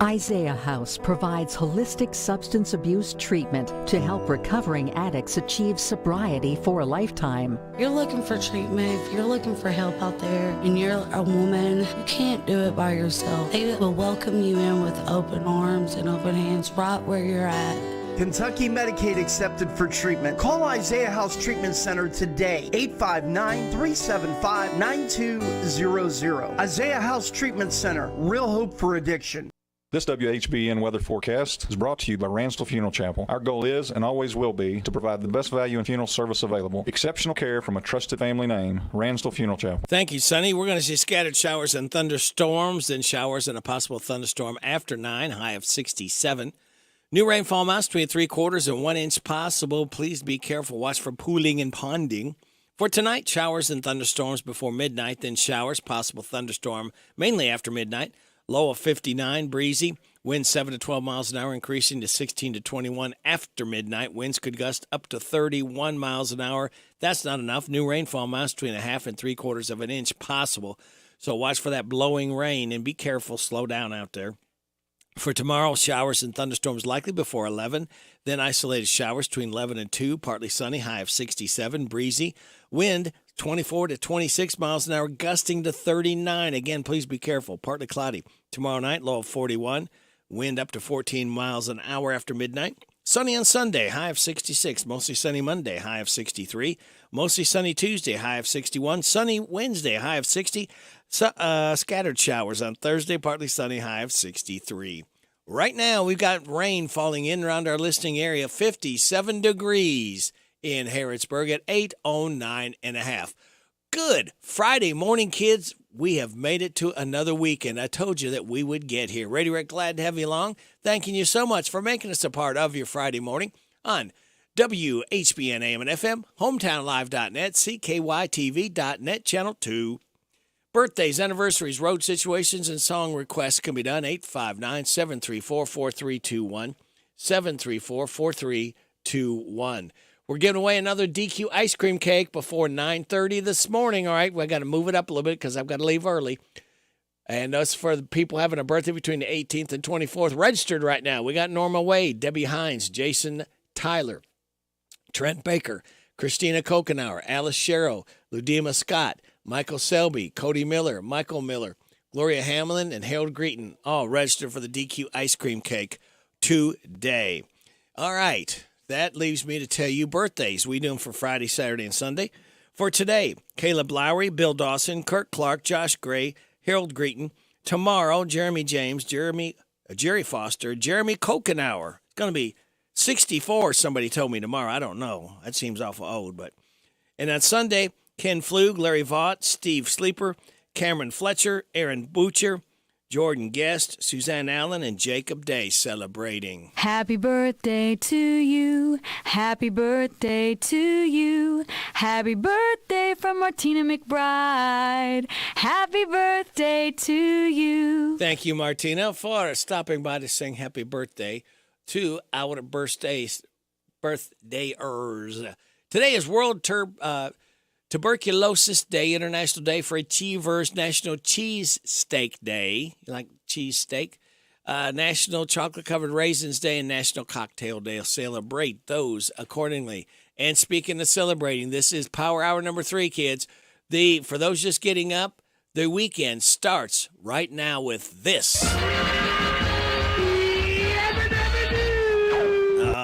Isaiah House provides holistic substance abuse treatment to help recovering addicts achieve sobriety for a lifetime.
You're looking for treatment, if you're looking for help out there and you're a woman, you can't do it by yourself. They will welcome you in with open arms and open hands right where you're at.
Kentucky Medicaid accepted for treatment. Call Isaiah House Treatment Center today, 859-375-9200. Isaiah House Treatment Center, real hope for addiction.
This WHBN weather forecast is brought to you by Ransdell Funeral Chapel. Our goal is and always will be to provide the best value in funeral service available. Exceptional care from a trusted family name, Ransdell Funeral Chapel.
Thank you, Sonny. We're going to see scattered showers and thunderstorms, then showers and a possible thunderstorm after 9, high of 67. New rainfall amounts between 3/4 and 1 inch possible. Please be careful. Watch for pooling and ponding. For tonight, showers and thunderstorms before midnight, then showers, possible thunderstorm mainly after midnight. Low of 59, breezy. Winds 7 to 12 miles an hour, increasing to 16 to 21 after midnight. Winds could gust up to 31 miles an hour. That's not enough. New rainfall amounts between 1/2 and 3/4 of an inch possible. So watch for that blowing rain and be careful. Slow down out there. For tomorrow, showers and thunderstorms likely before 11. Then isolated showers between 11 and 2. Partly sunny, high of 67, breezy. Wind 24 to 26 miles an hour, gusting to 39. Again, please be careful. Partly cloudy. Tomorrow night, low of 41. Wind up to 14 miles an hour after midnight. Sunny on Sunday, high of 66. Mostly sunny Monday, high of 63. Mostly sunny Tuesday, high of 61. Sunny Wednesday, high of 60. Scattered showers on Thursday, partly sunny, high of 63. Right now, we've got rain falling in around our listening area, 57 degrees in Harrodsburg at 809.5. Good Friday morning, kids. We have made it to another weekend. I told you that we would get here. Radio Rick, glad to have you along. Thanking you so much for making us a part of your Friday morning on WHBN AM and FM, hometownlive.net, CKYTV.net, Channel 2. Birthdays, anniversaries, road situations, and song requests can be done 859-734-4321, 734-4321. We're giving away another DQ ice cream cake before 9:30 this morning, all right? We got to move it up a little bit because I've got to leave early. And that's for the people having a birthday between the 18th and 24th. Registered right now. We got Norma Wade, Debbie Hines, Jason Tyler, Trent Baker, Christina Kokenauer, Alice Sherrill, Ludima Scott, Michael Selby, Cody Miller, Michael Miller, Gloria Hamlin, and Harold Greeton, all registered for the DQ ice cream cake today. All right, that leaves me to tell you birthdays. We do them for Friday, Saturday, and Sunday. For today, Caleb Lowry, Bill Dawson, Kirk Clark, Josh Gray, Harold Greeton. Tomorrow, Jeremy James, Jerry Foster, Jeremy Kokenauer. It's going to be 64, somebody told me tomorrow. I don't know. That seems awful old. And on Sunday, Ken Flug, Larry Vaught, Steve Sleeper, Cameron Fletcher, Aaron Butcher, Jordan Guest, Suzanne Allen, and Jacob Day celebrating.
Happy birthday to you. Happy birthday to you. Happy birthday from Martina McBride. Happy birthday to you.
Thank you, Martina, for stopping by to sing happy birthday to our birthdayers. Today is World Tuberculosis Day, International Day for Achievers, National Cheese Steak Day. You like cheese steak? National Chocolate Covered Raisins Day and National Cocktail Day. Celebrate those accordingly. And speaking of celebrating, this is Power Hour number 3, kids. For those just getting up, the weekend starts right now with this.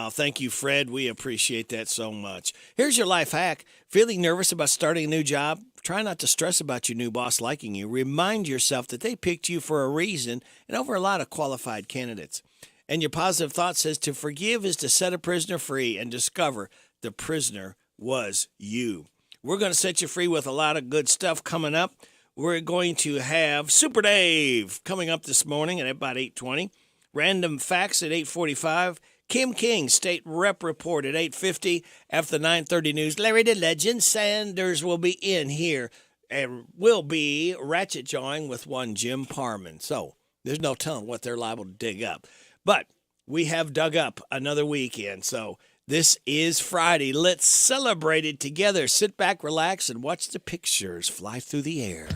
Oh, thank you, Fred. We appreciate that so much. Here's your life hack. Feeling nervous about starting a new job? Try not to stress about your new boss liking you. Remind yourself that they picked you for a reason and over a lot of qualified candidates. And your positive thought says to forgive is to set a prisoner free and discover the prisoner was you. We're going to set you free with a lot of good stuff coming up. We're going to have Super Dave coming up this morning at about 8:20. Random Facts at 8:45. Kim King, State Rep Report at 8:50. After the 9:30 news, Larry the Legend Sanders will be in here and will be ratchet jawing with one Jim Parman. So there's no telling what they're liable to dig up. But we have dug up another weekend, so this is Friday. Let's celebrate it together. Sit back, relax, and watch the pictures fly through the air.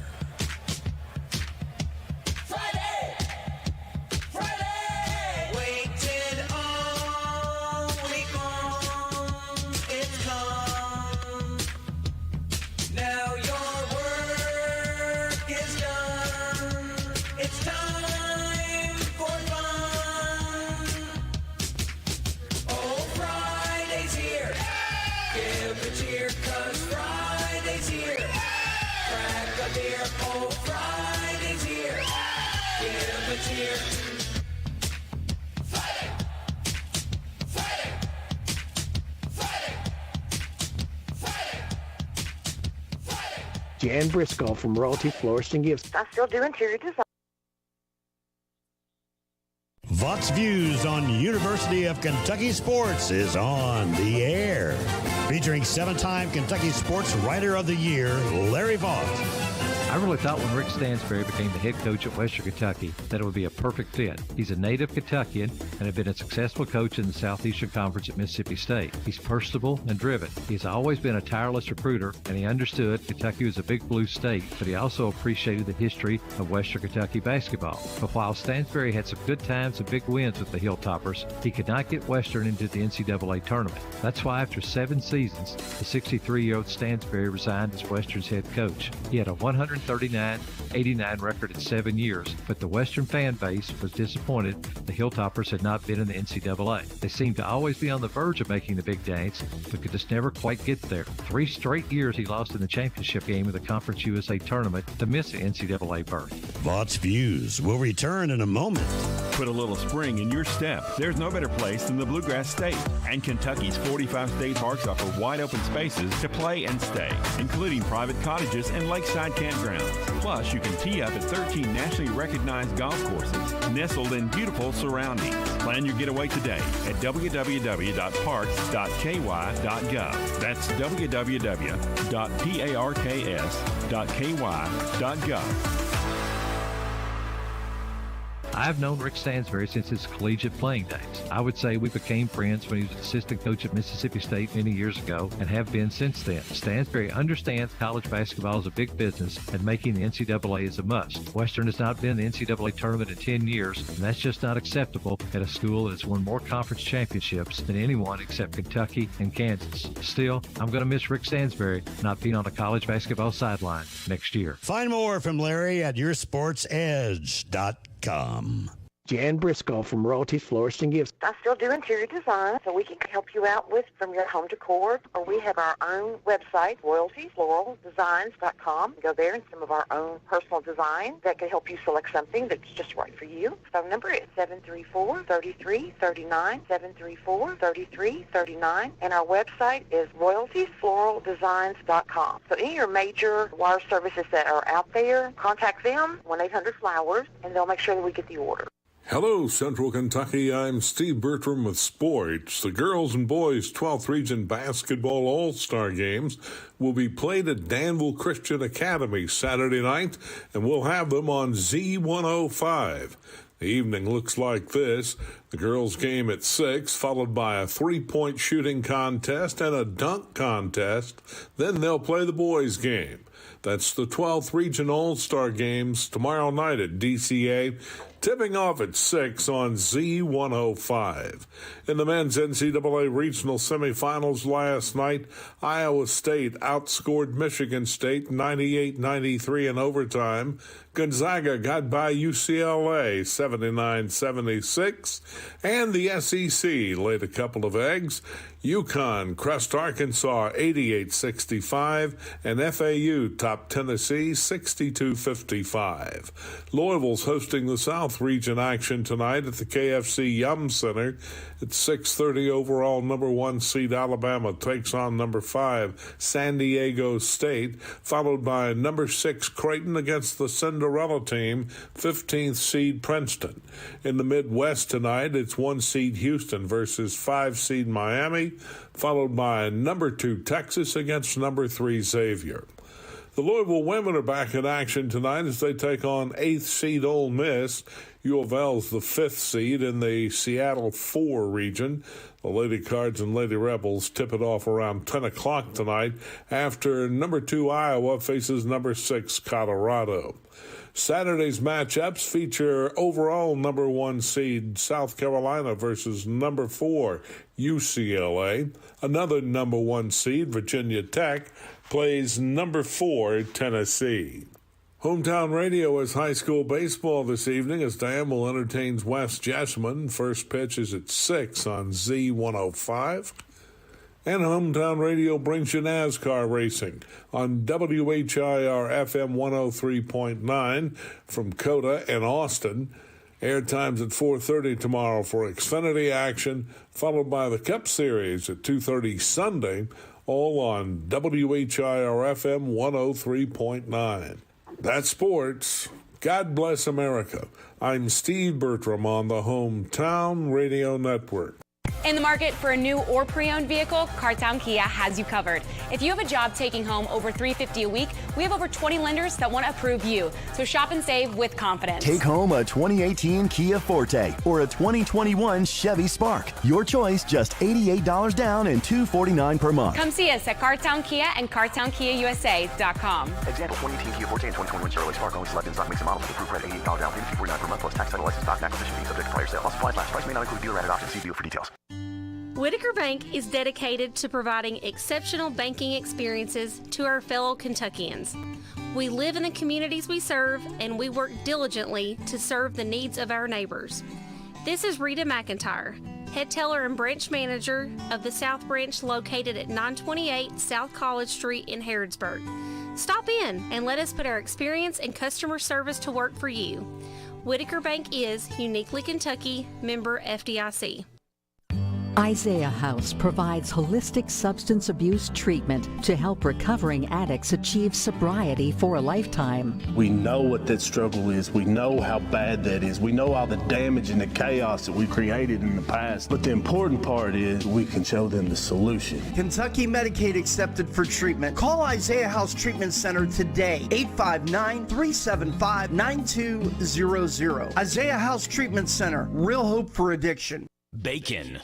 Jan Briscoe from Royalty Florist and Gifts.
I still do interior design.
Vox Views on University of Kentucky Sports is on the air. Featuring 7-time Kentucky Sports Writer of the Year, Larry Vaught.
I really thought when Rick Stansberry became the head coach at Western Kentucky that it would be a perfect fit. He's a native Kentuckian and had been a successful coach in the Southeastern Conference at Mississippi State. He's personable and driven. He's always been a tireless recruiter, and he understood Kentucky was a big blue state, but he also appreciated the history of Western Kentucky basketball. But while Stansberry had some good times and big wins with the Hilltoppers, he could not get Western into the NCAA tournament. That's why after 7 seasons, the 63-year-old Stansberry resigned as Western's head coach. He had a 139-89 record in 7 years, but the Western fan base was disappointed the Hilltoppers had not been in the NCAA. They seemed to always be on the verge of making the big dance, but could just never quite get there. 3 straight years he lost in the championship game of the Conference USA tournament to miss the NCAA berth.
Vox Views will return in a moment.
Put a little spring in your step. There's no better place than the Bluegrass State. And Kentucky's 45 state parks offer wide open spaces to play and stay, including private cottages and lakeside campgrounds. Plus, you can tee up at 13 nationally recognized golf courses nestled in beautiful surroundings. Plan your getaway today at www.parks.ky.gov. That's www.parks.ky.gov.
I've known Rick Stansberry since his collegiate playing days. I would say we became friends when he was assistant coach at Mississippi State many years ago and have been since then. Stansberry understands college basketball is a big business and making the NCAA is a must. Western has not been in the NCAA tournament in 10 years, and that's just not acceptable at a school that has won more conference championships than anyone except Kentucky and Kansas. Still, I'm going to miss Rick Stansberry not being on a college basketball sideline next year.
Find more from Larry at yoursportsedge.com.
Jan Briscoe from Royalty Florist and Gifts.
I still do interior design, so we can help you out with from your home decor, or we have our own website, royaltyfloraldesigns.com. Go there and some of our own personal design that can help you select something that's just right for you. Phone number is 734-3339, 734-3339, and our website is royaltyfloraldesigns.com. So any of your major wire services that are out there, contact them, 1-800-FLOWERS, and they'll make sure that we get the order.
Hello, Central Kentucky. I'm Steve Bertram with sports. The girls and boys 12th Region Basketball All-Star Games will be played at Danville Christian Academy Saturday night, and we'll have them on Z105. The evening looks like this. The girls' game at 6, followed by a 3-point shooting contest and a dunk contest. Then they'll play the boys' game. That's the 12th Region All-Star Games tomorrow night at DCA, tipping off at 6 on Z105. In the men's NCAA regional semifinals last night, Iowa State outscored Michigan State 98-93 in overtime. Gonzaga got by UCLA 79-76. And the SEC laid a couple of eggs. UConn crushed Arkansas 88-65, and FAU top Tennessee 62-55. Louisville's hosting the South Region action tonight at the KFC Yum Center. At 6:30 overall, number 1 seed Alabama takes on number 5 San Diego State, followed by number 6 Creighton against the Cinderella team, 15th seed Princeton. In the Midwest tonight, it's 1 seed Houston versus 5 seed Miami, followed by number 2 Texas against number 3 Xavier. The Louisville women are back in action tonight as they take on 8th seed Ole Miss. U of L's the 5th seed in the Seattle 4 region. The Lady Cards and Lady Rebels tip it off around 10 o'clock tonight after number 2 Iowa faces number 6 Colorado. Saturday's matchups feature overall number 1 seed South Carolina versus number 4 UCLA. Another number 1 seed Virginia Tech plays number 4 Tennessee. Hometown Radio is high school baseball this evening as Danville entertains West Jessamine. First pitch is at 6 on Z105. And Hometown Radio brings you NASCAR racing on WHIR FM 103.9 from COTA and Austin. Airtime's at 4:30 tomorrow for Xfinity action, followed by the Cup Series at 2:30 Sunday, all on WHIR FM 103.9. That's sports. God bless America. I'm Steve Bertram on the Hometown Radio Network.
In the market for a new or pre-owned vehicle, Cartown Kia has you covered. If you have a job taking home over $350 a week, we have over 20 lenders that want to approve you. So shop and save with confidence.
Take home a 2018 Kia Forte or a 2021 Chevy Spark. Your choice, just $88 down and $249 per month.
Come see us at Cartown Kia and CartownKiaUSA.com.
Example 2018 Kia Forte and 2021 Chevrolet Spark only select in stock makes and models with approved credit $88 down, $249 per month plus tax, title, license, stock, and acquisition fee subject to prior sale. Plus supplies last. Price may not include dealer added options. See deal for details.
Whitaker Bank is dedicated to providing exceptional banking experiences to our fellow Kentuckians. We live in the communities we serve, and we work diligently to serve the needs of our neighbors. This is Rita McIntyre, head teller and branch manager of the South Branch located at 928 South College Street in Harrodsburg. Stop in and let us put our experience and customer service to work for you. Whitaker Bank is uniquely Kentucky, member FDIC.
Isaiah House provides holistic substance abuse treatment to help recovering addicts achieve sobriety for a lifetime.
We know what that struggle is. We know how bad that is. We know all the damage and the chaos that we created in the past. But the important part is we can show them the solution.
Kentucky Medicaid accepted for treatment. Call Isaiah House Treatment Center today, 859-375-9200. Isaiah House Treatment Center, real hope for addiction.
Bacon.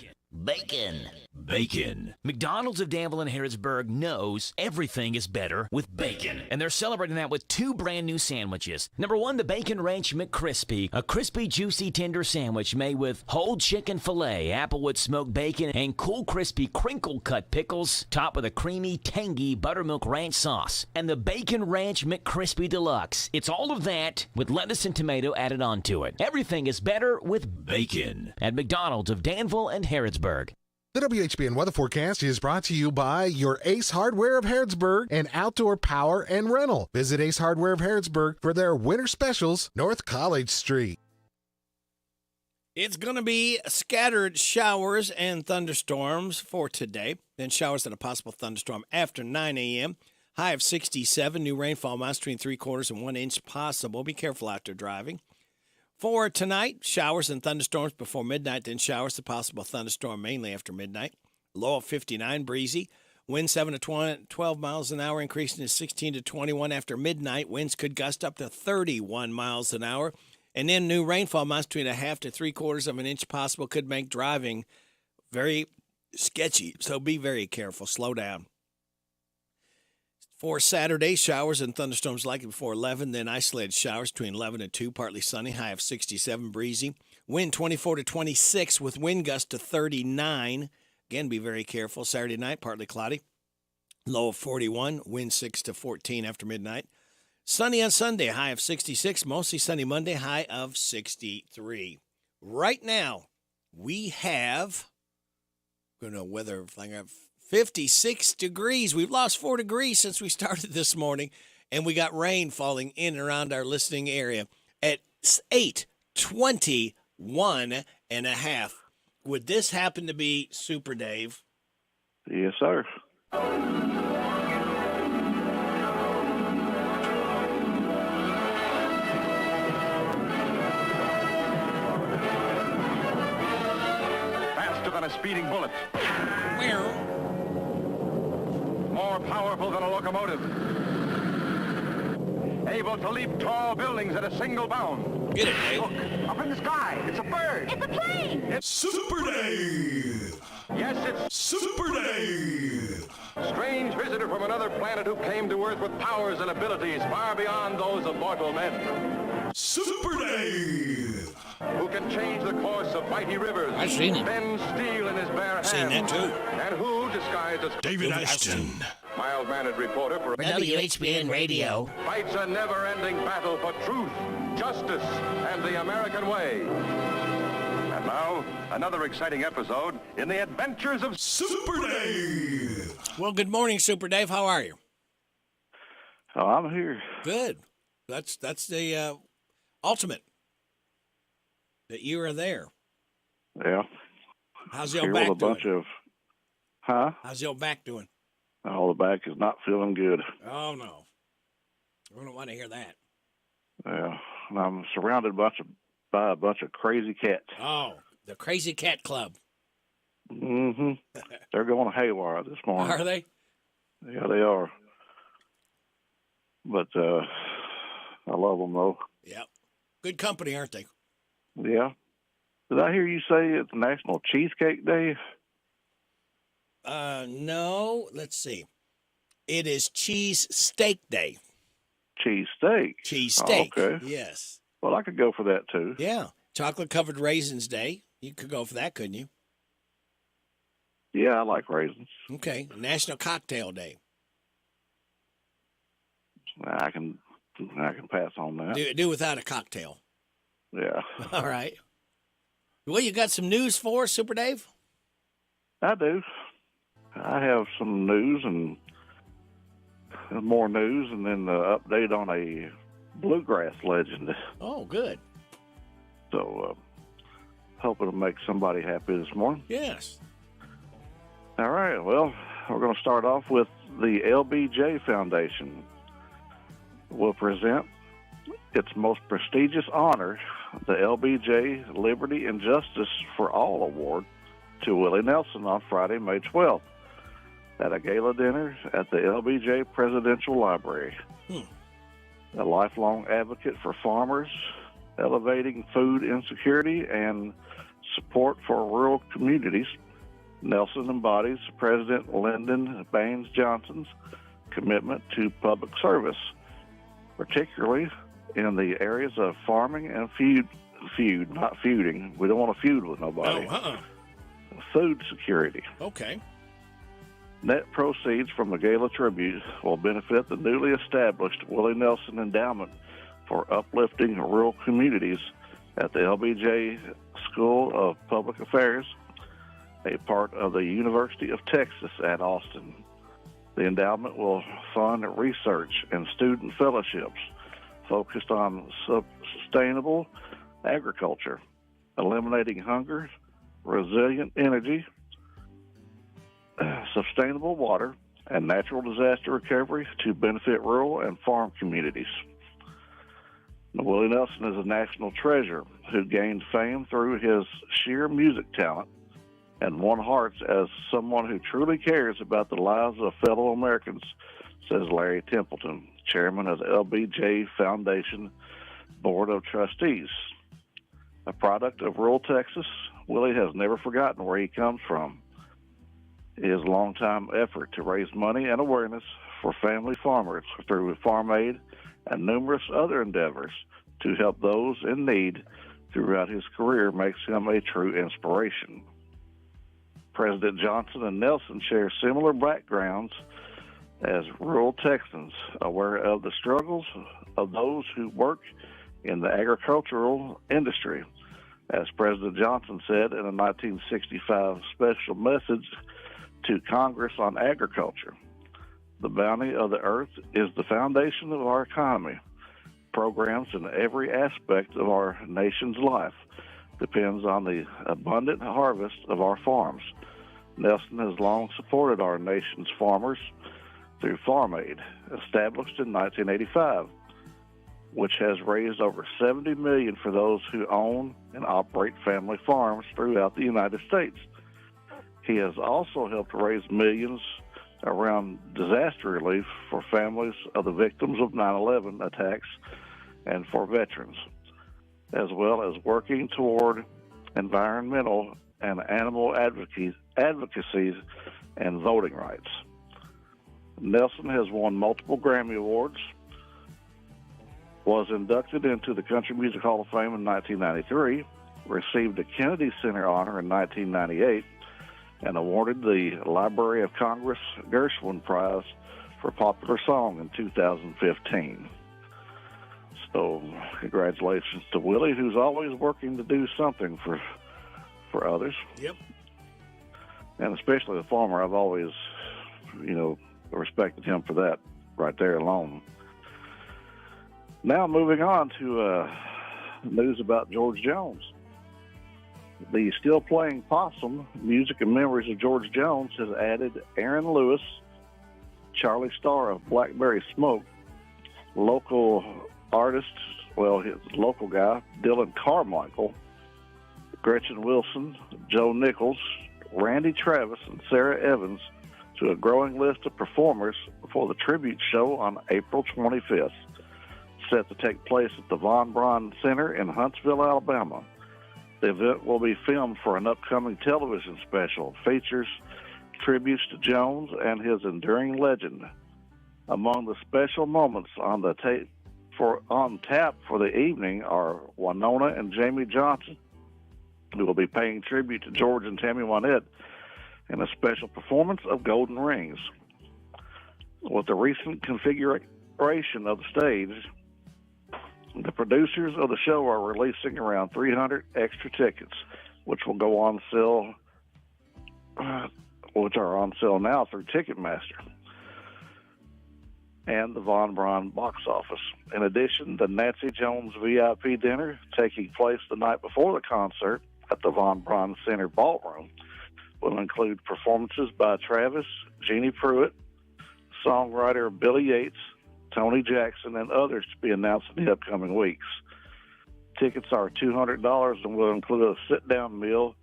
McDonald's of Danville and Harrodsburg knows everything is better with bacon, and they're celebrating that with 2 brand new sandwiches. Number 1, the Bacon Ranch McCrispy, a crispy, juicy, tender sandwich made with whole chicken filet, applewood smoked bacon, and cool, crispy, crinkle-cut pickles, topped with a creamy, tangy buttermilk ranch sauce. And the Bacon Ranch McCrispy Deluxe. It's all of that with lettuce and tomato added onto it. Everything is better with bacon at McDonald's of Danville and Harrodsburg.
The WHBN weather forecast is brought to you by your Ace Hardware of Harrodsburg and Outdoor Power and Rental. Visit Ace Hardware of Harrodsburg for their winter specials, North College Street.
It's going to be scattered showers and thunderstorms for today. Then showers and a possible thunderstorm after 9 a.m. High of 67. New rainfall amounts between 3/4 and 1 inch possible. Be careful out there driving. For tonight, showers and thunderstorms before midnight, then showers, the possible thunderstorm mainly after midnight. Low of 59, breezy. Wind 7 to 12 miles an hour, increasing to 16 to 21 after midnight. Winds could gust up to 31 miles an hour. And then new rainfall amounts between 1/2 to 3/4 of an inch possible. Could make driving very sketchy, so be very careful. Slow down. For Saturday, showers and thunderstorms likely before 11, then isolated showers between 11 and 2, partly sunny, high of 67, breezy. Wind 24 to 26 with wind gusts to 39. Again, be very careful. Saturday night, partly cloudy, low of 41, wind 6 to 14 after midnight. Sunny on Sunday, high of 66, mostly sunny Monday, high of 63. Right now, we have, weather, 56 degrees. We've lost 4 degrees since we started this morning. and we got rain falling in and around our listening area at 8:21 and a half. Would this happen to be Super Dave?
Yes, sir.
Faster than a speeding bullet. More powerful than a locomotive. Able to leap tall buildings at a single bound.
Get it, Dave.
Look, up in the sky. It's a bird.
It's a plane.
It's
Super Dave.
Yes, it's
Super Dave.
Strange visitor from another planet who came to Earth with powers and abilities far beyond those of mortal men.
Super Dave.
Who can change the course of mighty rivers.
I've seen it.
Bend steel in his bare hands.
Seen that too.
And who, disguised as
David Ashton.
Mild-mannered reporter for
WHBN Radio.
Fights a never-ending battle for truth, justice, and the American way. And now, another exciting episode in the adventures of
Super Dave.
Well, good morning, Super Dave. How are you?
Oh, I'm here.
Good. That's the ultimate that you are there.
Yeah.
How's your
here
back
with a bunch
doing?
of, huh?
How's your back doing?
Oh, the back is not feeling good.
Oh, no. I don't want to hear that.
Yeah. And I'm surrounded by a bunch of crazy cats.
Oh, the Crazy Cat Club.
Mm-hmm. They're going haywire this morning.
Are they?
Yeah, they are. But I love them, though.
Yep. Good company, aren't they?
Yeah. Did I hear you say it's National Cheesecake Day?
No. Let's see. It is Cheese Steak Day.
Cheese steak?
Cheese steak.
Oh, okay.
Yes.
Well, I could go for that, too.
Yeah. Chocolate-covered raisins day. You could go for that, couldn't you?
Yeah, I like raisins.
Okay. National Cocktail Day.
I can pass on that.
Do without a cocktail.
Yeah.
All right. Well, you got some news for us, Super Dave?
I do. I have some news and more news, and then the update on a bluegrass legend.
Oh, good.
So, hoping to make somebody happy this morning.
Yes.
All right. Well, we're going to start off with the LBJ Foundation. Will present its most prestigious honor, the LBJ Liberty and Justice for All Award, to Willie Nelson on Friday, May 12th, at a gala dinner at the LBJ Presidential Library. A lifelong advocate for farmers, elevating food insecurity, and support for rural communities, Nelson embodies President Lyndon Baines Johnson's commitment to public service, particularly in the areas of farming and not feuding. We don't want to feud with nobody. Food security.
Okay.
Net proceeds from the gala tribute will benefit the newly established Willie Nelson Endowment for Uplifting Rural Communities at the LBJ School of Public Affairs, a part of the University of Texas at Austin. The endowment will fund research and student fellowships focused on sustainable agriculture, eliminating hunger, resilient energy, sustainable water, and natural disaster recovery to benefit rural and farm communities. Willie Nelson is a national treasure who gained fame through his sheer music talent and won hearts as someone who truly cares about the lives of fellow Americans, says Larry Templeton, chairman of the LBJ Foundation Board of Trustees. A product of rural Texas, Willie has never forgotten where he comes from. His longtime effort to raise money and awareness for family farmers through farm aid and numerous other endeavors to help those in need throughout his career makes him a true inspiration. President Johnson and Nelson share similar backgrounds as rural Texans, aware of the struggles of those who work in the agricultural industry. As President Johnson said in a 1965 special message to Congress on agriculture, The bounty of the earth is the foundation of our economy. Programs in every aspect of our nation's life depends on the abundant harvest of our farms. Nelson has long supported our nation's farmers through Farm Aid, established in 1985, which has raised over $70 million for those who own and operate family farms throughout the United States. He has also helped raise millions around disaster relief for families of the victims of 9/11 attacks and for veterans, as well as working toward environmental and animal advocacy and voting rights. Nelson has won multiple Grammy Awards, was inducted into the Country Music Hall of Fame in 1993, received a Kennedy Center honor in 1998, and awarded the Library of Congress Gershwin Prize for Popular Song in 2015. So congratulations to Willie, who's always working to do something for others.
Yep.
And especially the farmer, I've always, respected him for that right there alone. Now moving on to news about George Jones. The Still Playing Possum, Music and Memories of George Jones, has added Aaron Lewis, Charlie Starr of Blackberry Smoke, local artists, his local guy, Dylan Carmichael, Gretchen Wilson, Joe Nichols, Randy Travis, and Sarah Evans to a growing list of performers for the tribute show on April 25th, set to take place at the Von Braun Center in Huntsville, Alabama. The event will be filmed for an upcoming television special, features tributes to Jones and his enduring legend. Among the special moments on tap for the evening are Winona and Jamie Johnson, who will be paying tribute to George and Tammy Wynette in a special performance of Golden Rings. With the recent configuration of the stage, the producers of the show are releasing around 300 extra tickets, which will go on sale, which are on sale now through Ticketmaster and the Von Braun box office. In addition, the Nancy Jones VIP dinner, taking place the night before the concert at the Von Braun Center Ballroom, will include performances by Travis, Jeannie Pruitt, songwriter Billy Yates, Tony Jackson, and others to be announced in the upcoming weeks. Tickets are $200 and will include a sit-down meal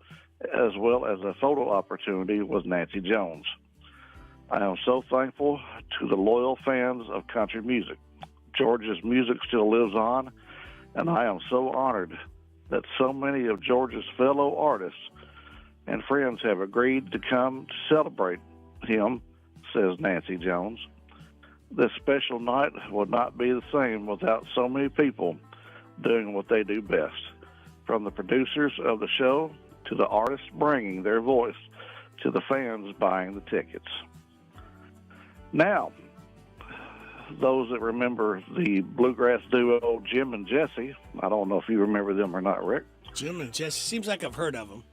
as well as a photo opportunity with Nancy Jones. I am so thankful to the loyal fans of country music. George's music still lives on, and I am so honored that so many of George's fellow artists and friends have agreed to come to celebrate him, says Nancy Jones. This special night would not be the same without so many people doing what they do best, from the producers of the show to the artists bringing their voice to the fans buying the tickets. Now, those that remember the bluegrass duo Jim and Jesse, I don't know if you remember them or not, Rick.
Jim and Jesse, seems like I've heard of them.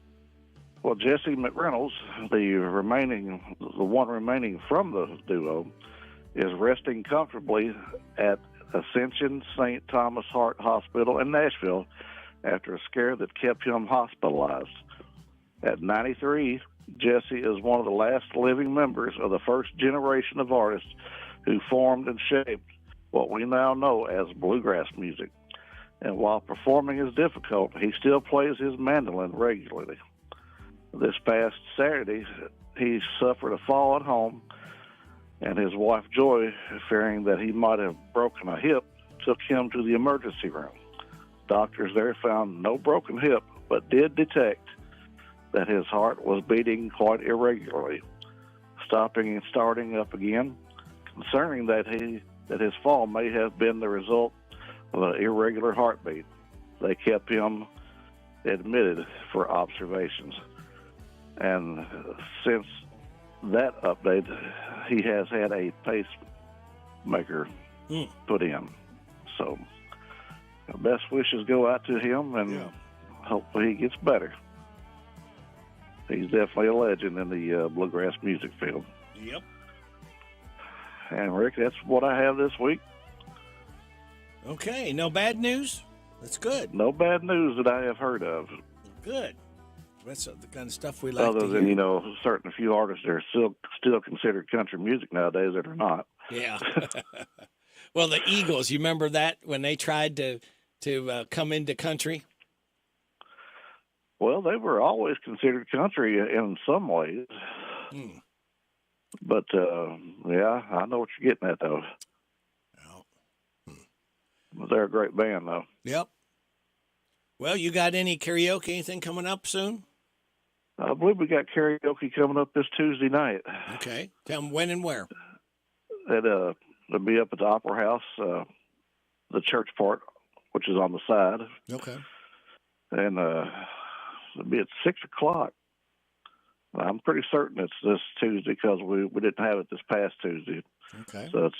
Well, Jesse McReynolds, the one remaining from the duo, is resting comfortably at Ascension St. Thomas Heart Hospital in Nashville after a scare that kept him hospitalized. At 93, Jesse is one of the last living members of the first generation of artists who formed and shaped what we now know as bluegrass music. And while performing is difficult, he still plays his mandolin regularly. This past Saturday, he suffered a fall at home, and his wife Joy, fearing that he might have broken a hip, took him to the emergency room. Doctors there found no broken hip, but did detect that his heart was beating quite irregularly, stopping and starting up again, concerning that his fall may have been the result of an irregular heartbeat. They kept him admitted for observations. And since that update, he has had a pacemaker put in. So best wishes go out to him, and hopefully he gets better. He's definitely a legend in the bluegrass music field.
Yep.
And, Rick, that's what I have this week.
Okay, no bad news? That's good.
No bad news that I have heard of.
Good. That's the kind of stuff we like
Other
to
than,
hear.
certain few artists that are still considered country music nowadays that are not.
Yeah. Well, the Eagles, you remember that when they tried to come into country?
Well, they were always considered country in some ways. But, yeah, I know what you're getting at, though. But they're a great band, though.
Yep. Well, you got any karaoke, anything coming up soon?
I believe we got karaoke coming up this Tuesday night.
Okay. Tell them when and where.
It'll be up at the Opera House, the church part, which is on the side.
Okay.
And it'll be at 6 o'clock. I'm pretty certain it's this Tuesday because we didn't have it this past Tuesday.
Okay.
So it's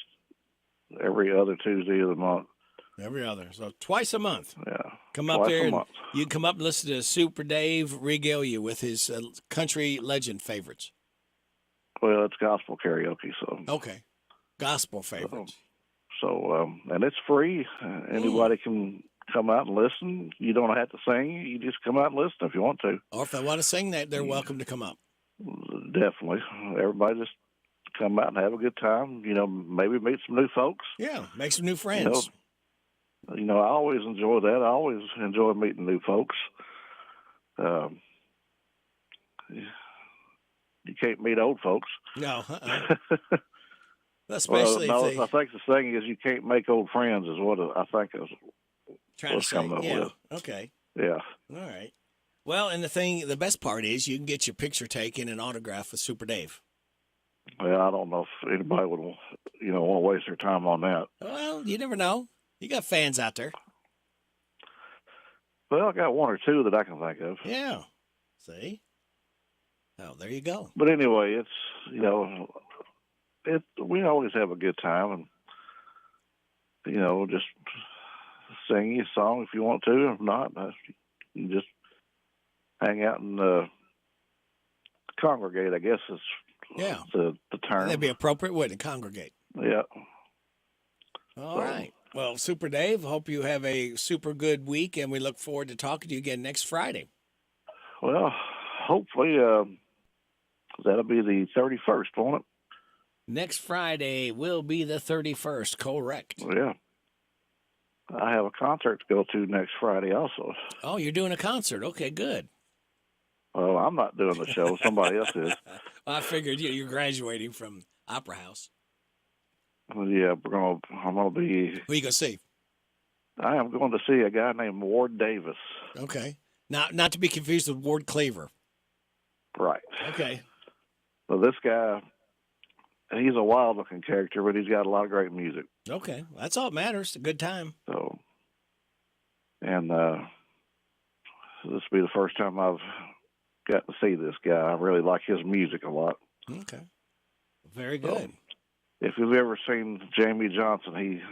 every other Tuesday of the month.
Every other. So twice a month.
Yeah.
Come up
Twice
there
a
and
month.
you come up and listen to Super Dave regale you with his country legend favorites.
Well, it's gospel karaoke, so.
Okay. Gospel favorites.
So, and it's free. Anybody can come out and listen. You don't have to sing. You just come out and listen if you want to.
Or if they want to sing that, they're welcome to come up.
Definitely. Everybody just come out and have a good time. Maybe meet some new folks.
Yeah, make some new friends.
I always enjoy that. I always enjoy meeting new folks. You can't meet old folks.
No. Especially
well, no,
if they...
I think the thing is you can't make old friends is what I think is
Trying
what's
to
coming
say,
up
yeah.
with.
Okay.
Yeah.
All right. Well, and the best part is you can get your picture taken and autographed with Super Dave.
Well, I don't know if anybody would, want to waste their time on that.
Well, you never know. You got fans out there.
Well, I got one or two that I can think of.
Yeah. See? Oh, there you go.
But anyway, it's, we always have a good time and, just sing you a song if you want to. If not, you can just hang out and congregate, I guess is the term.
That'd be appropriate, wouldn't it? Congregate.
Yeah.
All right. Well, Super Dave, hope you have a super good week, and we look forward to talking to you again next Friday.
Well, hopefully that'll be the 31st, won't it?
Next Friday will be the 31st, correct.
Yeah. I have a concert to go to next Friday also.
Oh, you're doing a concert. Okay, good.
Well, I'm not doing the show. Somebody else is.
I figured you're graduating from Opera House.
Well, yeah, I'm gonna be.
Who are you gonna see?
I am going to see a guy named Ward Davis.
Okay. Not to be confused with Ward Cleaver.
Right.
Okay.
Well, this guy, he's a wild-looking character, but he's got a lot of great music.
Okay, that's all that matters. A good time.
So, and this will be the first time I've got to see this guy. I really like his music a lot.
Okay. Very good.
So, if you've ever seen Jamie Johnson,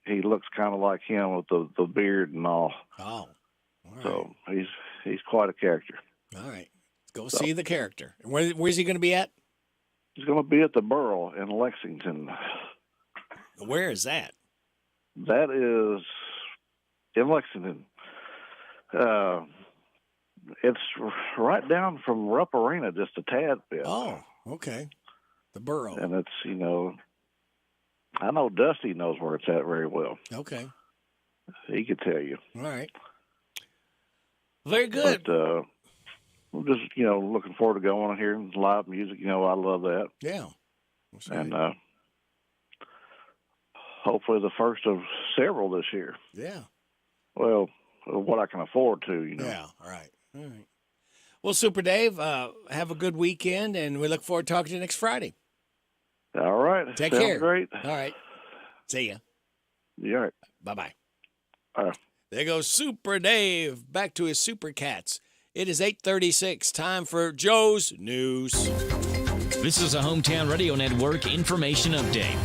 he looks kind of like him with the beard and all.
Oh, all right.
So he's quite a character.
All right, go see the character. Where's he going to be at?
He's going to be at the Borough in Lexington.
Where is that?
That is in Lexington. It's right down from Rupp Arena, just a tad bit.
Oh, okay. The Borough.
And it's, I know Dusty knows where it's at very well.
Okay.
He could tell you.
All right. Very good.
But I'm just, looking forward to going and hearing live music. I love that.
Yeah.
And hopefully the first of several this year.
Yeah.
Well, what I can afford to,
Yeah, all right. All right. Well, Super Dave, have a good weekend, and we look forward to talking to you next Friday.
All right.
Take
Sounds
care.
Great.
All right. See ya.
Yeah. All right.
Bye-bye.
All right.
There goes Super Dave back to his Super Cats. It is 8:36. Time for Joe's News.
This is a Hometown Radio Network information update.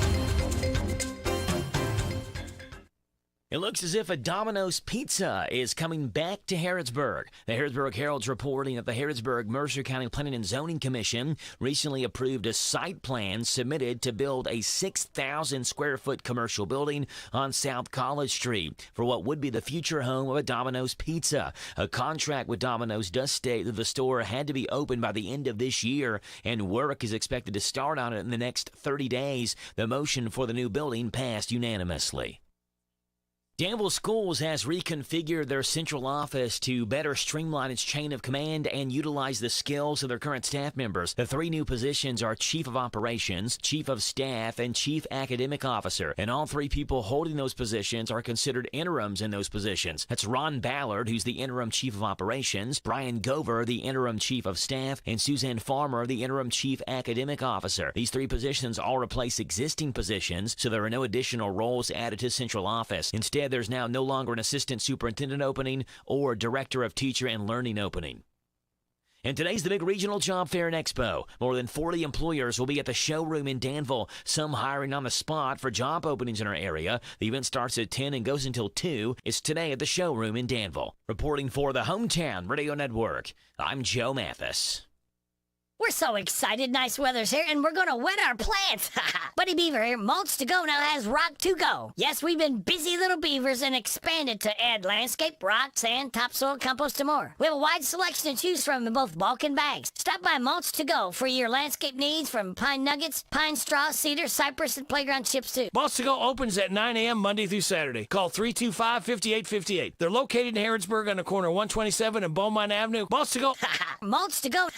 It looks as if a Domino's Pizza is coming back to Harrodsburg. The Harrodsburg Herald's reporting that the Harrodsburg-Mercer County Planning and Zoning Commission recently approved a site plan submitted to build a 6,000-square-foot commercial building on South College Street for what would be the future home of a Domino's Pizza. A contract with Domino's does state that the store had to be open by the end of this year, and work is expected to start on it in the next 30 days. The motion for the new building passed unanimously. Danville Schools has reconfigured their central office to better streamline its chain of command and utilize the skills of their current staff members. The three new positions are Chief of Operations, Chief of Staff, and Chief Academic Officer, and all three people holding those positions are considered interims in those positions. That's Ron Ballard, who's the interim Chief of Operations, Brian Gover, the interim Chief of Staff, and Suzanne Farmer, the interim Chief Academic Officer. These three positions all replace existing positions, so there are no additional roles added to central office. Instead, there's now no longer an assistant superintendent opening or director of teacher and learning opening. And today's the big regional job fair and expo. More than 40 employers will be at the showroom in Danville, some hiring on the spot for job openings in our area. The event starts at 10 and goes until 2. It's today at the showroom in Danville. Reporting for the Hometown Radio Network, I'm Joe Mathis.
We're so excited. Nice weather's here, and we're going to wet our plants. Buddy Beaver here. Mulch to Go now has rock to go. Yes, we've been busy little beavers and expanded to add landscape, rock, sand, topsoil, compost, and more. We have a wide selection to choose from in both bulk and bags. Stop by Mulch to Go for your landscape needs from pine nuggets, pine straw, cedar, cypress, and playground chips, too.
Mulch to Go opens at 9 a.m. Monday through Saturday. Call 325-5858. They're located in Harrodsburg on the corner of 127 and Beaumont Avenue. Mulch to Go.
Mulch to Go.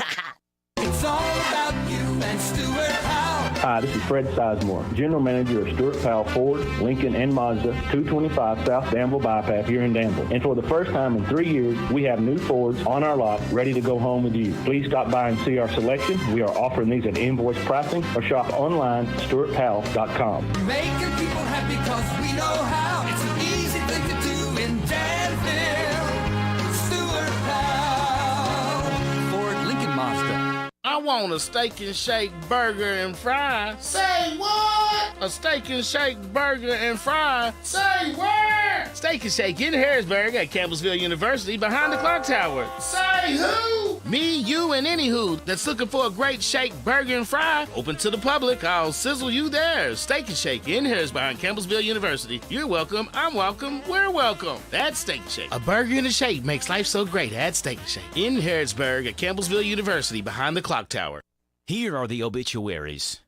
It's all about you and Stuart Powell.
Hi, this is Fred Sizemore, General Manager of Stuart Powell Ford, Lincoln, and Mazda, 225 South Danville Bypass here in Danville. And for the first time in 3 years, we have new Fords on our lot ready to go home with you. Please stop by and see our selection. We are offering these at invoice pricing or shop online at stuartpowell.com.
Making people happy because we know how. It's an easy thing to do in Danville. Stuart Powell. Ford, Lincoln, Mazda.
I want a steak and shake burger and fries.
Say what?
A steak and shake burger and fries.
Say where?
Steak and Shake in Harrodsburg at Campbellsville University behind the clock tower.
Say who?
Me, you, and any who that's looking for a great shake, burger, and fry. Open to the public. I'll sizzle you there. Steak and Shake in Harrodsburg behind Campbellsville University. You're welcome. I'm welcome. We're welcome. That's Steak and Shake. A burger and a shake makes life so great at Steak and Shake in Harrodsburg at Campbellsville University behind the clock tower.
Here are the obituaries.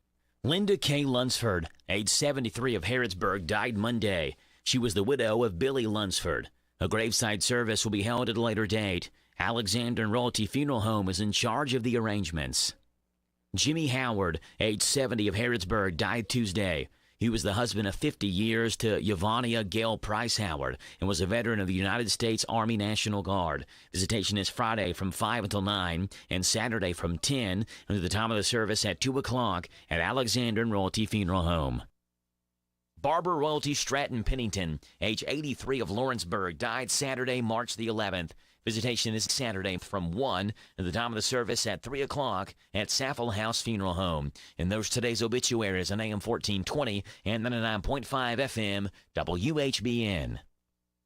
Linda K. Lunsford, age 73 of Harrodsburg, died Monday. She was the widow of Billy Lunsford. A graveside service will be held at a later date. Alexander and Royalty Funeral Home is in charge of the arrangements. Jimmy Howard, age 70 of Harrodsburg, died Tuesday. He was the husband of 50 years to Yvonnia Gail Price Howard and was a veteran of the United States Army National Guard. Visitation is Friday from 5 until 9 and Saturday from 10 until the time of the service at 2 o'clock at Alexander and Royalty Funeral Home. Barbara Royalty Stratton Pennington, age 83 of Lawrenceburg, died Saturday, March the 11th. Visitation is Saturday from 1 at the time of the service at 3 o'clock at Saffel House Funeral Home. And those today's obituaries on AM 1420 and 99.5 FM WHBN.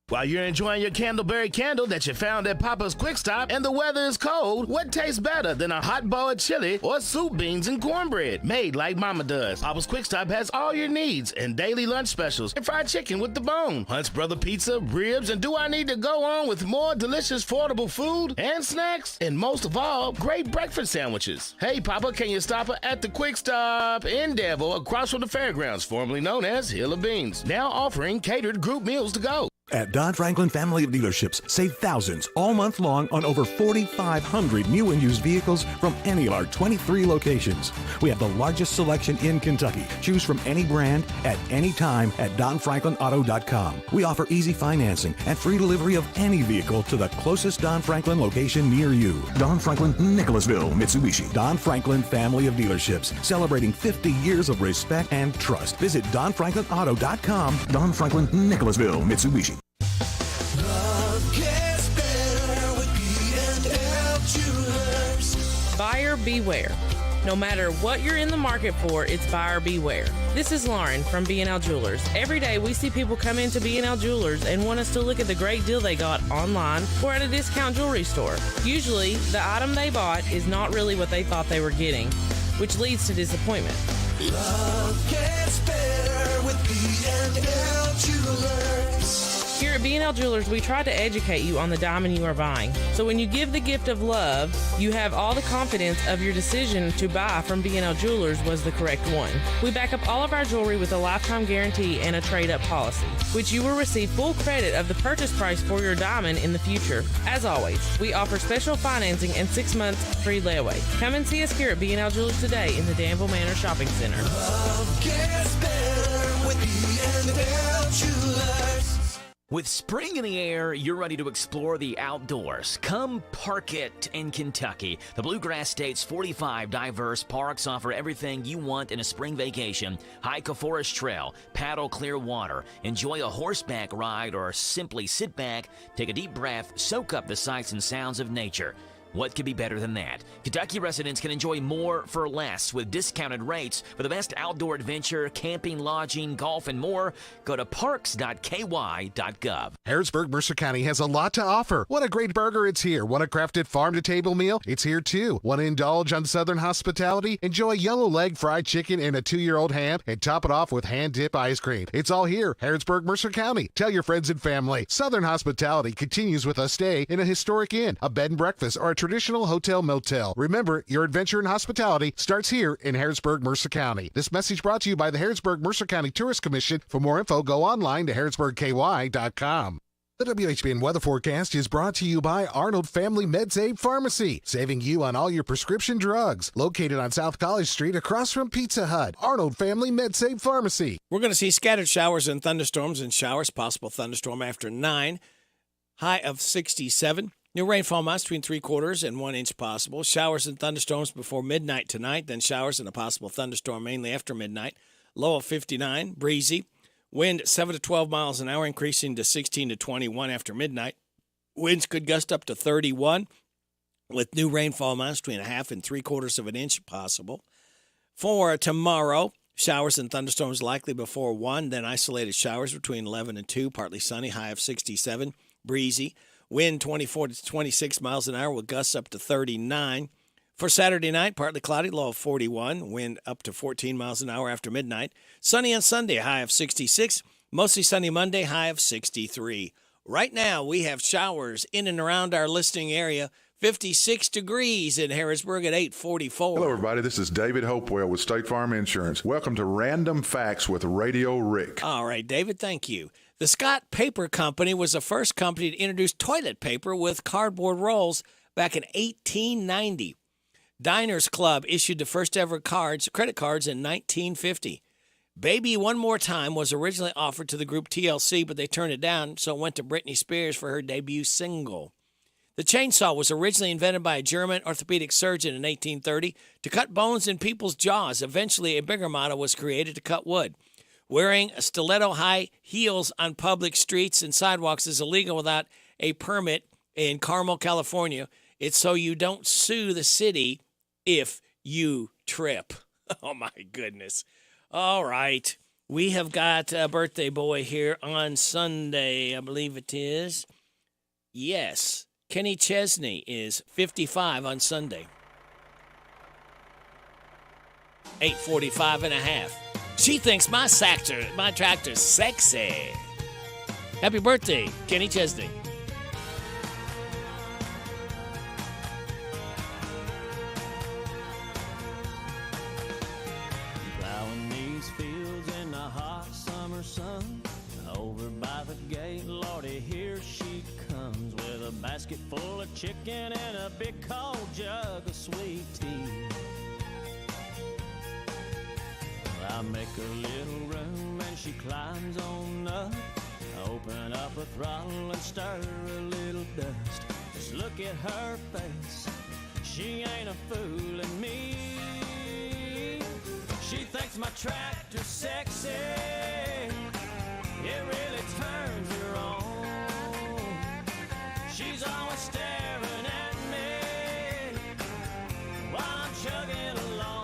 While you're enjoying your Candleberry candle that you found at Papa's Quick Stop and the weather is cold, what tastes better than a hot bowl of chili or soup, beans, and cornbread made like Mama does? Papa's Quick Stop has all your needs and daily lunch specials and fried chicken with the bone, Hunt's Brother Pizza, ribs, and do I need to go on with more delicious, affordable food and snacks? And most of all, great breakfast sandwiches. Hey, Papa, can you stop at the Quick Stop in Danville across from the fairgrounds, formerly known as Hill of Beans, now offering catered group meals to go.
At Don Franklin Family of Dealerships, save thousands all month long on over 4,500 new and used vehicles from any of our 23 locations. We have the largest selection in Kentucky. Choose from any brand at any time at DonFranklinAuto.com. We offer easy financing and free delivery of any vehicle to the closest Don Franklin location near you. Don Franklin, Nicholasville, Mitsubishi. Don Franklin Family of Dealerships, celebrating 50 years of respect and trust. Visit DonFranklinAuto.com. Don Franklin, Nicholasville, Mitsubishi.
Buyer beware. No matter what you're in the market for, it's buyer beware. This is Lauren from B&L Jewelers. Every day we see people come into B&L Jewelers and want us to look at the great deal they got online or at a discount jewelry store. Usually, the item they bought is not really what they thought they were getting, which leads to disappointment.
Love gets better with B&L Jewelers.
Here at B&L Jewelers, we try to educate you on the diamond you are buying. So when you give the gift of love, you have all the confidence of your decision to buy from B&L Jewelers was the correct one. We back up all of our jewelry with a lifetime guarantee and a trade-up policy, which you will receive full credit of the purchase price for your diamond in the future. As always, we offer special financing and 6 months free layaway. Come and see us here at B&L Jewelers today in the Danville Manor Shopping Center.
Love gets better with B&L Jewelers.
With spring in the air, you're ready to explore the outdoors. Come park it in Kentucky. The Bluegrass State's 45 diverse parks offer everything you want in a spring vacation. Hike a forest trail, paddle clear water, enjoy a horseback ride, or simply sit back, take a deep breath, soak up the sights and sounds of nature. What could be better than that? Kentucky residents can enjoy more for less with discounted rates for the best outdoor adventure, camping, lodging, golf, and more. Go to parks.ky.gov.
Harrodsburg, Mercer County has a lot to offer. Want a great burger? It's here. Want a crafted farm-to-table meal? It's here too. Want to indulge on Southern hospitality? Enjoy yellow leg fried chicken and a 2-year-old ham and top it off with hand-dip ice cream. It's all here. Harrodsburg, Mercer County. Tell your friends and family. Southern hospitality continues with a stay in a historic inn, a bed and breakfast, or a traditional hotel motel. Remember, your adventure in hospitality starts here in Harrodsburg, Mercer County. This message brought to you by the Harrodsburg Mercer County Tourist Commission. For more info, go online to harrodsburgky.com. The WHBN weather forecast is brought to you by Arnold Family MedSave Pharmacy, saving you on all your prescription drugs. Located on South College Street across from Pizza Hut. Arnold Family MedSave Pharmacy.
We're going to see scattered showers and thunderstorms and showers, possible thunderstorm after 9. High of 67. New rainfall amounts between 3/4 and 1 inch possible. Showers and thunderstorms before midnight tonight, then showers and a possible thunderstorm mainly after midnight. Low of 59, breezy. Wind 7 to 12 miles an hour, increasing to 16 to 21 after midnight. Winds could gust up to 31, with new rainfall amounts between 1/2 and 3/4 of an inch possible. For tomorrow, showers and thunderstorms likely before 1, then isolated showers between 11 and 2, partly sunny, high of 67, breezy. Wind 24 to 26 miles an hour with gusts up to 39. For Saturday night, partly cloudy, low of 41. Wind up to 14 miles an hour after midnight. Sunny on Sunday, high of 66. Mostly sunny Monday, high of 63. Right now, we have showers in and around our listing area. 56 degrees in Harrodsburg at 8:44.
Hello, everybody. This is David Hopewell with State Farm Insurance. Welcome to Random Facts with Radio Rick.
All right, David, thank you. The Scott Paper Company was the first company to introduce toilet paper with cardboard rolls back in 1890. Diners Club issued the first ever credit cards in 1950. Baby One More Time was originally offered to the group TLC, but they turned it down, so it went to Britney Spears for her debut single. The chainsaw was originally invented by a German orthopedic surgeon in 1830 to cut bones in people's jaws. Eventually, a bigger model was created to cut wood. Wearing stiletto-high heels on public streets and sidewalks is illegal without a permit in Carmel, California. It's so you don't sue the city if you trip. Oh, my goodness. All right. We have got a birthday boy here on Sunday, I believe it is. Yes. Kenny Chesney is 55 on Sunday. 8:45 and a half. She thinks my tractor's sexy. Happy birthday, Kenny Chesney.
Plowing these fields in the hot summer sun. Over by the gate, Lordy, here she comes with a basket full of chicken and a big cold jug of sweet tea. I make a little room and she climbs on up. Open up a throttle and stir a little dust. Just look at her face, she ain't a fooling me. She thinks my tractor's sexy, it really turns her on. She's always staring at me while I'm chugging along.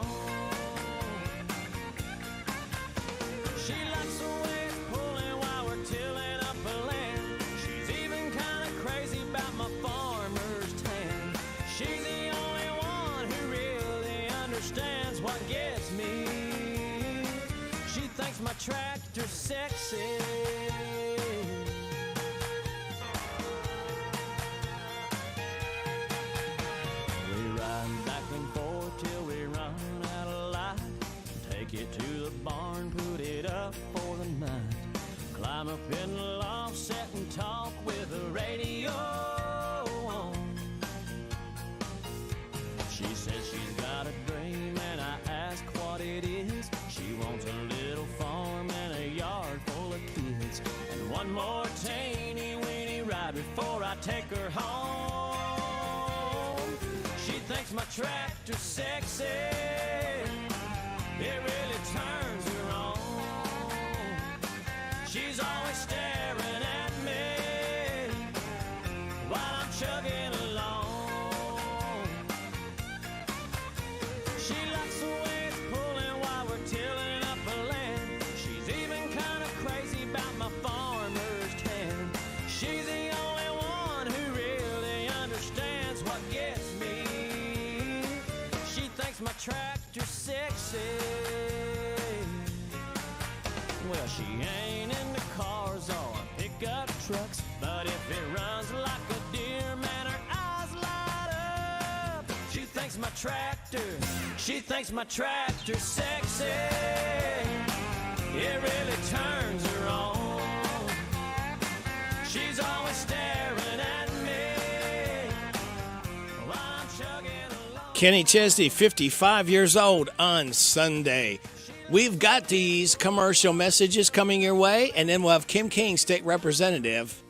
gets me. She thinks my tractor's sexy. We ride back and forth till we run out of light. Take it to the barn, put it up for the night. Climb up in the loft, sit and talk with the radio on. She says she's got a dream and I ask what it is. She wants a little farm and a yard full of kids, and one more teeny weeny ride before I take her home. She thinks my tractor's sexy. It really turns her on. She's always staring at me while I'm chugging along. She likes the way it's pulling while we're tilling up the land. She's even kind of crazy about my farmer's tan. She's the only one who really understands what gets me. She thinks my tractor's sexy. Well, she ain't into cars or pickup trucks, but if it runs like a deer, man, her eyes light up. She thinks my tractor's sexy. It really turns her on. She's always staring at me while I'm chugging along.
Kenny Chesney, 55 years old on Sunday. We've got these commercial messages coming your way, and then we'll have Kim King, state representative.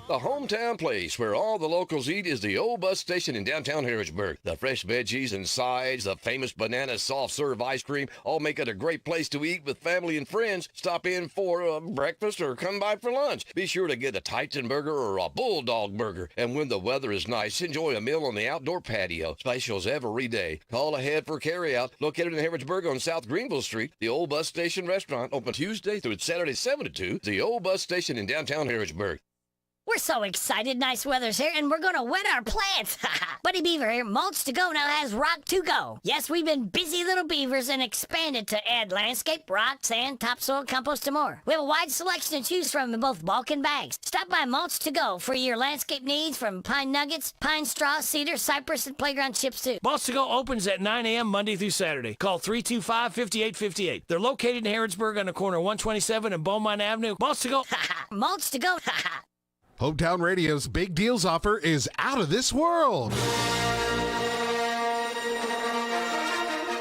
The hometown place where all the locals eat is the old bus station in downtown Harrodsburg. The fresh veggies and sides, the famous banana soft serve ice cream, all make it a great place to eat with family and friends. Stop in for breakfast or come by for lunch. Be sure to get a Titan burger or a Bulldog burger. And when the weather is nice, enjoy a meal on the outdoor patio. Specials every day. Call ahead for carryout. Located in Harrodsburg on South Greenville Street, the old bus station restaurant, open Tuesday through Saturday 7 to 2. The old bus station in downtown Harrodsburg.
We're so excited. Nice weather's here, and we're going to wet our plants. Buddy Beaver here. Mulch to Go now has rock to go. Yes, we've been busy little beavers and expanded to add landscape, rock, sand, topsoil, compost, and more. We have a wide selection to choose from in both bulk and bags. Stop by Mulch to Go for your landscape needs, from pine nuggets, pine straw, cedar, cypress, and playground chips too.
Mulch to Go opens at 9 a.m. Monday through Saturday. Call 325-5858. They're located in Harrodsburg on the corner of 127 and Beaumont Avenue. Mulch to Go.
Mulch to Go.
Hometown Radio's big deals offer is out of this world.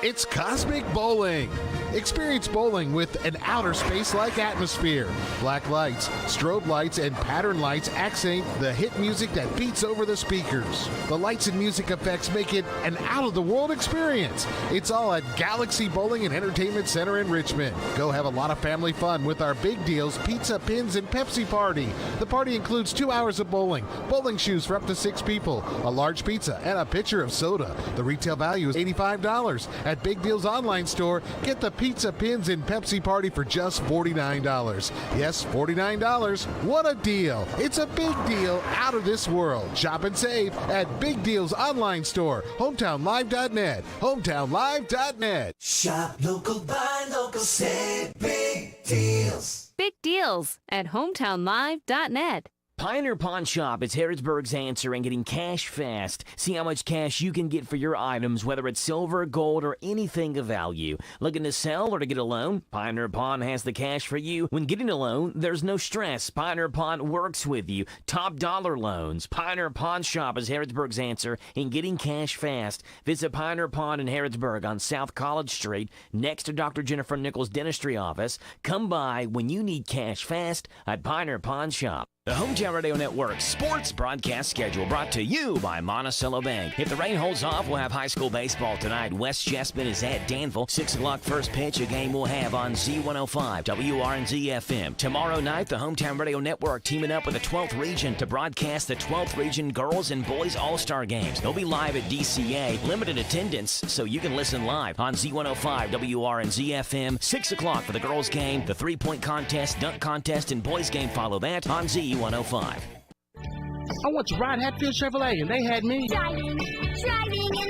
It's Cosmic Bowling. Experience bowling with an outer space-like atmosphere. Black lights, strobe lights, and pattern lights accent the hit music that beats over the speakers. The lights and music effects make it an out-of-the-world experience. It's all at Galaxy Bowling and Entertainment Center in Richmond. Go have a lot of family fun with our big deals, pizza, pins, and Pepsi party. The party includes 2 hours of bowling, bowling shoes for up to 6 people, a large pizza, and a pitcher of soda. The retail value is $85. At Big Deals online store, get the pizza, pins, and Pepsi party for just $49. Yes, $49. What a deal. It's a big deal out of this world. Shop and save at Big Deals online store, hometownlive.net, hometownlive.net.
Shop local, buy local, save big deals.
Big deals at hometownlive.net.
Pioneer Pawn Shop is Harrodsburg's answer in getting cash fast. See how much cash you can get for your items, whether it's silver, gold, or anything of value. Looking to sell or to get a loan? Pioneer Pawn has the cash for you. When getting a loan, there's no stress. Pioneer Pawn works with you. Top dollar loans. Pioneer Pawn Shop is Harrodsburg's answer in getting cash fast. Visit Pioneer Pawn in Harrodsburg on South College Street, next to Dr. Jennifer Nichols' dentistry office. Come by when you need cash fast at Pioneer Pawn Shop. The Hometown Radio Network sports broadcast schedule brought to you by Monticello Bank. If the rain holds off, we'll have high school baseball tonight. West Chespin is at Danville. 6 o'clock first pitch, a game we'll have on Z105, WRNZ FM. Tomorrow night, the Hometown Radio Network teaming up with the 12th Region to broadcast the 12th Region Girls and Boys All-Star Games. They'll be live at DCA. Limited attendance, so you can listen live on Z105, WRNZ FM. 6 o'clock for the girls game. The 3-point contest, dunk contest, and boys game follow that on Z105.
I want to ride Hatfield Chevrolet, and they had me
driving in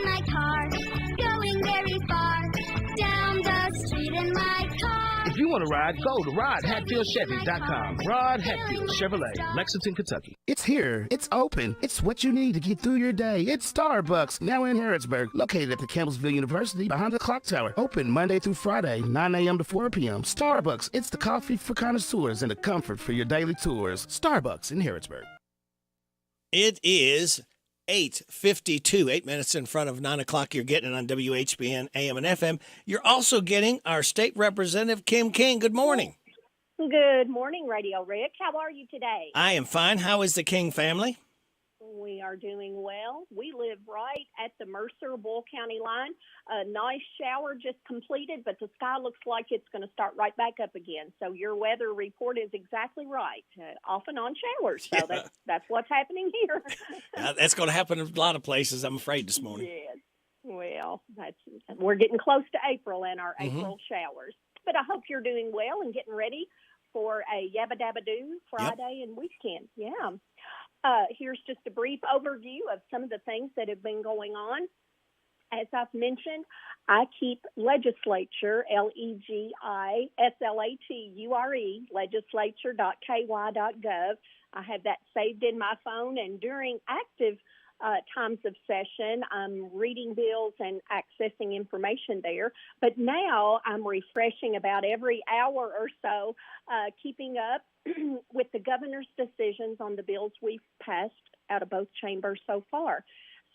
my car, going very far, down the
want to ride, go to rodhatfieldchevy.com. Rod Hatfield Chevrolet, Lexington, Kentucky. It's here. It's open. It's what you need to get through your day. It's Starbucks, now in Harrodsburg, located at the Campbellsville University behind the clock tower. Open Monday through Friday, 9 a.m. to 4 p.m. Starbucks, it's the coffee for connoisseurs and the comfort for your daily tours. Starbucks in Harrodsburg.
It is 8:52, 8 minutes in front of 9 o'clock. You're getting it on WHBN, AM and FM. You're also getting our state representative, Kim King. Good morning.
Good morning, Radio Rick. How are you today?
I am fine. How is the King family?
We are doing well. We live right at the Mercer-Bull County line. A nice shower just completed, but the sky looks like it's going to start right back up again. So your weather report is exactly right. Off and on showers. So that's what's happening here.
That's going to happen in a lot of places, I'm afraid, this morning.
Yes. Well, we're getting close to April and our April showers. But I hope you're doing well and getting ready for a Yabba Dabba Doo Friday and weekend. Yeah. Here's just a brief overview of some of the things that have been going on. As I've mentioned, I keep legislature, LEGISLATURE, legislature.ky.gov. I have that saved in my phone, and during active times of session, I'm reading bills and accessing information there. But now I'm refreshing about every hour or so, keeping up with the governor's decisions on the bills we've passed out of both chambers so far.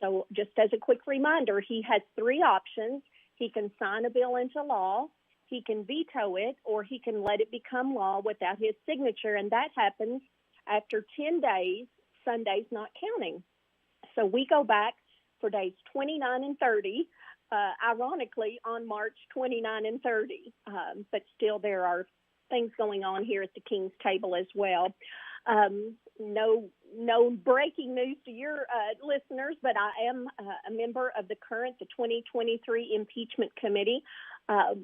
So just as a quick reminder, he has three options. He can sign a bill into law, he can veto it, or he can let it become law without his signature, and that happens after 10 days, Sundays not counting. So we go back for days 29 and 30, ironically on March 29 and 30. But still there are things going on here at the King's table as well. No breaking news to your listeners, but I am a member of the 2023 Impeachment Committee.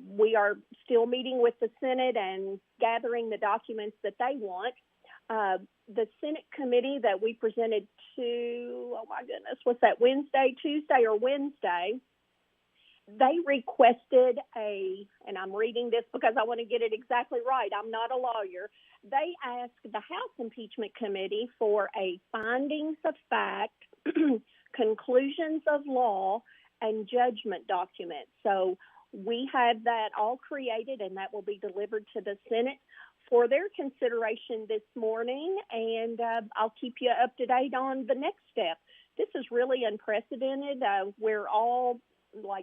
We are still meeting with the Senate and gathering the documents that they want. The Senate committee that we presented to, was that Tuesday or Wednesday? They requested and I'm reading this because I want to get it exactly right. I'm not a lawyer. They asked the House Impeachment Committee for a findings of fact, conclusions of law, and judgment document. So we have that all created, and that will be delivered to the Senate for their consideration this morning, and I'll keep you up to date on the next step. This is really unprecedented. We're all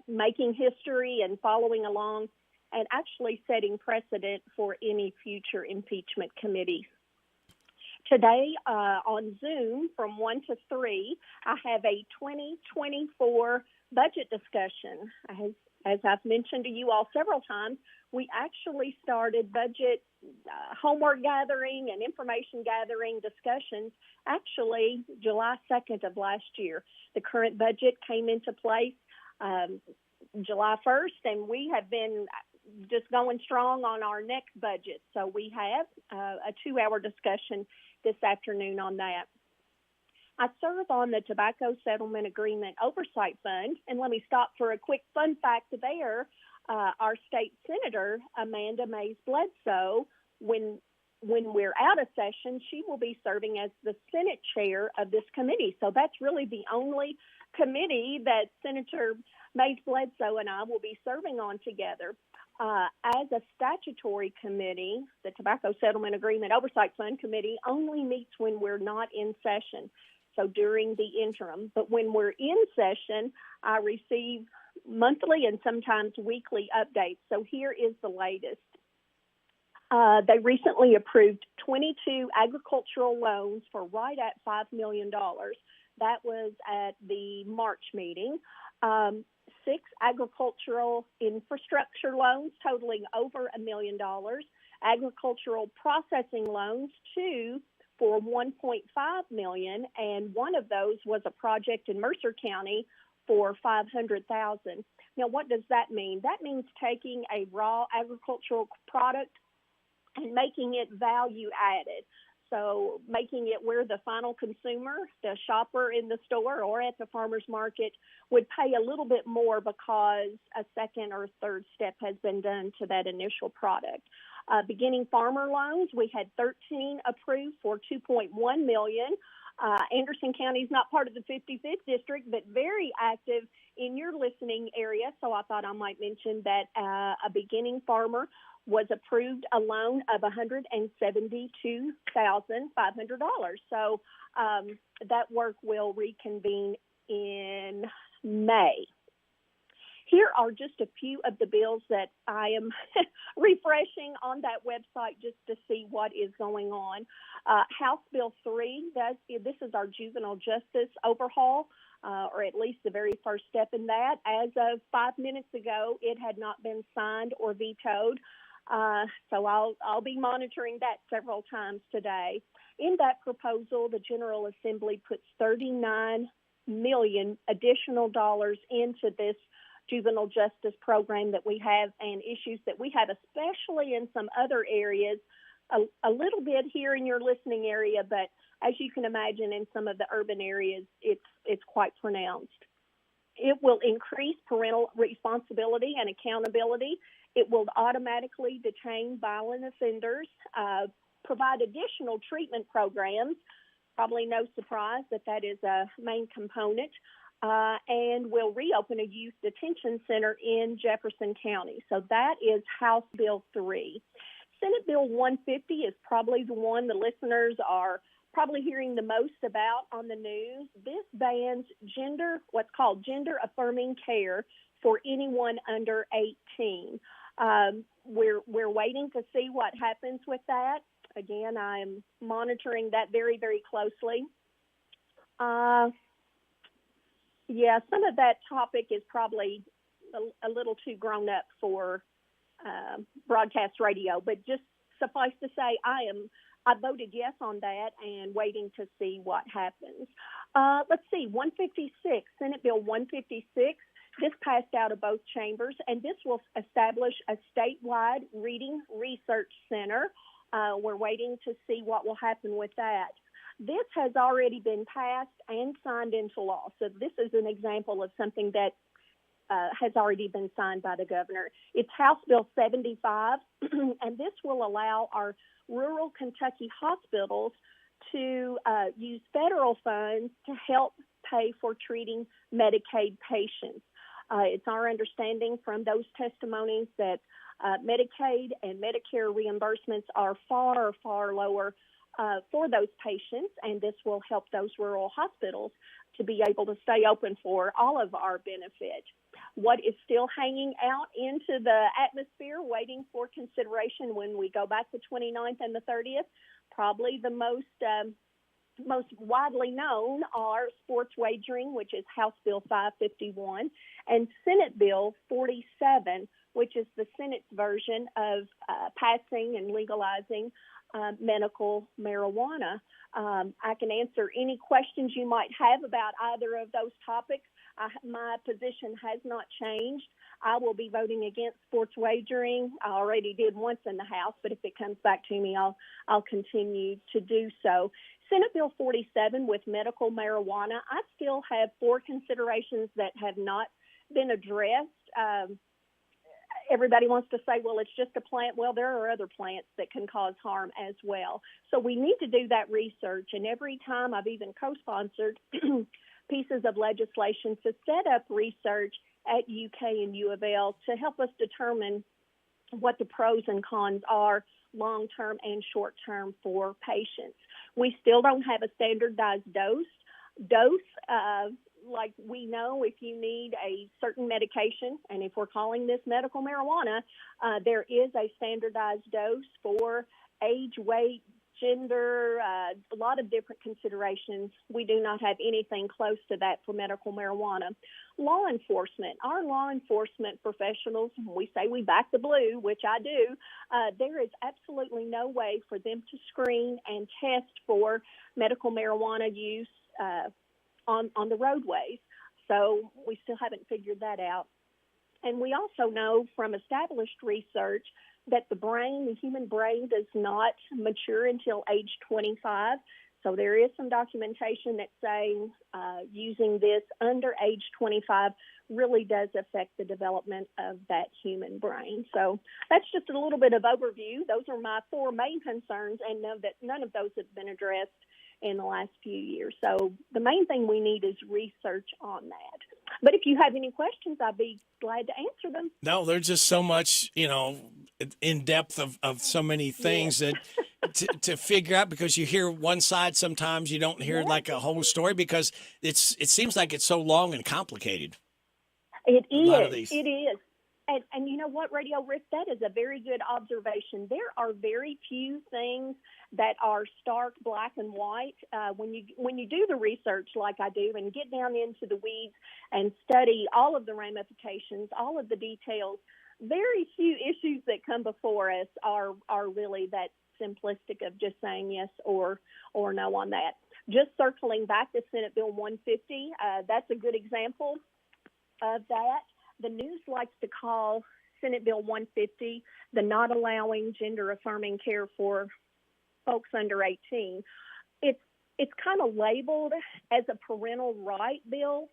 making history and following along and actually setting precedent for any future impeachment committees. Today on Zoom from 1 to 3, I have a 2024 budget discussion. As I've mentioned to you all several times, we actually started budget homework gathering and information gathering discussions actually July 2nd of last year. The current budget came into place July 1st, and we have been just going strong on our next budget. So we have a 2-hour discussion this afternoon on that. I serve on the Tobacco Settlement Agreement Oversight Fund, and let me stop for a quick fun fact there. Our state senator, Amanda Mays Bledsoe, when we're out of session, she will be serving as the Senate chair of this committee. So that's really the only committee that Senator Mays Bledsoe and I will be serving on together. As a statutory committee, the Tobacco Settlement Agreement Oversight Fund Committee only meets when we're not in session, so during the interim. But when we're in session, I receive monthly and sometimes weekly updates. So here is the latest. They recently approved 22 agricultural loans for right at $5 million. That was at the March meeting. 6 agricultural infrastructure loans totaling over $1 million. Agricultural processing loans, 2 for $1.5 million, and one of those was a project in Mercer County for $500,000. Now, what does that mean? That means taking a raw agricultural product and making it value added. So making it where the final consumer, the shopper in the store or at the farmer's market, would pay a little bit more because a second or third step has been done to that initial product. Beginning farmer loans, we had 13 approved for $2.1 million. Anderson County is not part of the 55th district, but very active in your listening area. So I thought I might mention that a beginning farmer was approved a loan of $172,500. So that work will reconvene in May. Here are just a few of the bills that I am refreshing on that website just to see what is going on. House Bill 3, this is our juvenile justice overhaul, or at least the very first step in that. As of 5 minutes ago, it had not been signed or vetoed. So I'll be monitoring that several times today. In that proposal, the General Assembly puts $39 million additional dollars into this juvenile justice program that we have and issues that we have, especially in some other areas, a little bit here in your listening area, but as you can imagine, in some of the urban areas, it's quite pronounced. It will increase parental responsibility and accountability. It will automatically detain violent offenders, provide additional treatment programs. Probably no surprise that is a main component. And will reopen a youth detention center in Jefferson County. So that is House Bill 3. Senate Bill 150 is probably the one the listeners are probably hearing the most about on the news. This bans what's called gender-affirming care for anyone under 18. We're waiting to see what happens with that. Again, I'm monitoring that very, very closely. Yeah, some of that topic is probably a little too grown up for broadcast radio, but just suffice to say, I voted yes on that and waiting to see what happens. Let's see, 156, Senate Bill 156. This passed out of both chambers, and this will establish a statewide reading research center. We're waiting to see what will happen with that. This has already been passed and signed into law. So this is an example of something that has already been signed by the governor. It's House Bill 75, and this will allow our rural Kentucky hospitals to use federal funds to help pay for treating Medicaid patients. It's our understanding from those testimonies that Medicaid and Medicare reimbursements are far, far lower for those patients, and this will help those rural hospitals to be able to stay open for all of our benefit. What is still hanging out into the atmosphere, waiting for consideration when we go back the 29th and the 30th, probably the most widely known are sports wagering, which is House Bill 551, and Senate Bill 47, which is the Senate's version of passing and legalizing medical marijuana. I can answer any questions you might have about either of those topics. My position has not changed. I will be voting against sports wagering. I already did once in the House, but if it comes back to me, I'll continue to do so. Senate Bill 47 with medical marijuana, I still have 4 considerations that have not been addressed. Everybody wants to say, well, it's just a plant. Well, there are other plants that can cause harm as well. So we need to do that research. And every time I've even co-sponsored pieces of legislation to set up research at UK and U of L to help us determine what the pros and cons are long-term and short-term for patients. We still don't have a standardized dose. Like we know if you need a certain medication, and if we're calling this medical marijuana, there is a standardized dose for age, weight, gender, a lot of different considerations. We do not have anything close to that for medical marijuana. Law enforcement, our law enforcement professionals, we say we back the blue, which I do, there is absolutely no way for them to screen and test for medical marijuana use on the roadways. So we still haven't figured that out. And we also know from established research that the human brain does not mature until age 25. So there is some documentation that's saying using this under age 25 really does affect the development of that human brain. So that's just a little bit of overview. Those are my 4 main concerns, and know that none of those have been addressed in the last few years. So the main thing we need is research on that. But if you have any questions, I'd be glad to answer them.
No, there's just so much, in depth of so many things that to figure out, because you hear one side sometimes, you don't hear like a whole story because it seems like it's so long and complicated.
It is.
A lot of these.
It is. And you know what, Radio Rick, that is a very good observation. There are very few things that are stark black and white. When you do the research like I do and get down into the weeds and study all of the ramifications, all of the details, very few issues that come before us are really that simplistic of just saying yes or no on that. Just circling back to Senate Bill 150, that's a good example of that. The news likes to call Senate Bill 150 the not allowing gender affirming care for folks under 18. It's kind of labeled as a parental right bill,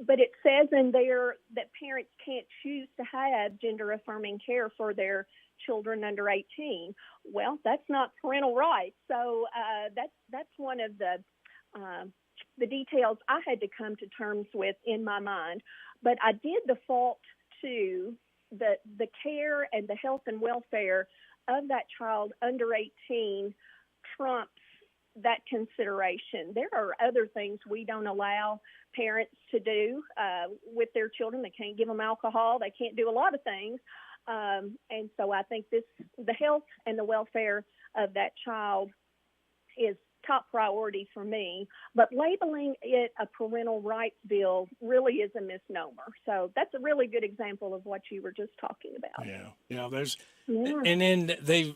but it says in there that parents can't choose to have gender affirming care for their children under 18. Well, that's not parental rights. So that's one of the details I had to come to terms with in my mind. But I did default to the care and the health and welfare of that child under 18 trumps that consideration. There are other things we don't allow parents to do with their children. They can't give them alcohol. They can't do a lot of things. And so I think the health and the welfare of that child is top priority for me, but labeling it a parental rights bill really is a misnomer. So that's a really good example of what you were just talking about.
Yeah. And then they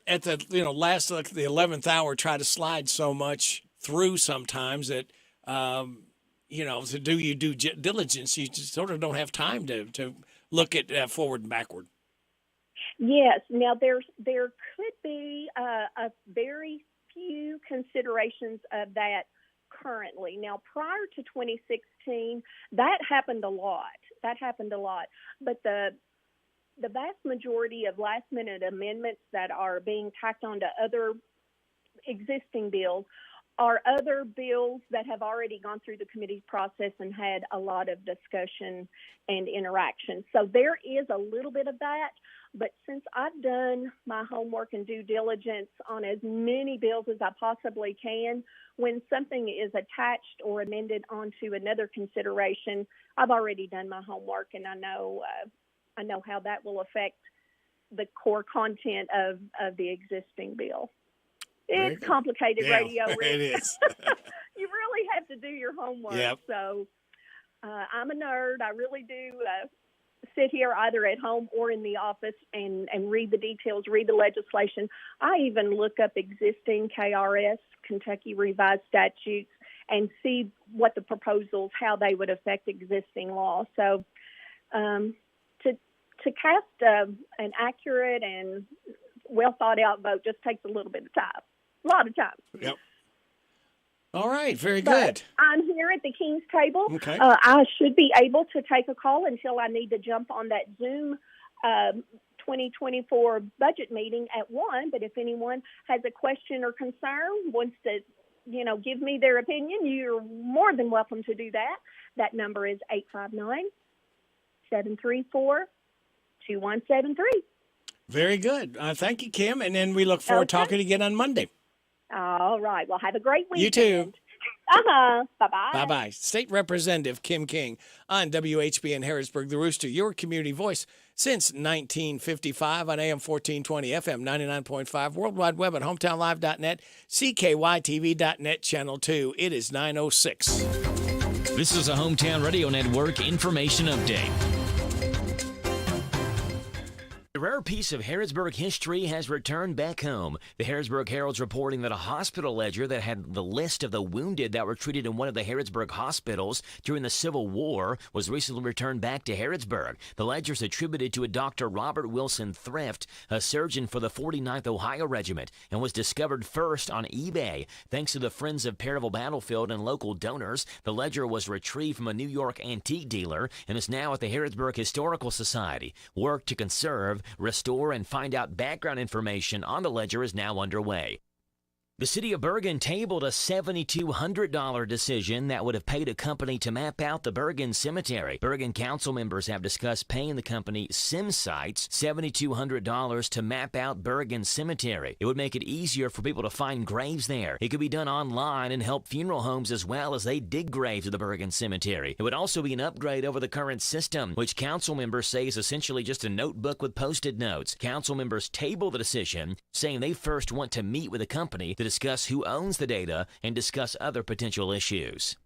at the last, like the 11th hour, try to slide so much through sometimes that to do your due diligence, you just sort of don't have time to look at forward and backward.
Yes. Now there could be a very few considerations of that currently. Now, prior to 2016, that happened a lot. But the vast majority of last-minute amendments that are being tacked onto other existing bills are other bills that have already gone through the committee process and had a lot of discussion and interaction. So there is a little bit of that. But since I've done my homework and due diligence on as many bills as I possibly can, when something is attached or amended onto another consideration, I've already done my homework, and I know how that will affect the core content of the existing bill. It's complicated, Radio Rick.
It is.
You really have to do your homework.
Yep.
So I'm a nerd. I really do sit here either at home or in the office and read the details, read the legislation. I even look up existing KRS, Kentucky Revised Statutes, and see what the proposals, how they would affect existing law. So to cast an accurate and well thought out vote just takes a little bit of time, a lot of time.
Yep. All right, very good.
I'm here at the King's table.
Okay.
I should be able to take a call until I need to jump on that Zoom 2024 budget meeting at 1. But if anyone has a question or concern, wants to, give me their opinion, you're more than welcome to do that. That number is 859-734-2173.
Very good. Thank you, Kim. And then we look forward to talking again on Monday.
All right. Well, have a great weekend.
You too.
Bye-bye.
Bye-bye. State Representative Kim King on WHBN Harrodsburg, The Rooster, your community voice since 1955 on AM 1420, FM 99.5, World Wide Web at hometownlive.net, CKYTV.net, Channel 2. It is 9:06.
This is a Hometown Radio Network information update.
A rare piece of Harrodsburg history has returned back home. The Harrodsburg Herald's reporting that a hospital ledger that had the list of the wounded that were treated in one of the Harrodsburg hospitals during the Civil War was recently returned back to Harrodsburg. The ledger is attributed to a Dr. Robert Wilson Thrift, a surgeon for the 49th Ohio Regiment, and was discovered first on eBay. Thanks to the Friends of Perryville Battlefield and local donors, the ledger was retrieved from a New York antique dealer and is now at the Harrodsburg Historical Society. Work to conserve, restore, and find out background information on the ledger is now underway. The city of Bergen tabled a $7,200 decision that would have paid a company to map out the Bergen Cemetery. Bergen council members have discussed paying the company SimSites $7,200 to map out Bergen Cemetery. It would make it easier for people to find graves there. It could be done online and help funeral homes as well as they dig graves at the Bergen Cemetery. It would also be an upgrade over the current system, which council members say is essentially just a notebook with post-it notes. Council members tabled the decision, saying they first want to meet with the company to discuss who owns the data and discuss other potential issues.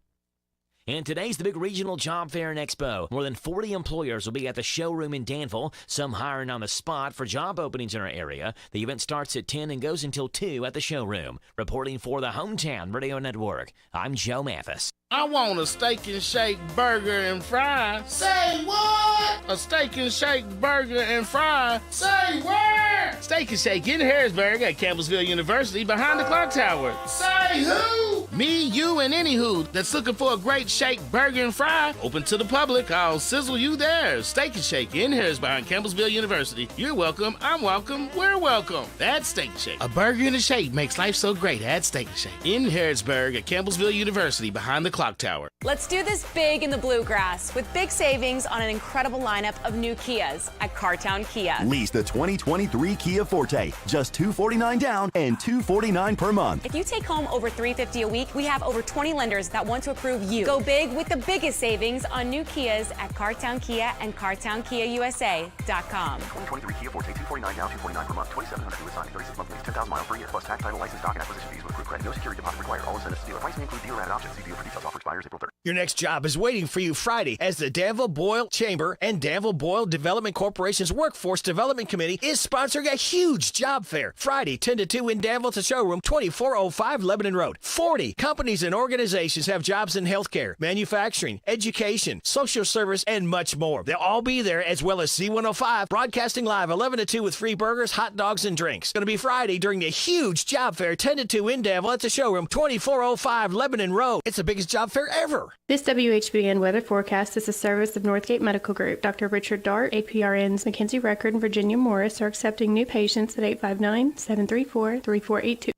And today's the big regional job fair and expo. More than 40 employers will be at the showroom in Danville, some hiring on the spot for job openings in our area. The event starts at 10 and goes until 2 at the showroom. Reporting for the Hometown Radio Network, I'm Joe Mathis.
I want a steak and shake burger and fry. Say what? A steak and shake burger and fry. Say where? Steak and Shake in Harrodsburg at Campbellsville University behind the clock tower. Say who? Me, you, and any who that's looking for a great shake burger and fry. Open to the public. I'll sizzle you there. Steak and Shake in Harrodsburg behind Campbellsville University. You're welcome. I'm welcome. We're welcome. That's Steak and Shake. A burger and a shake makes life so great at Steak and Shake in Harrodsburg at Campbellsville University behind the clock tower.
Let's do this big in the bluegrass with big savings on an incredible lineup of new Kias at Cartown Kia.
Lease the 2023 Kia Forte, just $249 down and $249 per month.
If you take home over $350 a week, we have over 20 lenders that want to approve you. Go big with the biggest savings on new Kias at Cartown Kia and CartownKiaUSA.com.
2023 Kia Forte, $249 down, $249 per month, $2,700 due assigned, 36 month lease, 10,000 miles per year, plus tax, title, license, stock, and acquisition fees with approved credit. No security deposit required. All incentives to dealer. Price may include dealer-added options. See dealer for details. Offer expires April 3rd.
Your next job is waiting for you Friday as the Danville Boyle Chamber and Danville Boyle Development Corporation's Workforce Development Committee is sponsoring a huge job fair. Friday, 10 to 2 in Danville to showroom 2405 Lebanon Road. 40 companies and organizations have jobs in healthcare, manufacturing, education, social service, and much more. They'll all be there, as well as C105 broadcasting live 11 to 2 with free burgers, hot dogs, and drinks. It's going to be Friday during the huge job fair 10 to 2 in Danville at the showroom 2405 Lebanon Road. It's the biggest job fair ever.
This WHBN weather forecast is a service of Northgate Medical Group. Dr. Richard Dart, APRNs Mackenzie Record, and Virginia Morris are accepting new patients at 859-734-3482.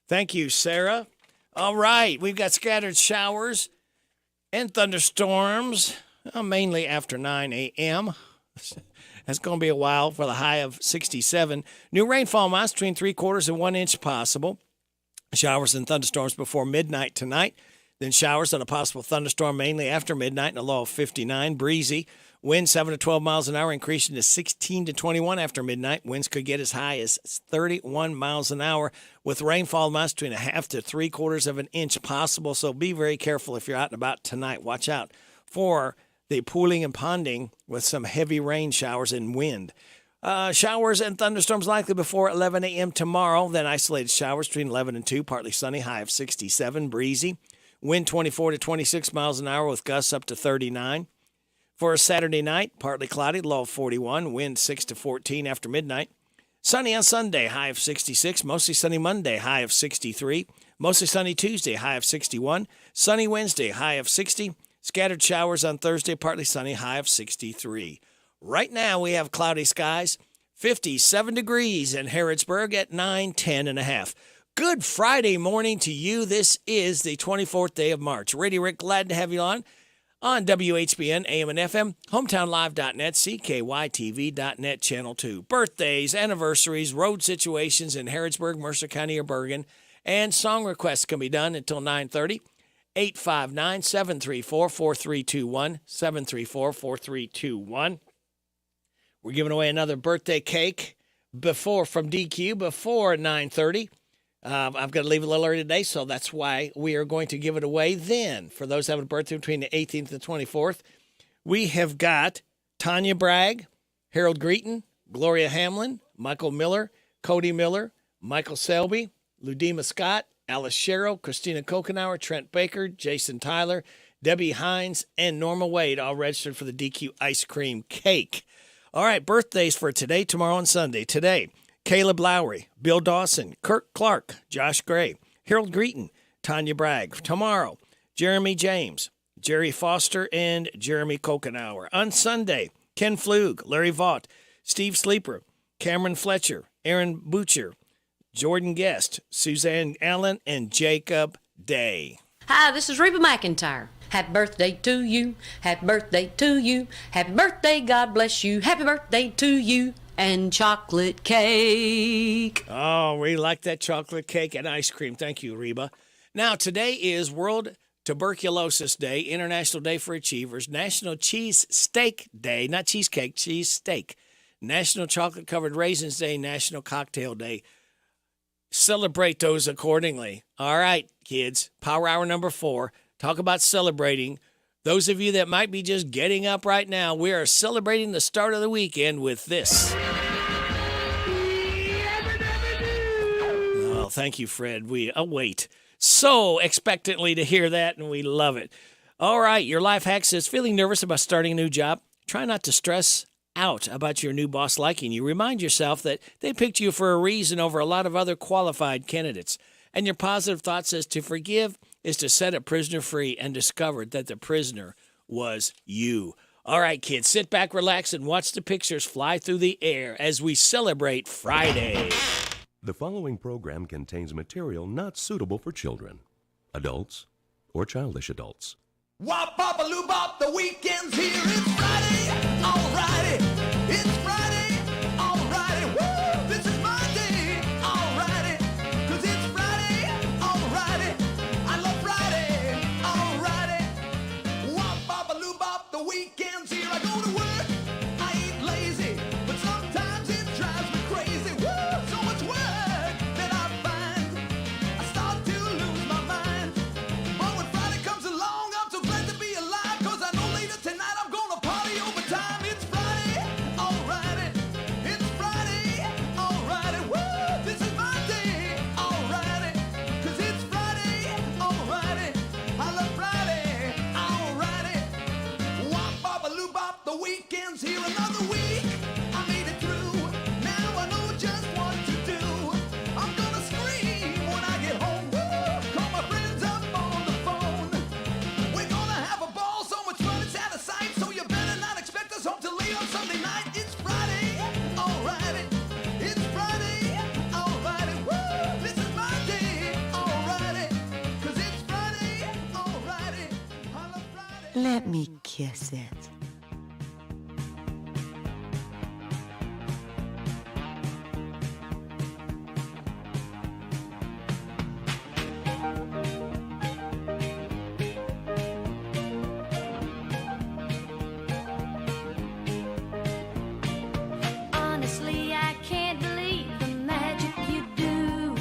Thank you, Sarah. All right, we've got scattered showers and thunderstorms, mainly after 9 a.m. It's going to be a while for the high of 67. New rainfall amounts between 3/4 and 1 inch possible. Showers and thunderstorms before midnight tonight. Then showers and a possible thunderstorm mainly after midnight and a low of 59. Breezy. Wind 7 to 12 miles an hour, increasing to 16 to 21 after midnight. Winds could get as high as 31 miles an hour with rainfall amounts between 1/2 to 3/4 of an inch possible. So be very careful if you're out and about tonight. Watch out for the pooling and ponding with some heavy rain showers and wind. Showers and thunderstorms likely before 11 a.m. tomorrow. Then isolated showers between 11 and 2. Partly sunny, high of 67. Breezy. Wind 24 to 26 miles an hour with gusts up to 39. For Saturday night, partly cloudy, low of 41. Wind 6 to 14 after midnight. Sunny on Sunday, high of 66. Mostly sunny Monday, high of 63. Mostly sunny Tuesday, high of 61. Sunny Wednesday, high of 60. Scattered showers on Thursday, partly sunny, high of 63. Right now, we have cloudy skies, 57 degrees in Harrodsburg at 9:10 and a half. Good Friday morning to you. This is the 24th day of March. Radio Rick, glad to have you on WHBN, AM and FM, hometownlive.net, CKYTV.net, Channel 2. Birthdays, anniversaries, road situations in Harrodsburg, Mercer County, or Bergen, and song requests can be done until 9:30. 859-734-4321, 734-4321. We're giving away another birthday cake from DQ before 9:30. I've got to leave a little early today, so that's why we are going to give it away then. For those having a birthday between the 18th and the 24th, we have got Tanya Bragg, Harold Greeton, Gloria Hamlin, Michael Miller, Cody Miller, Michael Selby, Ludima Scott, Alice Sherrill, Christina Kokenauer, Trent Baker, Jason Tyler, Debbie Hines, and Norma Wade all registered for the DQ ice cream cake. All right, birthdays for today, tomorrow, and Sunday. Today, Caleb Lowry, Bill Dawson, Kirk Clark, Josh Gray, Harold Greeton, Tanya Bragg. Tomorrow, Jeremy James, Jerry Foster, and Jeremy Kokenauer. On Sunday, Ken Flug, Larry Vaught, Steve Sleeper, Cameron Fletcher, Aaron Butcher, Jordan Guest, Suzanne Allen, and Jacob Day.
Hi, this is Reba McEntire. Happy birthday to you. Happy birthday to you. Happy birthday, God bless you. Happy birthday to you. And chocolate cake.
Oh, we like that chocolate cake and ice cream. Thank you, Reba. Now, today is World Tuberculosis Day, International Day for Achievers, National Cheese Steak Day, not cheesecake, cheese steak, National Chocolate Covered Raisins Day, National Cocktail Day. Celebrate those accordingly. All right, kids, Power Hour number 4. Talk about celebrating. Those of you that might be just getting up right now, we are celebrating the start of the weekend with this. Oh, thank you, Fred. We await so expectantly to hear that, and we love it. All right, your life hack says, feeling nervous about starting a new job? Try not to stress out about your new boss liking you. Remind yourself that they picked you for a reason over a lot of other qualified candidates. And your positive thought says to forgive is to set a prisoner free, and discovered that the prisoner was you. All right, kids, sit back, relax, and watch the pictures fly through the air as we celebrate Friday.
The following program contains material not suitable for children, adults, or childish adults.
Wop, bop, a loo, bop, the weekend's here. It's Friday, alrighty. It's Friday, alrighty. Woo, this is my day, alrighty. 'Cause it's Friday, alrighty. I love Friday, alrighty. Wop, bop, a loo, bop, the weekend's here. I go to work, I ain't lazy, but sometimes it drives me crazy. Woo, so much work that I find I start to lose my mind. But when Friday comes along, I'm so glad to be alive, 'cause I know later tonight I'm gonna party overtime. It's Friday, alrighty. It's Friday, alrighty. Woo, this is my day, alrighty. 'Cause it's Friday, alrighty. I love Friday, alrighty. Wop, bop, a loo, bop, the weekend's here. Another week, I made it through. Now I know just what to do. I'm gonna scream when I get home. Woo, call my friends up on the phone. We're gonna have a ball, so much fun it's out of sight. So you better not expect us home till late on Sunday night. It's Friday, alrighty. It's Friday, alrighty. Woo, this is my day, alrighty. 'Cause it's Friday, alrighty. I love Friday.
Let me kiss it.
Honestly, I can't believe the magic you do.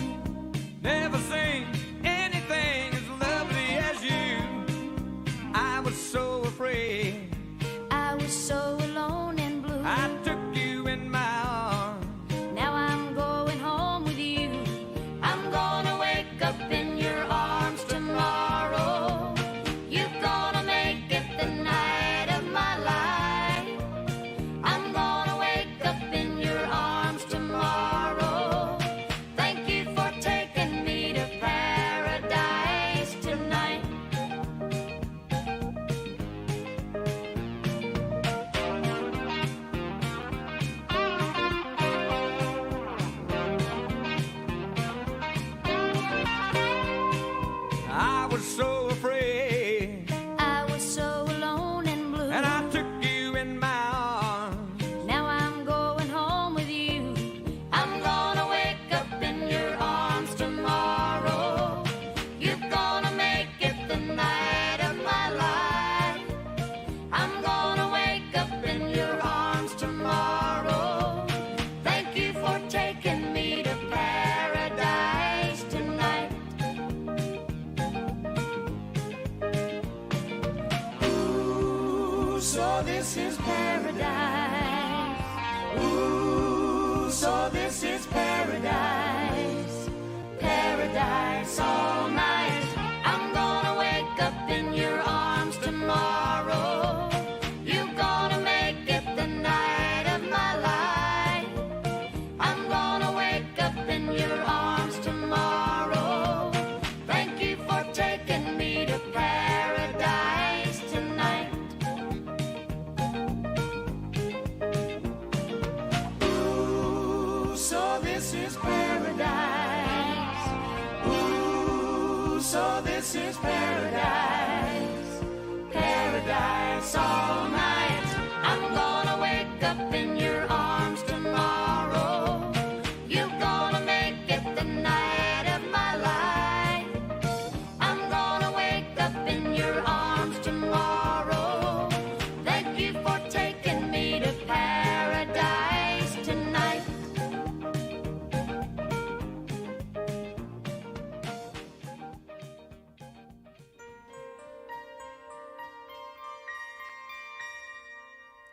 Never seen anything as lovely as you. I was so afraid.
I was so alone and blue.
I took you in my arms.
Now I'm going home with you. I'm gonna wake up in your arms tomorrow. You're gonna make it the night of my life. I'm gonna wake up in your arms tomorrow. Thank you for taking me to paradise tonight.
I was so afraid.
I was so alone and blue.
And I took you in my arms.
Now I'm going home with you. I'm gonna wake up in your arms tomorrow. You're gonna make it the night of my life. I'm gonna wake up in your arms tomorrow. Thank you for taking me to paradise tonight. Ooh, so this is paradise. Ooh.
this is paradise. Ooh, so this is paradise. Paradise all night. I'm gonna wake up in your arms tomorrow. You're gonna make it the night of my life. I'm gonna wake up in your arms tomorrow. Thank you for taking me to paradise tonight.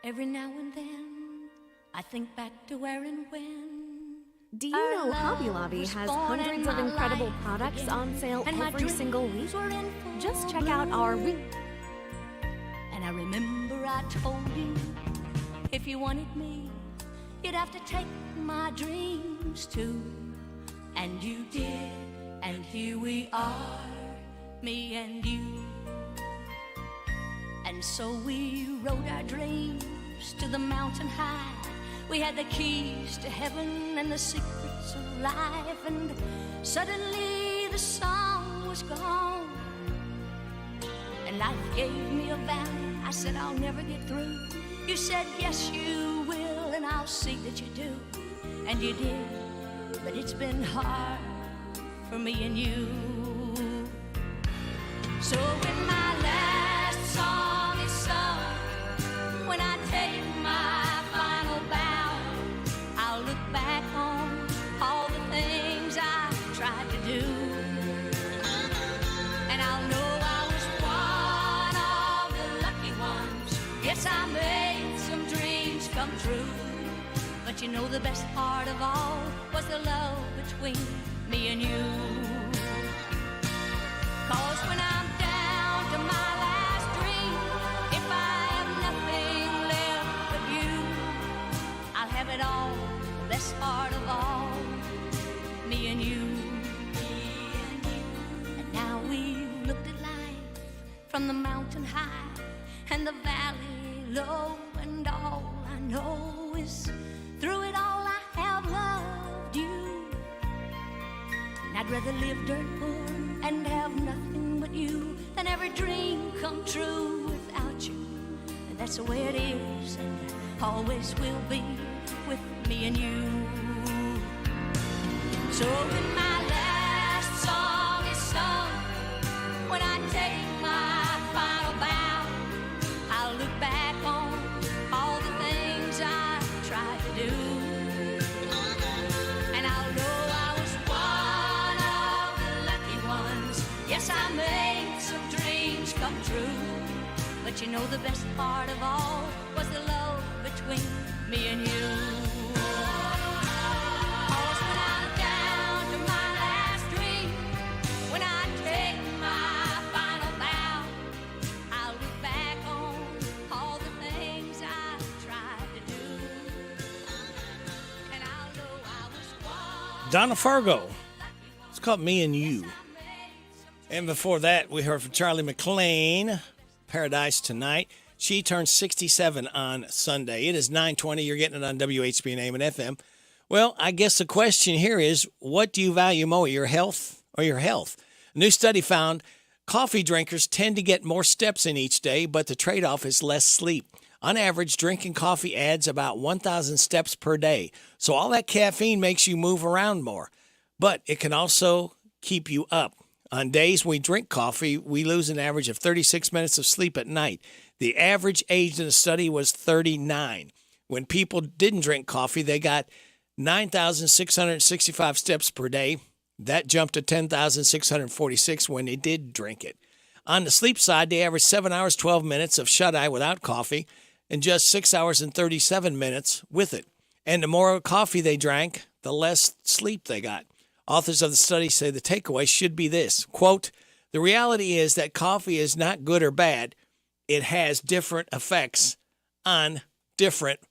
Every now and then, I think back to where and when.
Do you know Hobby Lobby has hundreds of incredible products on sale every single week? Just check out our week.
And I remember I told you, if you wanted me, you'd have to take my dreams too. And you did, and here we are, me and you. And so we rode our dreams to the mountain high. We had the keys to heaven and the secrets of life. And suddenly the song was gone. And life gave me a valley. I said I'll never get through. You said yes you will, and I'll see that you do. And you did, but it's been hard for me and you. So when my last song is sung, when I take my final bow, I'll look back on all the things I tried to do. And I'll know I was one of the lucky ones. Yes, I made some dreams come true. But you know the best part of all was the love between me and you. 'Cause when I'm down to my last dream, if I have nothing left but you, I'll have it all, the best part of all, me and you. And now we've looked at life from the mountain high and the valley low, and all I know is through it all I have loved you. And I'd rather live dirt poor and have nothing but you than every dream come true without you. And that's the way it is and always will be with me and you. So when my last song is sung, when I take my final bow, I'll look back on all the things I tried to do. And I'll know I was one of the lucky ones. Yes, I made some dreams come true. But you know the best part of all was the love between me and you. 'Cause when I'm down to my last dream, when I take my final bow, I'll look back on all the things I tried to do. And I'll know I was one.
Donna Fargo. It's called Me and You. And before that, we heard from Charlie McLean, Paradise Tonight. She turns 67 on Sunday. It is 9:20. You're getting it on WHBN AM and FM. Well, I guess the question here is, what do you value more, your health or your health? A new study found coffee drinkers tend to get more steps in each day, but the trade-off is less sleep. On average, drinking coffee adds about 1,000 steps per day. So all that caffeine makes you move around more, but it can also keep you up. On days we drink coffee, we lose an average of 36 minutes of sleep at night. The average age in the study was 39. When people didn't drink coffee, they got 9,665 steps per day. That jumped to 10,646 when they did drink it. On the sleep side, they averaged 7 hours, 12 minutes of shut-eye without coffee and just 6 hours and 37 minutes with it. And the more coffee they drank, the less sleep they got. Authors of the study say the takeaway should be this, quote, "The reality is that coffee is not good or bad. It has different effects on different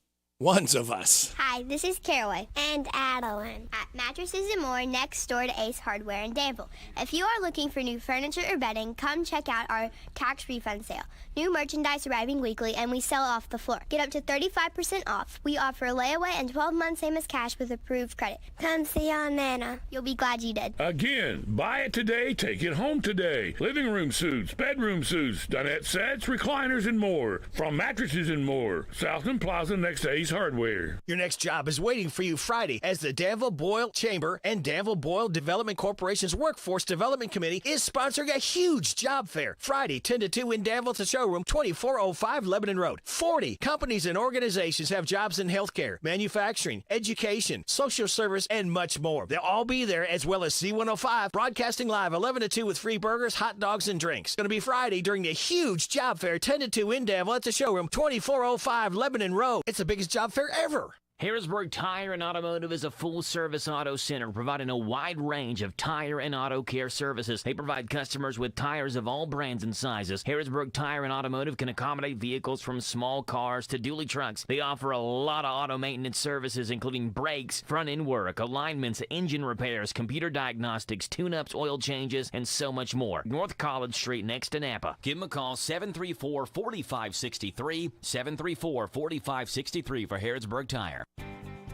Ones of us.
Hi, this is Caraway. And Adeline. At Mattresses and More, next door to Ace Hardware in Danville. If you are looking for new furniture or bedding, come check out our tax refund sale. New merchandise arriving weekly, and we sell off the floor. Get up to 35% off. We offer layaway and 12 months same as cash with approved credit. Come see Aunt Nana. You'll be glad you did.
Again, buy it today, take it home today. Living room suits, bedroom suits, dinette sets, recliners, and more. From Mattresses and More. Southland Plaza next to Ace Hardware.
Your next job is waiting for you Friday as the Danville Boyle Chamber and Danville Boyle Development Corporation's Workforce Development Committee is sponsoring a huge job fair. Friday, 10 to 2 in Danville to showroom 2405 Lebanon Road. 40 companies and organizations have jobs in healthcare, manufacturing, education, social service, and much more. They'll all be there, as well as C105 broadcasting live 11 to 2 with free burgers, hot dogs, and drinks. Going to be Friday during the huge job fair 10 to 2 in Danville at the showroom 2405 Lebanon Road. It's the biggest job fair ever.
Harrodsburg Tire and Automotive is a full-service auto center providing a wide range of tire and auto care services. They provide customers with tires of all brands and sizes. Harrodsburg Tire and Automotive can accommodate vehicles from small cars to dually trucks. They offer a lot of auto maintenance services, including brakes, front-end work, alignments, engine repairs, computer diagnostics, tune-ups, oil changes, and so much more. North College Street next to Napa. Give them a call, 734-4563, 734-4563 for Harrodsburg Tire.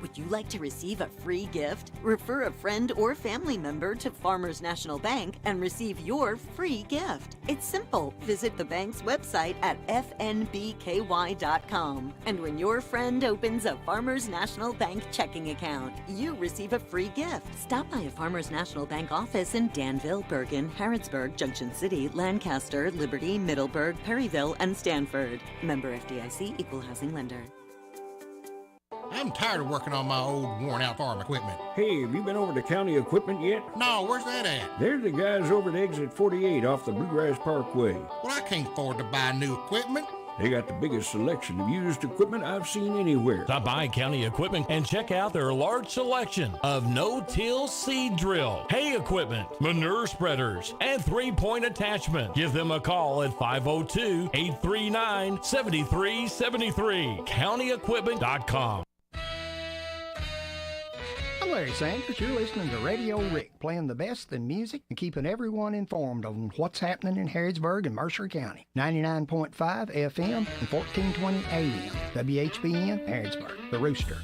Would you like to receive a free gift? Refer a friend or family member to Farmers National Bank and receive your free gift. It's simple. Visit the bank's website at fnbky.com. And when your friend opens a Farmers National Bank checking account, you receive a free gift. Stop by a Farmers National Bank office in Danville, Bergen, Harrodsburg, Junction City, Lancaster, Liberty, Middleburg, Perryville, and Stanford. Member FDIC, Equal Housing Lender.
I'm tired of working on my old worn-out farm equipment.
Hey, have you been over to County Equipment yet?
No, where's that at?
They're the guys over at Exit 48 off the Bluegrass Parkway.
Well, I can't afford to buy new equipment.
They got the biggest selection of used equipment I've seen anywhere.
Stop by County Equipment and check out their large selection of no-till seed drill, hay equipment, manure spreaders, and 3-point attachment. Give them a call at 502-839-7373. CountyEquipment.com.
I'm Larry Sanders. You're listening to Radio Rick, playing the best in music and keeping everyone informed on what's happening in Harrodsburg and Mercer County. 99.5 FM and 1420 AM. WHBN, Harrodsburg, The Rooster.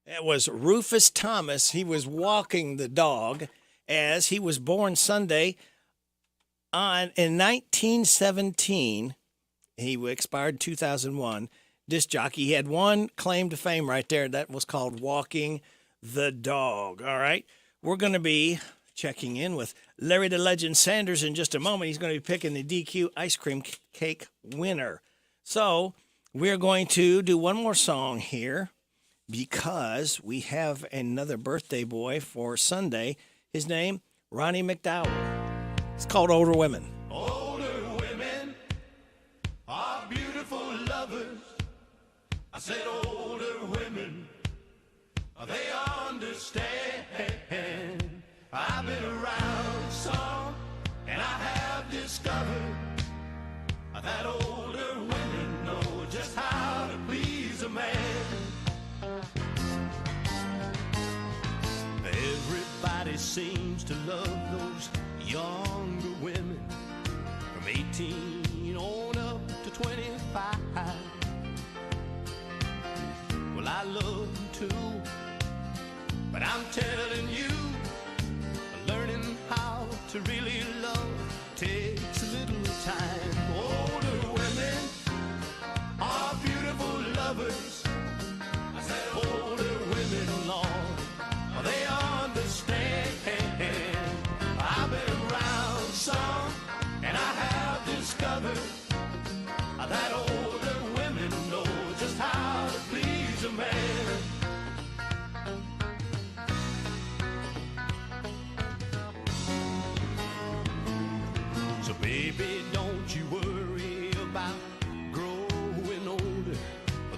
That was Rufus Thomas. He was walking the dog as he was born Sunday, In 1917, he expired in 2001. Disc jockey. He had one claim to fame right there. That was called Walking the Dog. All right. We're going to be checking in with Larry the Legend Sanders in just a moment. He's going to be picking the DQ ice cream cake winner. So we're going to do one more song here because we have another birthday boy for Sunday. His name, Ronnie McDowell. It's called Older Women.
Older women are beautiful lovers. I said older women, they understand. I've been around some, and I have discovered that older women know just how to please a man. Everybody seems to love those younger women from 18 on up to 25. Well, I love them too, but I'm telling you, learning how to really love takes a little time. Older women are beautiful lovers. I said older women, Lord, they understand. I've been around some, and I have discovered that older women know just how to please a man. So baby, don't you worry about growing older.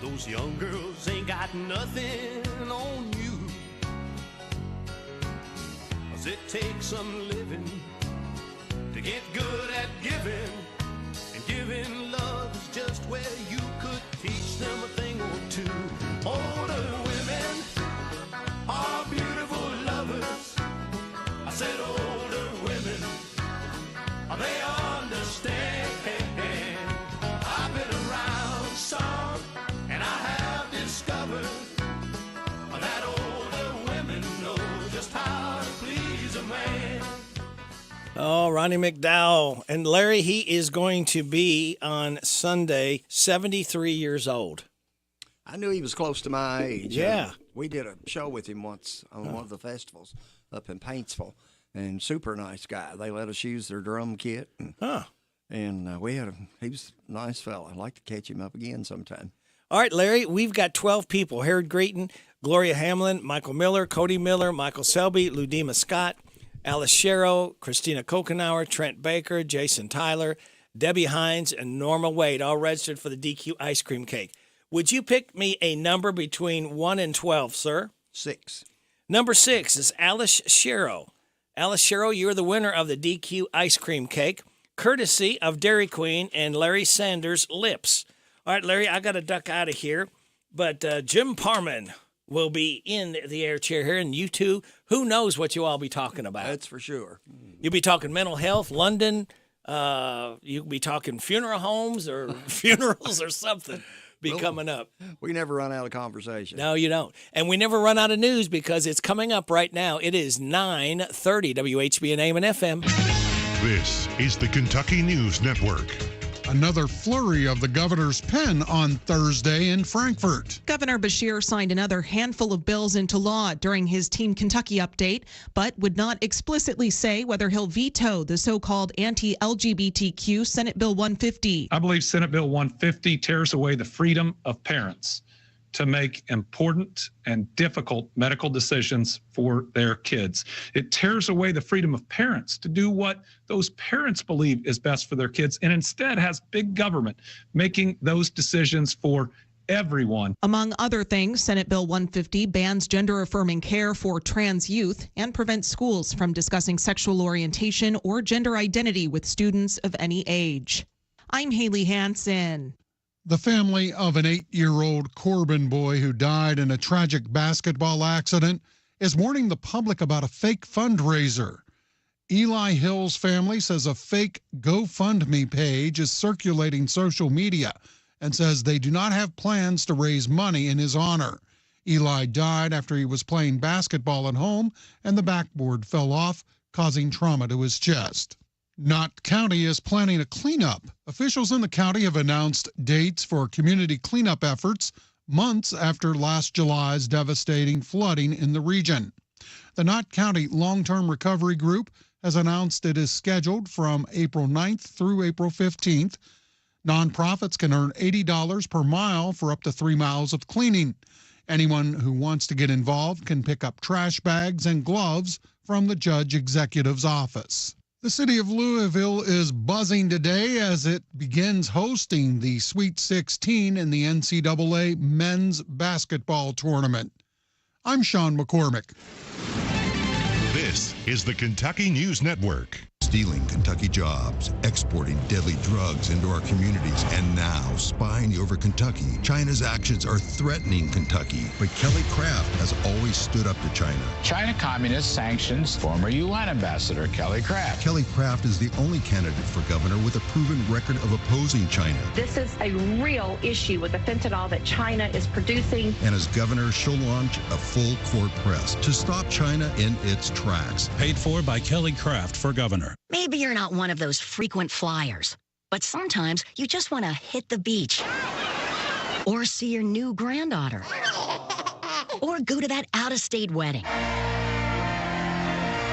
Those young girls ain't got nothing on you. 'Cause it takes some living to get good at giving. And giving love is just where you could teach them a thing or two. Older women are beautiful lovers. I said older women, they understand. I've been around some, and I have discovered that older women know just how to please a man.
Oh, Ronnie McDowell. And Larry, he is going to be on Sunday 73 years old.
I knew he was close to my age.
Yeah.
We did a show with him once on one of the festivals up in Paintsville. And super nice guy. They let us use their drum kit. And he was a nice fella. I'd like to catch him up again sometime.
All right, Larry, we've got 12 people. Harold Greeton, Gloria Hamlin, Michael Miller, Cody Miller, Michael Selby, Ludima Scott, Alice Sherrow, Christina Kokenauer, Trent Baker, Jason Tyler, Debbie Hines, and Norma Wade, all registered for the DQ ice cream cake. Would you pick me a number between 1 and 12, sir?
6.
Number 6 is Alice Sherrow. Alice Sherrow, you're the winner of the DQ ice cream cake, courtesy of Dairy Queen and Larry Sanders Lips. All right, Larry, I got to duck out of here, but Jim Parman will be in the air chair here, and you two, who knows what you all be talking about.
That's for sure.
You'll be talking mental health, London, you'll be talking funeral homes or funerals or something. Coming up.
We never run out of conversation.
No, you don't. And we never run out of news because it's coming up right now. It is 9:30 WHBN AM and FM.
This is the Kentucky News Network. Another flurry of the governor's pen on Thursday in Frankfort.
Governor Beshear signed another handful of bills into law during his Team Kentucky update, but would not explicitly say whether he'll veto the so-called anti-LGBTQ Senate Bill 150.
I believe Senate Bill 150 tears away the freedom of parents to make important and difficult medical decisions for their kids. It tears away the freedom of parents to do what those parents believe is best for their kids, and instead has big government making those decisions for everyone.
Among other things, Senate Bill 150 bans gender-affirming care for trans youth and prevents schools from discussing sexual orientation or gender identity with students of any age. I'm Haley Hansen.
The family of an 8-year-old Corbin boy who died in a tragic basketball accident is warning the public about a fake fundraiser. Eli Hill's family says a fake GoFundMe page is circulating social media and says they do not have plans to raise money in his honor. Eli died after he was playing basketball at home and the backboard fell off, causing trauma to his chest. Knott County is planning a cleanup. Officials in the county have announced dates for community cleanup efforts months after last July's devastating flooding in the region. The Knott County Long-Term Recovery Group has announced it is scheduled from April 9th through April 15th. Nonprofits can earn $80 per mile for up to 3 miles of cleaning. Anyone who wants to get involved can pick up trash bags and gloves from the judge executive's office. The city of Louisville is buzzing today as it begins hosting the Sweet 16 in the NCAA men's basketball tournament. I'm Sean McCormick.
This is the Kentucky News Network.
Stealing Kentucky jobs, exporting deadly drugs into our communities, and now spying over Kentucky. China's actions are threatening Kentucky, but Kelly Craft has always stood up to China.
China Communist sanctions former UN Ambassador Kelly Craft.
Kelly Craft is the only candidate for governor with a proven record of opposing China.
This is a real issue with the fentanyl that China is producing.
And as governor, she'll launch a full-court press to stop China in its tracks.
Paid for by Kelly Craft for governor.
Maybe you're not one of those frequent flyers, but sometimes you just want to hit the beach or see your new granddaughter or go to that out-of-state wedding.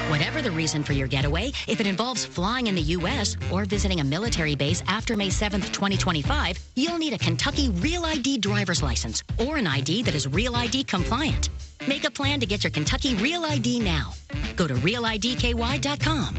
Whatever the reason for your getaway, if it involves flying in the U.S. or visiting a military base after May 7th, 2025, you'll need a Kentucky Real ID driver's license or an ID that is Real ID compliant. Make a plan to get your Kentucky Real ID now. Go to realidky.com.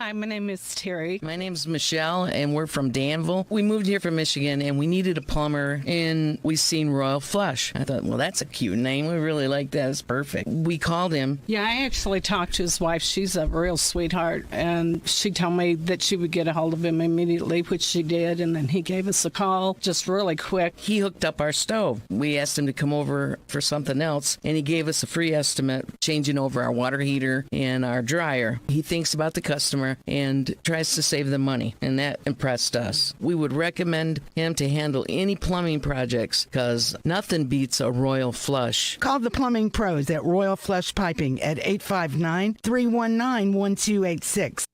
Hi, my name is Terry.
My name's Michelle, and we're from Danville. We moved here from Michigan, and we needed a plumber, and we seen Royal Flush. I thought, well, that's a cute name. We really like that. It's perfect. We called him.
Yeah, I actually talked to his wife. She's a real sweetheart, and she told me that she would get a hold of him immediately, which she did, and then he gave us a call just really quick.
He hooked up our stove. We asked him to come over for something else, and he gave us a free estimate, changing over our water heater and our dryer. He thinks about the customer and tries to save them money, and that impressed us. We would recommend him to handle any plumbing projects because nothing beats a Royal Flush.
Call the plumbing pros at Royal Flush Piping at 859-319-1286.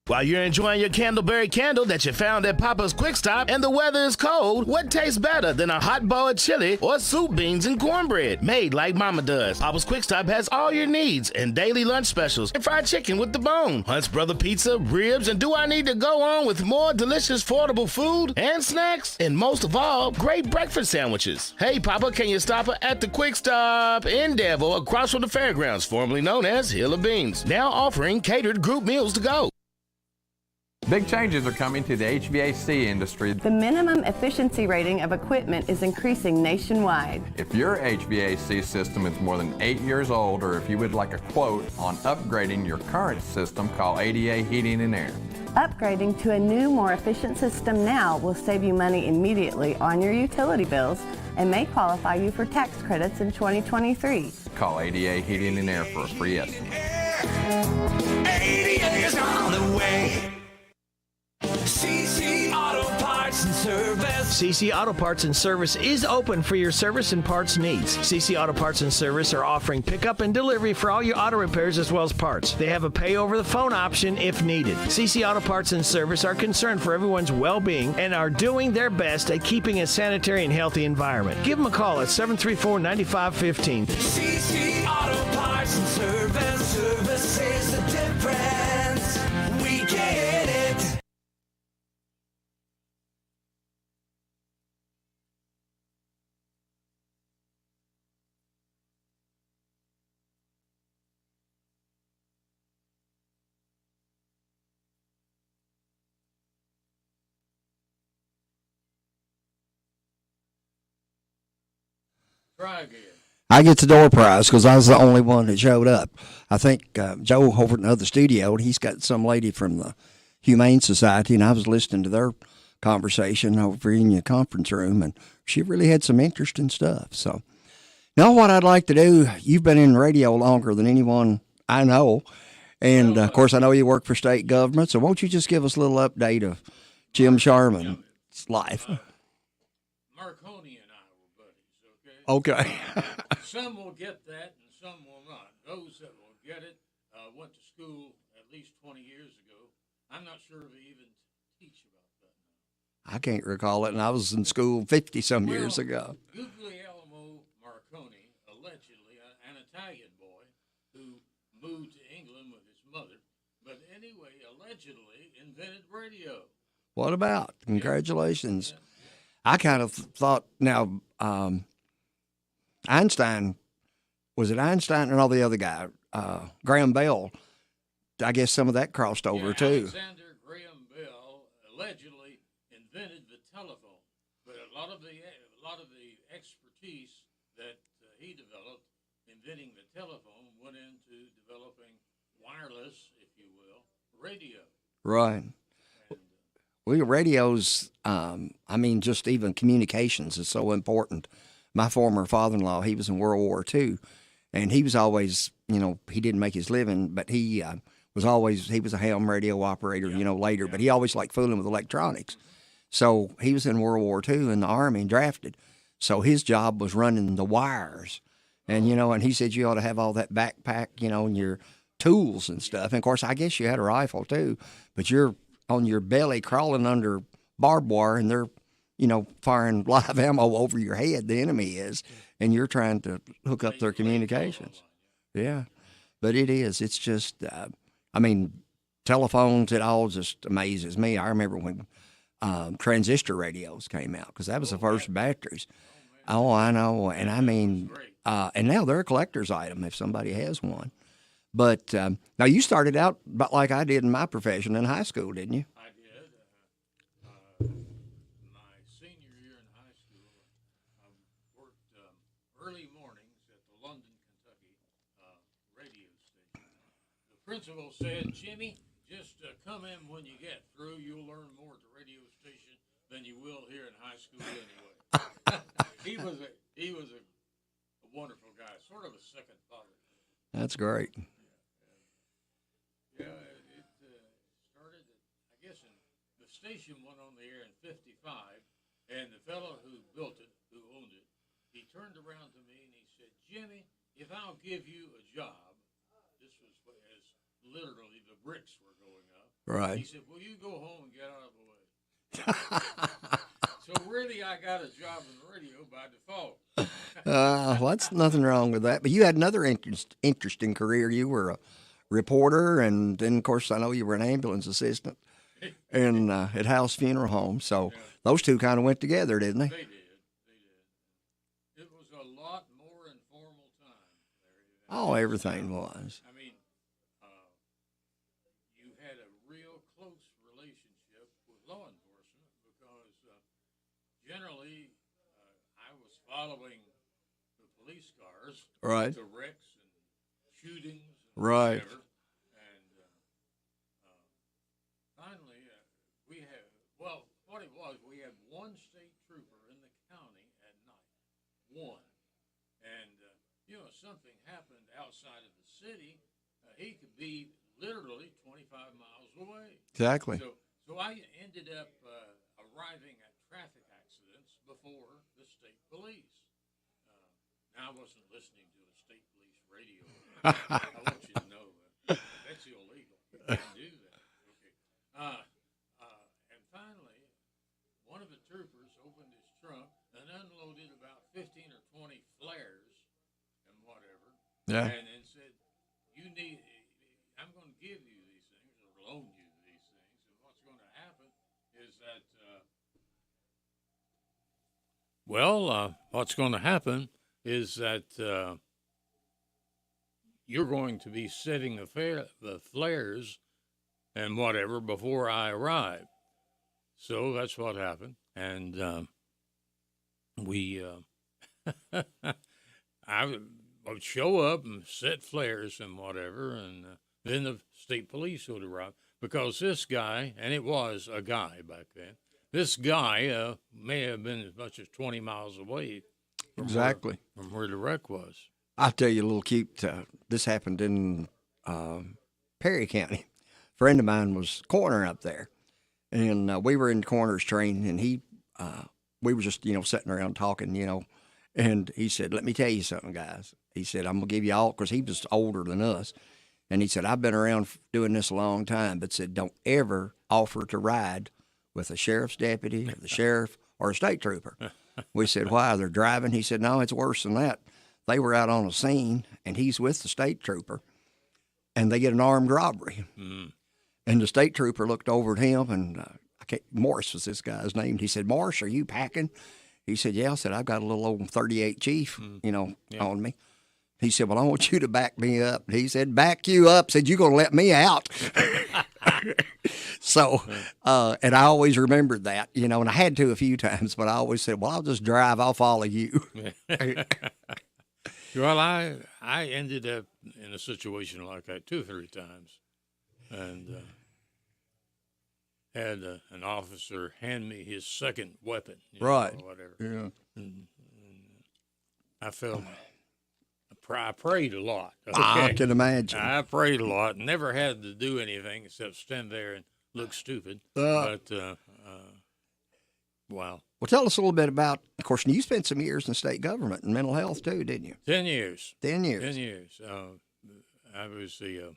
While you're enjoying your Candleberry candle that you found at Papa's Quick Stop and the weather is cold, what tastes better than a hot bowl of chili or soup, beans, and cornbread made like Mama does? Papa's Quick Stop has all your needs and daily lunch specials and fried chicken with the bone, Hunt's Brother Pizza, ribs, and do I need to go on with more delicious, affordable food and snacks? And most of all, great breakfast sandwiches. Hey, Papa, can you stop at the Quick Stop in Danville across from the fairgrounds, formerly known as Hill of Beans, now offering catered group meals to go.
Big changes are coming to the HVAC industry.
The minimum efficiency rating of equipment is increasing nationwide.
If your HVAC system is more than 8 years old, or if you would like a quote on upgrading your current system, call ADA Heating and Air.
Upgrading to a new, more efficient system now will save you money immediately on your utility bills and may qualify you for tax credits in 2023.
Call ADA Heating and Air for a free estimate.
ADA is on the way. CC Auto Parts and Service.
CC Auto Parts and Service is open for your service and parts needs. CC Auto Parts and Service are offering pickup and delivery for all your auto repairs as well as parts. They have a pay over the phone option if needed. CC Auto Parts and Service are concerned for everyone's well-being and are doing their best at keeping a sanitary and healthy environment. Give them a call at 734-9515.
CC Auto Parts and Service. Service is the difference. We get it.
Try again.
I get the door prize because I was the only one that showed up. I think Joe over in the other studio, and he's got some lady from the Humane Society, and I was listening to their conversation over in the conference room, and she really had some interesting stuff. So, now what I'd like to do, you've been in radio longer than anyone I know, and of course I know you work for state government, so won't you just give us a little update of Jim Sharman's life?
Marconi and I were buddies.
Okay.
Some will get that and some will not. Those that will get it went to school at least 20 years ago. I'm not sure if they even teach about that now.
I can't recall it, and I was in school 50-some years ago.
Guglielmo Marconi, allegedly an Italian boy who moved to England with his mother, but anyway, allegedly invented radio.
What about? Congratulations. I kind of thought, now, Einstein, was it Einstein or no, the other guy, Graham Bell? I guess some of that crossed over too.
Alexander Graham Bell allegedly invented the telephone, but a lot of the expertise that he developed inventing the telephone went into developing wireless, if you will, radio.
Right. Well, radios, I mean, just even communications is so important. My former father-in-law, he was in World War II, and he was always, you know, he didn't make his living, but he was a ham radio operator, you know, later, but he always liked fooling with electronics. So he was in World War II in the Army and drafted. So his job was running the wires. And, you know, and he said you ought to have all that backpack, you know, and your tools and stuff. And, of course, I guess you had a rifle, too. But you're on your belly crawling under barbed wire, and they're, you know, firing live ammo over your head, the enemy is, and you're trying to hook up their communications. Yeah. But it's just, I mean, telephones, it all just amazes me. I remember when transistor radios came out, because that was the first batteries. Oh, I know. And I mean, and now they're a collector's item if somebody has one. But now you started out about like I did in my profession in high school, didn't you?
I did. My senior year in high school, I worked early mornings at the London, Kentucky radio station. The principal said, Jimmy, just come in when you get through. You'll learn more at the radio station than you will here in high school anyway. He was a wonderful guy, sort of a second father.
That's great.
Yeah, it started, I guess, the station went on the air in 55, and the fellow who built it, who owned it, he turned around to me and he said, Jimmy, if I'll give you a job, this was as literally the bricks were going up.
Right.
He said, will you go home and get out of the way? So really, I got a job in the radio by default.
Well, that's nothing wrong with that. But you had another interesting career. You were a reporter, and then, of course, I know you were an ambulance assistant at House Funeral Home. So those two kind of went together, didn't they?
They did. It was a lot more informal time, Larry.
Oh, everything was.
I mean, you had a real close relationship with law enforcement because generally I was following the police cars,
right,
to wrecks and shootings, and
right.
whatever. And finally, we had, well, what it was, we had one state trooper in the county at night, one. And, you know, if something happened outside of the city, he could be literally 25 miles away.
Exactly.
So I ended up arriving at traffic accidents before the state police. Now, I wasn't listening to the state police radio. I want you to know that's illegal. You can't do that. Okay. And finally, one of the troopers opened his trunk and unloaded about 15 or 20 flares and whatever.
Yeah.
And said, I'm going to give you these things or loan you these things. And what's going to happen is that, what's going to happen is that you're going to be setting the flares and whatever before I arrive. So that's what happened. And I would show up and set flares and whatever, and then the state police would arrive. Because this guy, and it was a guy back then, this guy may have been as much as 20 miles away from where the wreck was.
I'll tell you a little cute, this happened in Perry County. A friend of mine was coroner up there, and we were in coroner's training, and we were just, you know, sitting around talking, you know, And he said, let me tell you something, guys. He said, I'm going to give you all, because he was older than us. And he said, I've been around doing this a long time, but said, don't ever offer to ride with a sheriff's deputy or the sheriff or a state trooper. We said, why? They're driving? He said, no, it's worse than that. They were out on a scene, and he's with the state trooper, and they get an armed robbery.
Mm.
And the state trooper looked over at him, and Morris was this guy's name. He said, Morris, are you packing? He said, yeah. I said, I've got a little old 38 Chief, on me. He said, well, I want you to back me up. He said, back you up. Said, you going to let me out? So, and I always remembered that, and I had to a few times, but I always said, well, I'll just drive. I'll follow you.
Well, I ended up in a situation like that 2 or 3 times, and had an officer hand me his second weapon,
right?
Or whatever.
Yeah.
And I felt. I prayed a lot. Okay?
I can imagine.
I prayed a lot. Never had to do anything except stand there and look stupid. Wow.
Well, tell us a little bit about, of course, you spent some years in state government and mental health too, didn't you?
10 years.
10 years.
10 years. I was the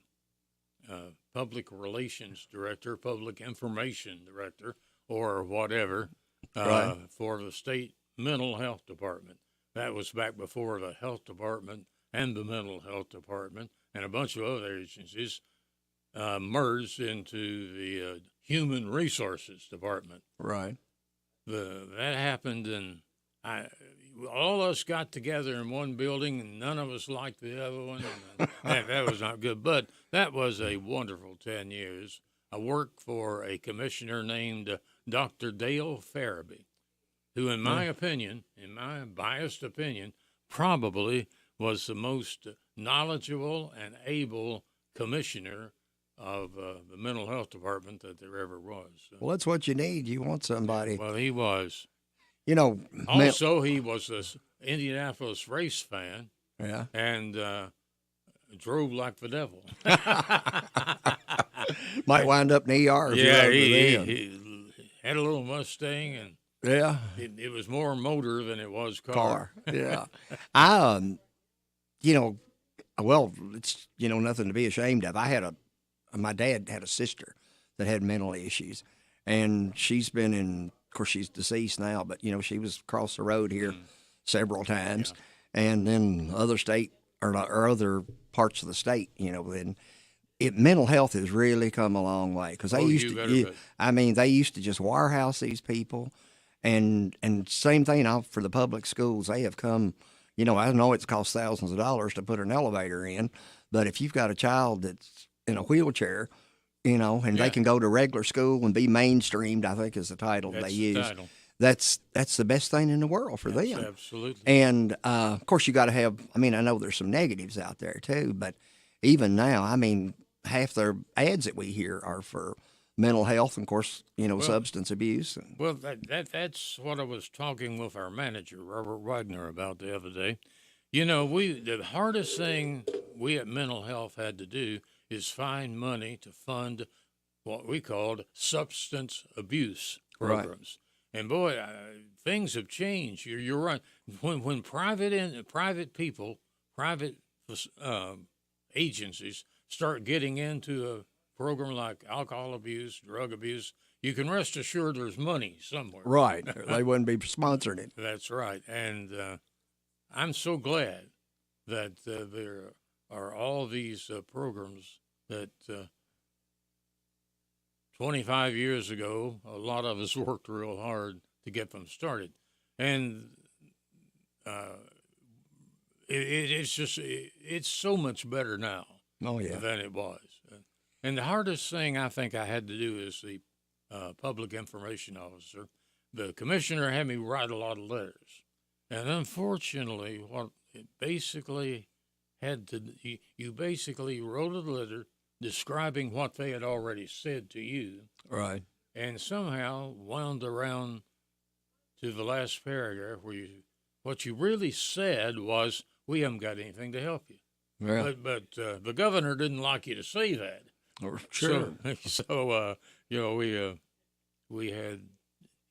public relations director, public information director, or whatever,
right.
for the state mental health department. That was back before the health department and the mental health department and a bunch of other agencies merged into the human resources department.
Right.
That happened, and all of us got together in one building, and none of us liked the other one. And that was not good. But that was a wonderful 10 years. I worked for a commissioner named Dr. Dale Farabee, who, in my opinion, in my biased opinion, probably was the most knowledgeable and able commissioner of the mental health department that there ever was.
Well, that's what you need. You want somebody.
Well, he was.
Also,
he was an Indianapolis race fan.
Yeah.
And drove like the devil.
Might wind up in the ER.
Yeah, he had a little Mustang, and
yeah,
it was more motor than it was
car.
Yeah.
Well, it's, nothing to be ashamed of. My dad had a sister that had mental issues, and she's been in, of course, she's deceased now, but, she was across the road here several times, and then other state or other parts of the state, and mental health has really come a long way, because they they used to just wirehouse these people, and same thing for the public schools. They have come, I know it's cost thousands of dollars to put an elevator in, but if you've got a child that's in a wheelchair, they can go to regular school and be mainstreamed, I think is the title they use. That's the best thing in the world for them.
Absolutely.
And, of course, you got to have, I know there's some negatives out there too, but even now, half their ads that we hear are for mental health and, of course, substance abuse.
Well, that's what I was talking with our manager, Robert Wagner, about the other day. The hardest thing we at Mental Health had to do is find money to fund what we called substance abuse programs. Right. And boy, things have changed. You're right. When private people, private agencies start getting into a program like alcohol abuse, drug abuse, you can rest assured there's money somewhere.
Right. They wouldn't be sponsoring it.
That's right. And I'm so glad that there are all these programs that 25 years ago, a lot of us worked real hard to get them started. And it's so much better now than it was. And the hardest thing I think I had to do is the public information officer. The commissioner had me write a lot of letters. And unfortunately, what it basically had to, you basically wrote a letter describing what they had already said to you.
Right.
And somehow wound around to the last paragraph where what you really said was, we haven't got anything to help you.
Yeah.
But the governor didn't like you to say that.
Sure.
So we had,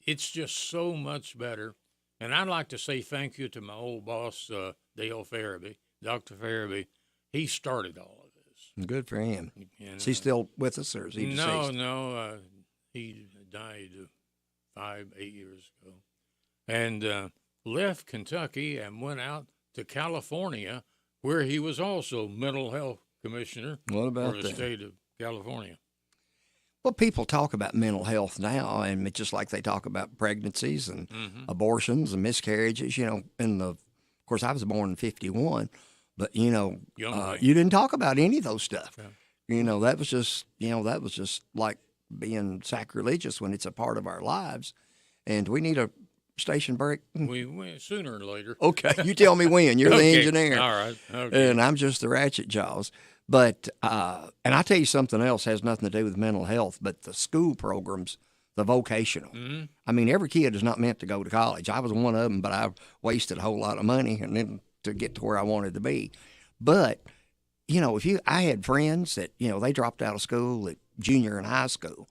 it's just so much better. And I'd like to say thank you to my old boss, Dale Farabee, Dr. Farabee. He started all of this.
Good for him.
And,
Is he still with us, or is he deceased?
No. He died 8 years ago. And left Kentucky and went out to California, where he was also mental health commissioner
What about
for the
that?
state of California.
Well, people talk about mental health now, and it's just like they talk about pregnancies and abortions and miscarriages. Of course, I was born in '51, but you didn't talk about any of those stuff. Yeah. That was just like being sacrilegious when it's a part of our lives, and we need a station break.
We went sooner or later.
Okay, you tell me when. You're the engineer.
All right. Okay.
And I'm just the ratchet jaws. But, and I tell you something else has nothing to do with mental health, but the school programs, the vocational.
Mm-hmm.
I mean, every kid is not meant to go to college. I was one of them, but I wasted a whole lot of money and then to get to where I wanted to be. But, I had friends that, they dropped out of school at junior and high school.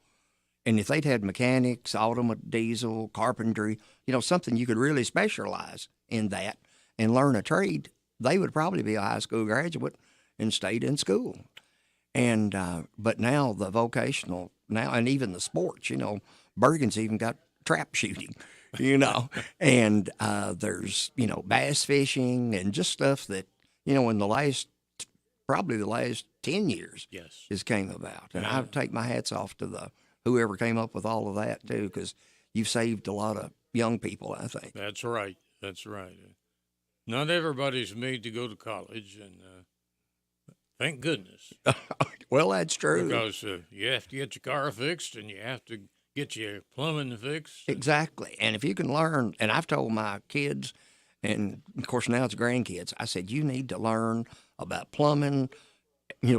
And if they'd had mechanics, automobile, diesel, carpentry, something you could really specialize in that and learn a trade, they would probably be a high school graduate and stayed in school. And but now the vocational, and even the sports, Bergen's even got trap shooting, and there's, bass fishing and just stuff that, in probably the last 10 years has came about. And I take my hats off to whoever came up with all of that too, because you've saved a lot of young people, I think.
That's right. Not everybody's made to go to college, and thank goodness.
Well, that's true.
Because you have to get your car fixed, and you have to get your plumbing fixed.
Exactly. And if you can learn, and I've told my kids, and of course now it's grandkids, I said, you need to learn about plumbing,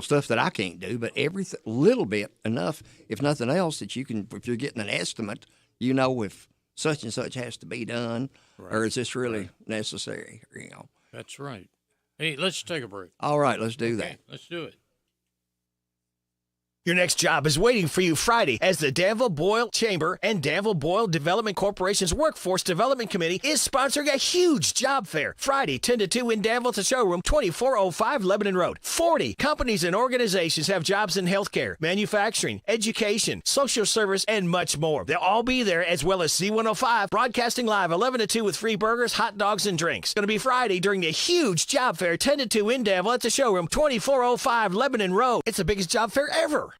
stuff that I can't do, but everything, little bit, enough, if nothing else, that you can, if you're getting an estimate, if such and such has to be done, or is this really necessary,
That's right. Hey, let's take a break.
All right, let's do that.
Let's do it.
Your next job is waiting for you Friday as the Danville Boyle Chamber and Danville Boyle Development Corporation's Workforce Development Committee is sponsoring a huge job fair. Friday, 10 to 2 in Danville to showroom 2405 Lebanon Road. 40 companies and organizations have jobs in healthcare, manufacturing, education, social service, and much more. They'll all be there, as well as C105, broadcasting live 11 to 2 with free burgers, hot dogs, and drinks. It's going to be Friday during the huge job fair, 10 to 2 in Danville at the showroom 2405 Lebanon Road. It's the biggest job fair ever.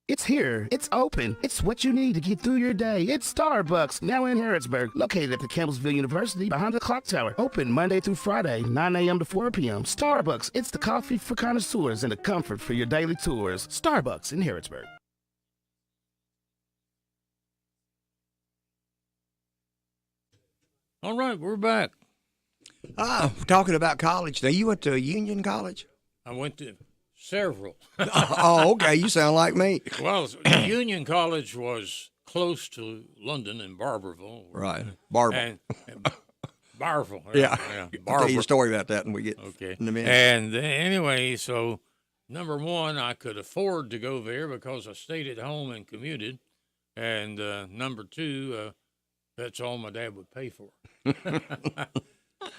It's here. It's open. It's what you need to get through your day. It's Starbucks, now in Harrodsburg, located at the Campbellsville University behind the clock tower. Open Monday through Friday, 9 a.m. to 4 p.m. Starbucks, it's the coffee for connoisseurs and the comfort for your daily tours. Starbucks in Harrodsburg.
All right, we're back.
Talking about college. Now, you went to a Union college?
I went to several.
Oh, okay. You sound like me.
Well, Union College was close to London in Barbourville.
Right. Barbourville.
And Barbourville.
Yeah.
Barbour.
I'll tell you a story about that when we get in a minute.
And anyway, so number one, I could afford to go there because I stayed at home and commuted. And number two, that's all my dad would pay for.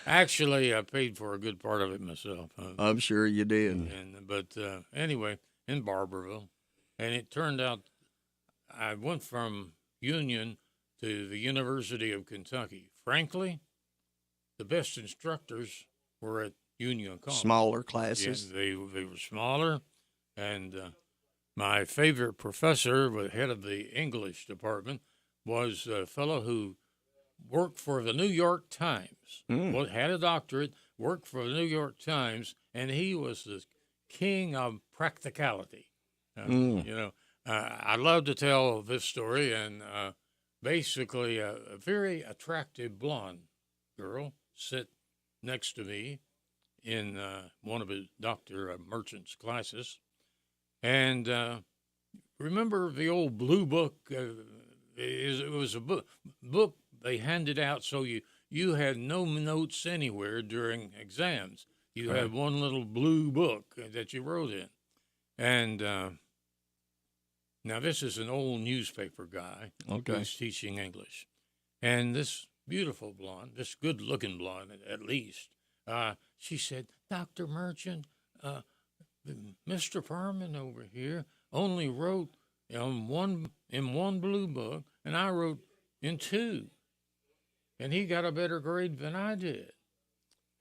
Actually, I paid for a good part of it myself.
I'm sure you did.
But anyway, in Barbourville. And it turned out I went from Union to the University of Kentucky. Frankly, the best instructors were at Union College.
Smaller classes?
Yeah, they were smaller. And my favorite professor, the head of the English department, was a fellow who worked for the New York Times, had a doctorate, worked for the New York Times, and he was the king of practicality. I love to tell this story, and basically a very attractive blonde girl sit next to me in one of his Dr. Merchant's classes. And remember the old blue book? It was a book they handed out so you had no notes anywhere during exams. You had one little blue book that you wrote in. And now this is an old newspaper guy who's teaching English. And this beautiful blonde, this good-looking blonde at least, she said, Dr. Merchant, Mr. Furman over here only wrote in one blue book, and I wrote in two. And he got a better grade than I did.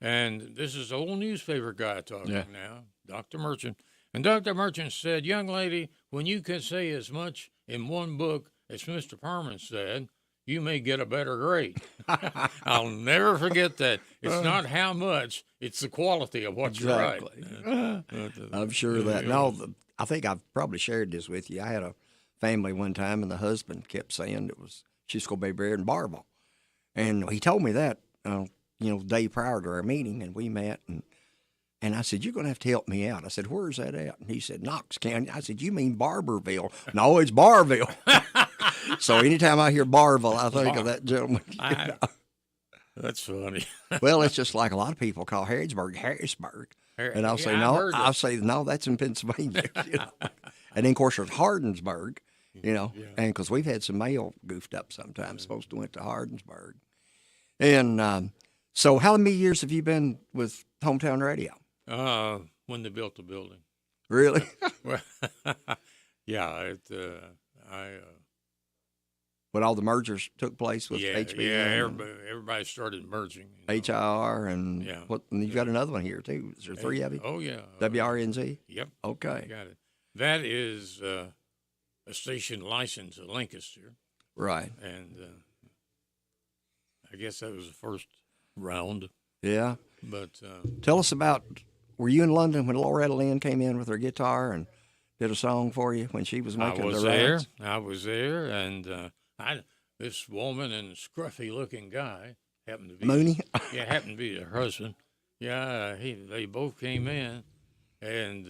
And this is the old newspaper guy talking now, Dr. Merchant. And Dr. Merchant said, young lady, when you can say as much in one book as Mr. Furman said, you may get a better grade. I'll never forget that. It's not how much, it's the quality of what you write.
I'm sure of that. No, I think I've probably shared this with you. I had a family one time, and the husband kept saying she's going to be buried in Barville. And he told me that, the day prior to our meeting, and we met, and I said, you're going to have to help me out. I said, where's that at? And he said, Knox County. I said, you mean Barberville? No, it's Barville. So anytime I hear Barville, I think of that gentleman.
That's funny.
Well, it's just like a lot of people call Harrodsburg. And I'll say, no, that's in Pennsylvania. And then, of course, there's Harrodsburg, and because we've had some mail goofed up sometimes, supposed to went to Harrodsburg. And so how many years have you been with Hometown Radio?
When they built the building.
Really?
Well, yeah,
when all the mergers took place with HBN?
Yeah, everybody started merging.
HIR and and you've got another one here, too. Is there three of you?
Oh, yeah.
WRNZ?
Yep.
Okay.
Got it. That is a station licensed in Lancaster.
Right.
And I guess that was the first round.
Yeah.
But
tell us about, were you in London when Loretta Lynn came in with her guitar and did a song for you when she was making the rounds?
I was there, and this woman and scruffy-looking guy happened to be
Mooney.
Happened to be her husband. Yeah, they both came in, and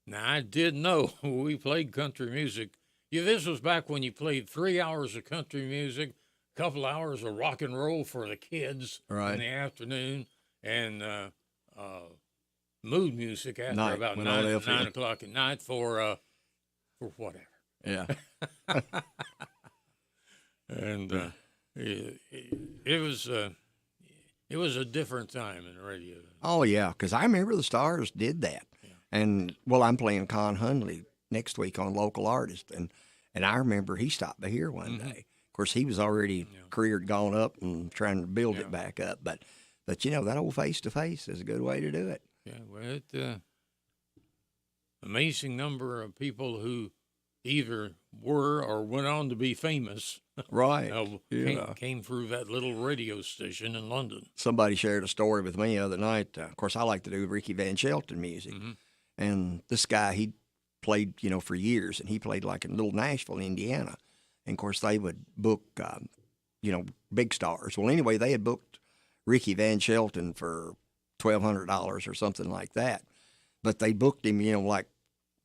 now I did know we played country music. Yeah, this was back when you played 3 hours of country music, a couple hours of rock and roll for the kids in the afternoon, and mood music after about 9 o'clock at night for whatever.
Yeah.
And it was a different time in radio.
Oh yeah, because I remember the Stars did that, and I'm playing Con Hunley next week on Local Artist, and I remember he stopped by here one day. Of course, he was already career had gone up and trying to build it back up, but that old face to face is a good way to do it.
Yeah, well, amazing number of people who either were or went on to be famous.
Right.
Came through that little radio station in London.
Somebody shared a story with me the other night. Of course, I like to do Ricky Van Shelton music. Mm-hmm. And this guy, he played, for years, and he played like in little Nashville, Indiana. And, of course, they would book, big stars. Well, anyway, they had booked Ricky Van Shelton for $1,200 or something like that. But they booked him, like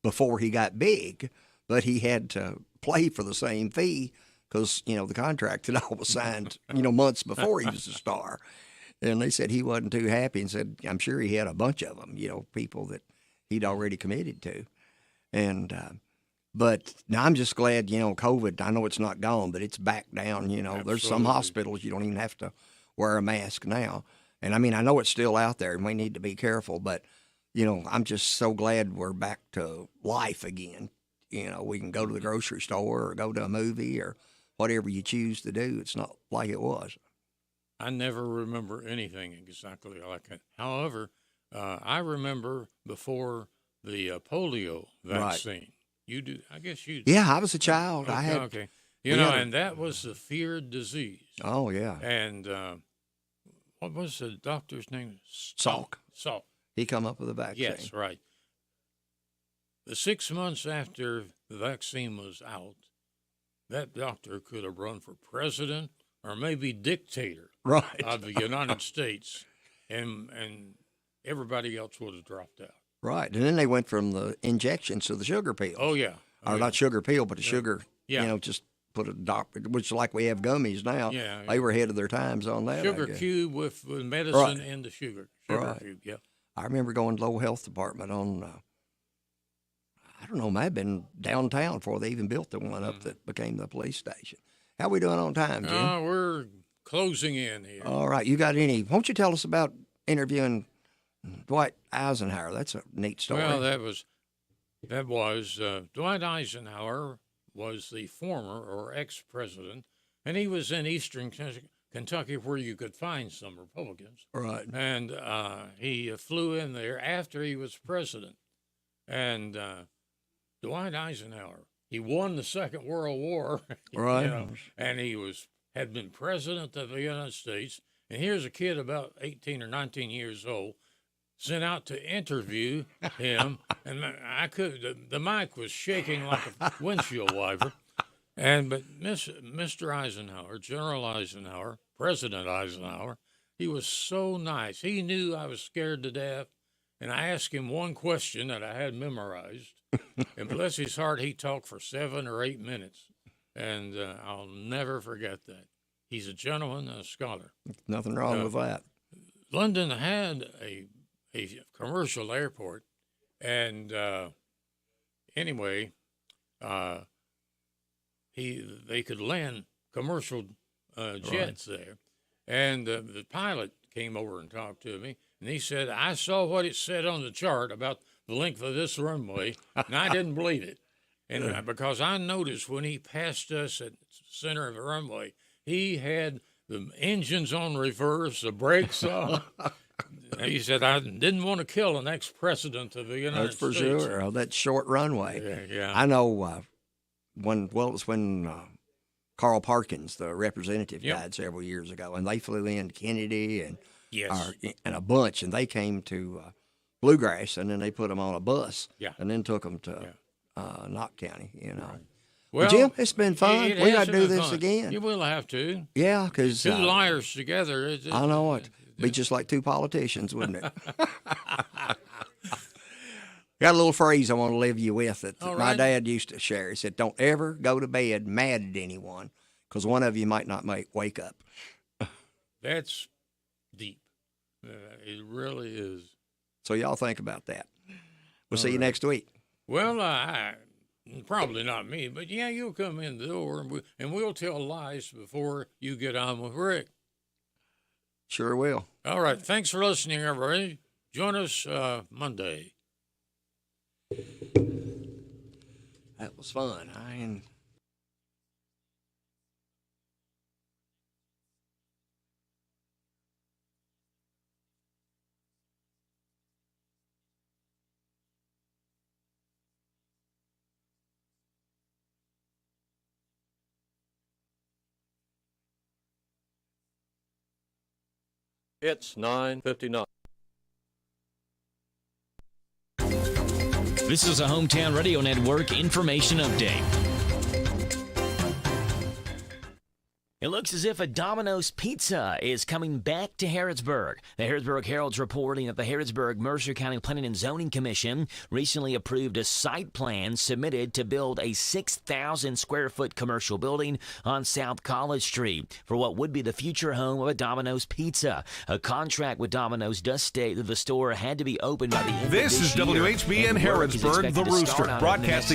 before he got big. But he had to play for the same fee because, the contract had all was signed, months before he was a star. And they said he wasn't too happy and said, I'm sure he had a bunch of them, people that he'd already committed to. And, but now I'm just glad, COVID, I know it's not gone, but it's back down,
Absolutely.
There's some hospitals you don't even have to wear a mask now. And I mean, I know it's still out there and we need to be careful, but, I'm just so glad we're back to life again. We can go to the grocery store or go to a movie or whatever you choose to do. It's not like it was.
I never remember anything exactly like it. However, I remember before the polio vaccine. Right. You do, I guess you do.
Yeah, I was a child.
Okay,
I had.
Okay. And that was the feared disease.
Oh, yeah.
And what was the doctor's name?
Salk.
Salk.
He come up with a vaccine.
Yes, right. The 6 months after the vaccine was out, that doctor could have run for president or maybe dictator of the United States, and everybody else would have dropped out.
Right, and then they went from the injections to the sugar pills.
Oh, yeah.
Or not sugar pill, but the sugar, just put a doctor, which like we have gummies now.
Yeah.
They were ahead of their times on that.
Sugar cube with medicine and the sugar cube, yeah.
I remember going to the local health department on, I don't know, might have been downtown before they even built the one up that became the police station. How we doing on time, Jim?
We're closing in here.
All right. You got any? Won't you tell us about interviewing Dwight Eisenhower? That's a neat story.
Well, that was Dwight Eisenhower was the former or ex-president, and he was in eastern Kentucky where you could find some Republicans.
Right.
And he flew in there after he was president. And Dwight Eisenhower, he won the Second World War.
Right.
You know, and he had been president of the United States. And here's a kid about 18 or 19 years old, sent out to interview him. And the mic was shaking like a windshield wiper. But Mr. Eisenhower, General Eisenhower, President Eisenhower, he was so nice. He knew I was scared to death, and I asked him one question that I had memorized. And bless his heart, he talked for 7 or 8 minutes, and I'll never forget that. He's a gentleman and a scholar.
Nothing wrong with that.
London had a commercial airport, and anyway, they could land commercial jets there. And the pilot came over and talked to me, and he said, I saw what it said on the chart about the length of this runway, and I didn't believe it. And because I noticed when he passed us at the center of the runway, he had the engines on reverse, the brakes on. He said, I didn't want to kill an ex-president of the United States.
That's for sure. Oh, that short runway.
Yeah.
I know it was when Carl Parkins, the representative, died several years ago, and they flew in Kennedy and a bunch, and they came to Bluegrass, and then they put them on a bus, and then took them to Knott County, you know.
Right. Well,
Jim, it's been fun. We got to do this
fun.
again.
You will have to.
Yeah, because
two liars together.
I know it. Be just like two politicians, wouldn't it? Got a little phrase I want to leave you with that my dad used to share. He said, don't ever go to bed mad at anyone because one of you might not wake up.
That's deep. It really is.
So y'all think about that. We'll see you next week.
Well, probably not me, but yeah, you'll come in the door and we'll tell lies before you get on with Rick.
Sure will.
All right. Thanks for listening, everybody. Join us Monday.
That was fun.
It's 9:59.
This is a Hometown Radio Network information update. It looks as if a Domino's Pizza is coming back to Harrodsburg. The Harrodsburg Herald's reporting that the Harrodsburg-Mercer County Planning and Zoning Commission recently approved a site plan submitted to build a 6,000-square-foot commercial building on South College Street for what would be the future home of a Domino's Pizza. A contract with Domino's does state that the store had to be open by the end of this year.
This is WHBN Harrodsburg, The Rooster, broadcasting